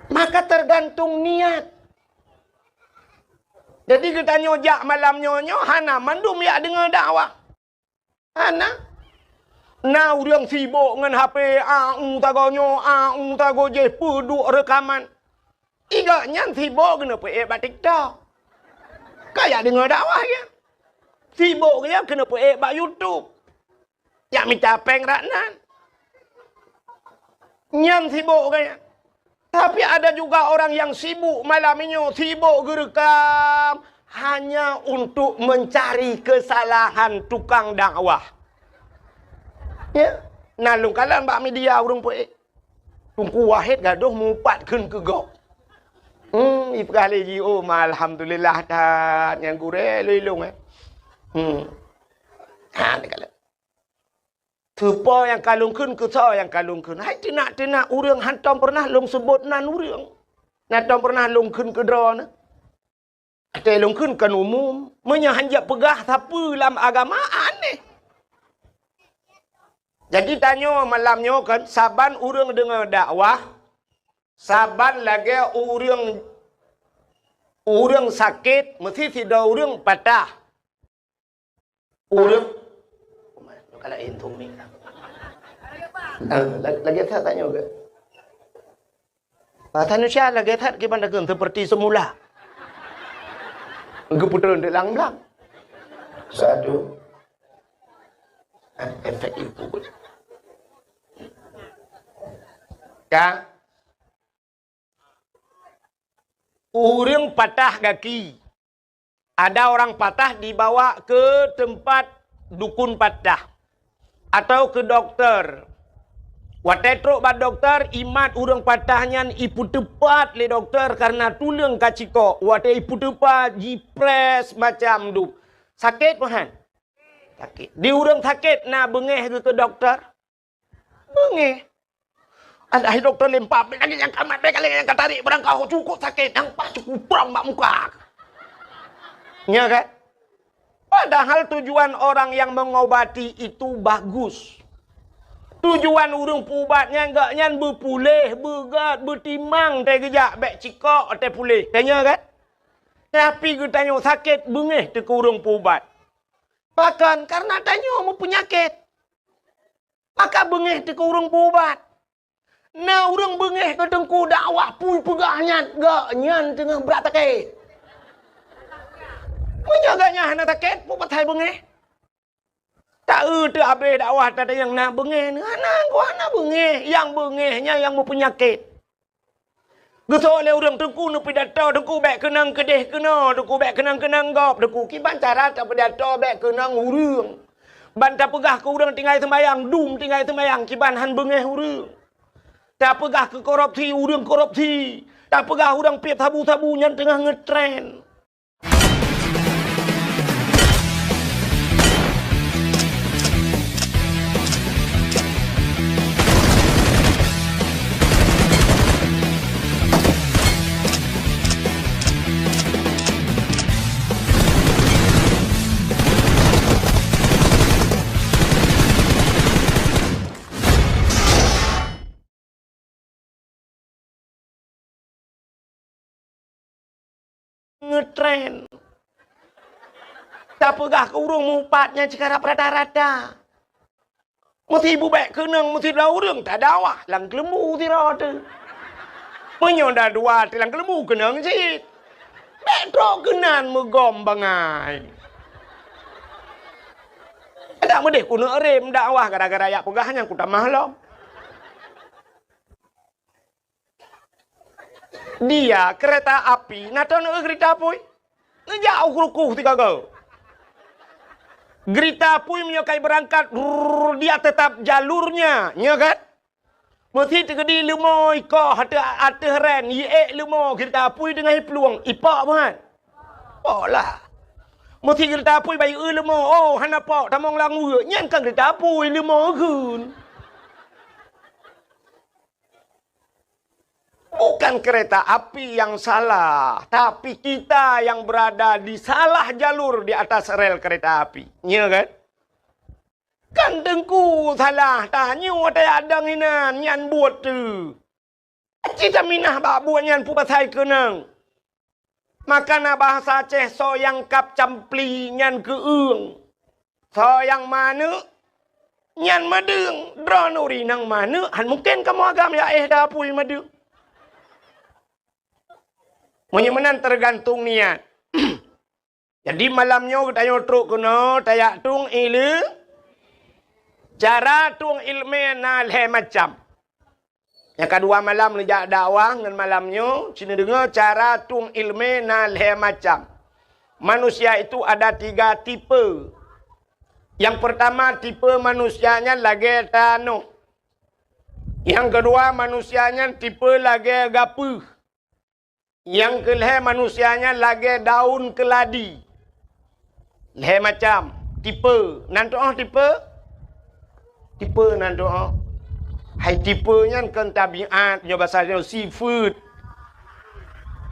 S1: Maka tergantung niat. Jadi kita nyojak malam nyonyo hana mandum ya dengar dakwah. Hana nah urang sibuk dengan HP tago je peduk rekaman. Igaknya sibuk kena buat TikTok. Kayak dengar dakwah ya. Sibuk ya kena buat YouTube. Ya minta peng raknan. Nyan sibuk kayak. Tapi ada juga orang yang sibuk malam ini, sibuk gerekam hanya untuk mencari kesalahan tukang dakwah. Ya, nalung kalan bak media urung poe. Tungku Wahid gaduh mumpat keun ke gok. Ipkali ji alhamdulillah tat yang gure lilung dekat. Tupo yang kalung keun ke so yang kalung keun. Hai tina urang hantam pernah long sebut nan urang. Natom pernah long keun ke dro na. Ate long keun kan umum, menyahanjak pegah siapa dalam agama aneh. Jadi tanya malamnya kan, saban urang dengar dakwah, saban lagi urang sakit, mesti tidak urang patah. Urang, kalau intum ni, lagi tak tanya ke? Tanya siapa lagi tak? Gimana kan seperti semula? Keputusan di lang-lang. Satu. Efek ibu. Ya. Orang patah kaki. Ada orang patah dibawa ke tempat dukun patah. Atau ke dokter. Watai truk ba dokter, imat orang patahnya ipu tepat le dokter karena tulang kaciko. Watai ipu tepat, jipres macam tu. Sakit mahan? Sakit. Di orang sakit nak bengeh ke dokter? Bengeh. Ada dokter lempar lagi yang kamat lagi yang tarik barang kau cukup sakit yang pas cukup perang mak muka. Ya kan? Padahal tujuan orang yang mengobati itu bagus. Tujuan urung pubatnya enggak nyan berpulih, begat, bertimang teh gejak bek cikok teh pulih. Tanya kan? Tapi kita tanya sakit bengeh te urung pubat. Bahkan karena tanya mau penyakit. Maka bengeh te urung pubat. Nah, orang bengeh ke tengku dakwah pun pegahnya gak nyan tengah berat sakit. Menjaganya nak sakit pun patai bengeh. Tak tu habis dakwah tak ada yang nak bengeh. Anak bengeh, yang bengehnya yang mau penyakit. Geso oleh orang tengku nu pidato tengku bek kenang kedeh kena, tengku bek kenang gop, tengku kiban cara tak pidato bek kenang urang. Bantah pegah ke urang tinggal sembayang, dum tinggal sembayang kiban han bengeh urang. Tak pegah ke korupsi, urang korupsi. Tak pegah urang piap sabu-sabu yang tengah ngetren. Ngetren. Tak pegah ke urung mupatnya sekarang rata-rata. Mesti ibu baik kenang, mesti dah urung tak dawah. Lang kelembu tira tu. Menyoda dua ti lang kelembu kenang sit. Baik trok kenan megom bangai. Ada medeh kuno rem dakwah gara-gara ya pegahnya ku tak mahlom. Dia kereta api, nak tahu nak kereta api? Ngejauh kerukuh tiga kau. Kereta api menyokai berangkat, dia tetap jalurnya, ya kan? Mesti terkedi lemoi kau hati ren, ye lemoi kereta api dengan peluang ipak kan? Oh lah. Mesti kereta api bayi lemoi, oh hana pak tamong langu, nyan kan kereta api lemoi kun. Bukan kereta api yang salah, tapi kita yang berada di salah jalur di atas rel kereta api. Ya kan? Kan tengku salah, tanya ada adang inan, nyan buat tu. Cita minah bak buat nyan pupasai kenang. Makana bahasa Aceh so yang kap campli nyan keung. So yang mana? Nyan madeng, dronuri nang mana? Han mungkin kamu agam ya dapui madeng. Menyemenan tergantung niat. Jadi malamnya kita nyotruk kena tayak tung ilu. Cara tung ilmu nalhe macam. Yang kedua malam lejak dakwah dengan malamnya. Cina dengar cara tung ilmu nalhe macam. Manusia itu ada 3 tipe. Yang pertama tipe manusianya lagi tanuh. Yang kedua manusianya tipe lagi gapuh. Yang kelih manusianya lagi daun keladi. Leh macam tipe. Nanti tipe? Tipe nanti hai tipenya kan tabiat. Punya bahasa seafood.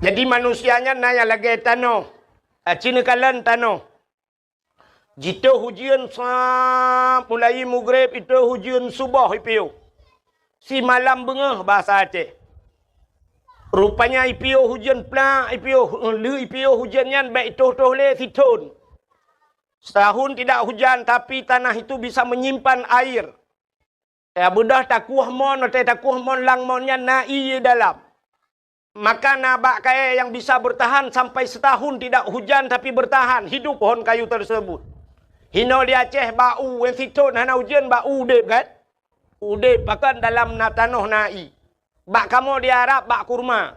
S1: Jadi manusianya nanya lagi tanah. Cina kalan tanah. Jika hujan mulai maghrib itu hujan subuh ipiu. Si malam bengah bahasa Aceh. Rupanya IPO hujan pelak, IPO hujannya baik toh le situn. Setahun tidak hujan tapi tanah itu bisa menyimpan air. Ya budah takuh mon atau takuh mon lang monnya nai dalam. Maka nabak kaya yang bisa bertahan sampai setahun tidak hujan tapi bertahan hidup pohon kayu tersebut. Hino di Aceh bau yang situ hana ujian bau udip kan. Udip bahkan dalam tanah nai. Bak kamu di Arab bak kurma.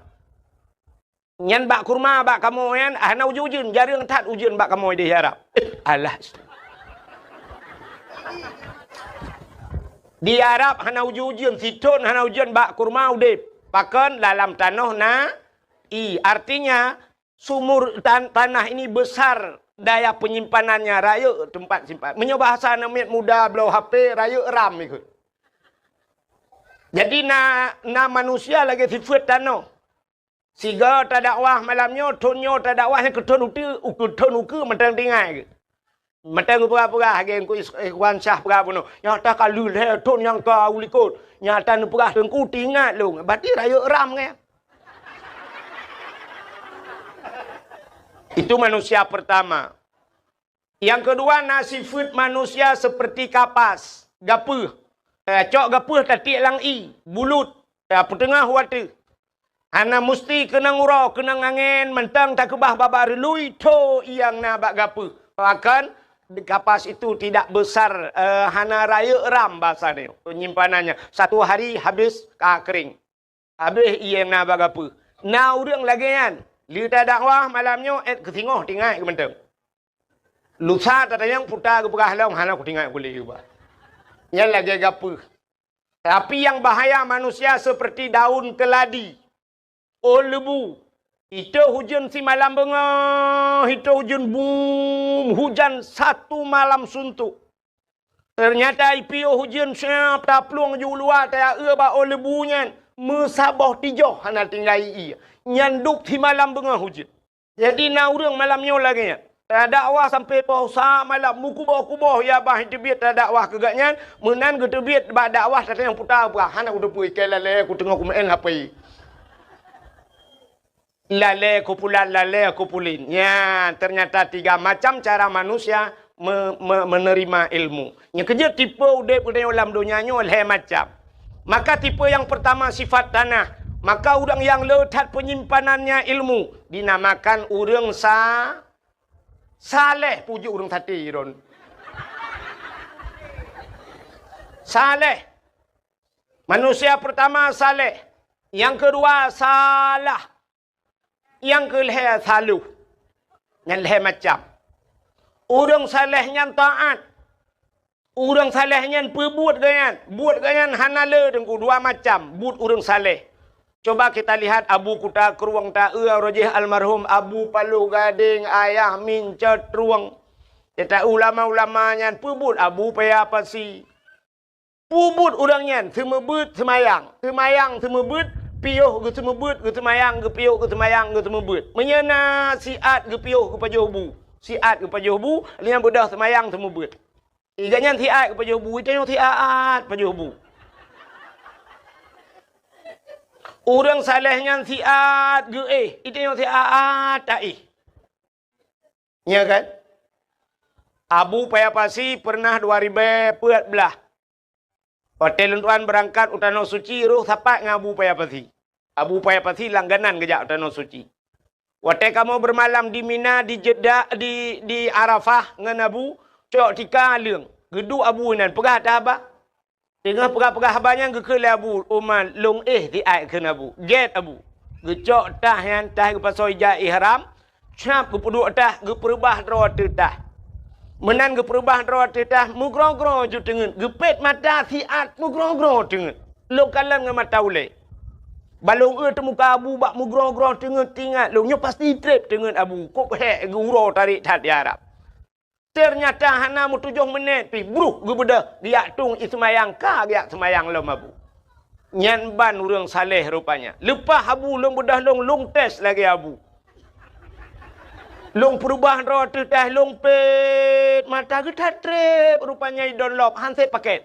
S1: Nyan bak kurma bak kamu yan hana ujian jarang tat ujian bak kamu di Arab. Alah. Di Arab hana ujian situ hana ujian bak kurma udip. Bahkan dalam tanah nai. Artinya sumur tanah ini besar. Daya penyimpanannya raya tempat simpan. Menyoba bahasa namanya muda blow HP raya ram ikut. Jadi na manusia lagi sifat tanah. Siga tak dakwah malamnya tonyo tak dakwah ke ton uku mentang tinggal. Mentang pura-pura hage ku ikhwan syah pura puno. Nyata kalul he ton yang ka ulikot. Nyata nu pura tengku tinggal lu. Berarti raya ram ke. Itu manusia pertama. Yang kedua, sifat manusia seperti kapas. Gapuh. Cok gapuh tatik lang i. Bulut. Petengah wata. Hana mesti kena ngurau, kena angin. Mentang tak kebah babar lui. To yang nabak gapuh. Bahkan kapas itu tidak besar. Hana raya ram bahasa dia. Penyimpanannya. Satu hari habis kering. Habis yang nabak gapuh. Nah orang lagi kan. Lita dakwah malamnya ketingoh tinggal ke mentang. Lusa tata yang putar ke perah long hana ku tinggal boleh juga. Yang lagi gapuh. Tapi yang bahaya manusia seperti daun keladi. Oh lebu. Itu hujan si malam bengah. Itu hujan boom. Hujan satu malam suntuk. Ternyata IPO hujan siap taplung ju luar tak ba oh lebunya. Mesabah tijoh hana tinggal iya. Nyanduk di malam bengah hujan. Jadi na urang malamnya lagi ya. Tak dakwah sampai pausa malam mukuboh-kuboh ya bah tebit tak dakwah kegaknya menan ke tebit ba dakwah tak yang putar hana udah pergi ke lale aku tengok main HP. Lale kupulan lale kupulin. Ya, ternyata 3 macam cara manusia menerima ilmu. Yang kerja tipe udep dalam dunianya oleh macam. Maka tipe yang pertama sifat tanah. Maka orang yang letak penyimpanannya ilmu dinamakan orang saleh. Pujuk orang tadi Ron. Saleh. Manusia pertama saleh. Yang kedua salah. Yang kelihatan saluh. Yang leh macam. Orang salehnya taat. Orang salehnya perbuat ganyan. Buat ganyan hanale dengan 2 macam. Buat orang saleh. Coba kita lihat Abu Kuta Keruang Ta'e Rojih almarhum Abu Paluh Gading Ayah Mincet Ruang. Kita ulama-ulamanya pebut Abu Paya Pasi. Pebut orangnya semebut semayang. Semayang semebut piuh ke semebut ke semayang ke piuh ke semayang ke semebut. Menyena siat ke piuh ke pajoh bu. Siat ke pajoh bu, lian bedah semayang semebut. Iganya siat ke pajoh bu, itu yang siat pajoh bu. Orang salehnya siat ge itu yang siat tak ya kan? Abu Paya Pasi pernah 2014. Hotel tuan berangkat utano suci ruh sapat dengan Abu Paya Pasi. Abu Paya Pasi langganan kejap utano suci. Hotel kamu bermalam di Mina, di Jeddah, di Arafah dengan Abu, cok tika leung. Gedu Abu nan pegah dah abah. Tengah pegah-pegah banyak ke Abu Umar long di ai ke Abu. Get Abu. Gecok tah yang tah ke pasoi ja ihram. Cap ke puduk tah ke perubah dro tah. Menan ke perubah dro tah mugro-gro ju tengen. Gepet mata siat mugro-gro tengen. Lokalan dengan mata ule. Balong temu ka Abu bak mugro-gro tengen tinggal. Longnya pasti trip tengen Abu. Kok hek guro tarik tat di Arab. Ternyata hana mu 7 minit pi bruh gebeda dia tung ismayang ka dia semayang lom Abu. Nyan ban urang saleh rupanya. Lepas Abu long bedah long test lagi Abu. Long perubahan rot teh long pet mata ke trip rupanya download handset paket.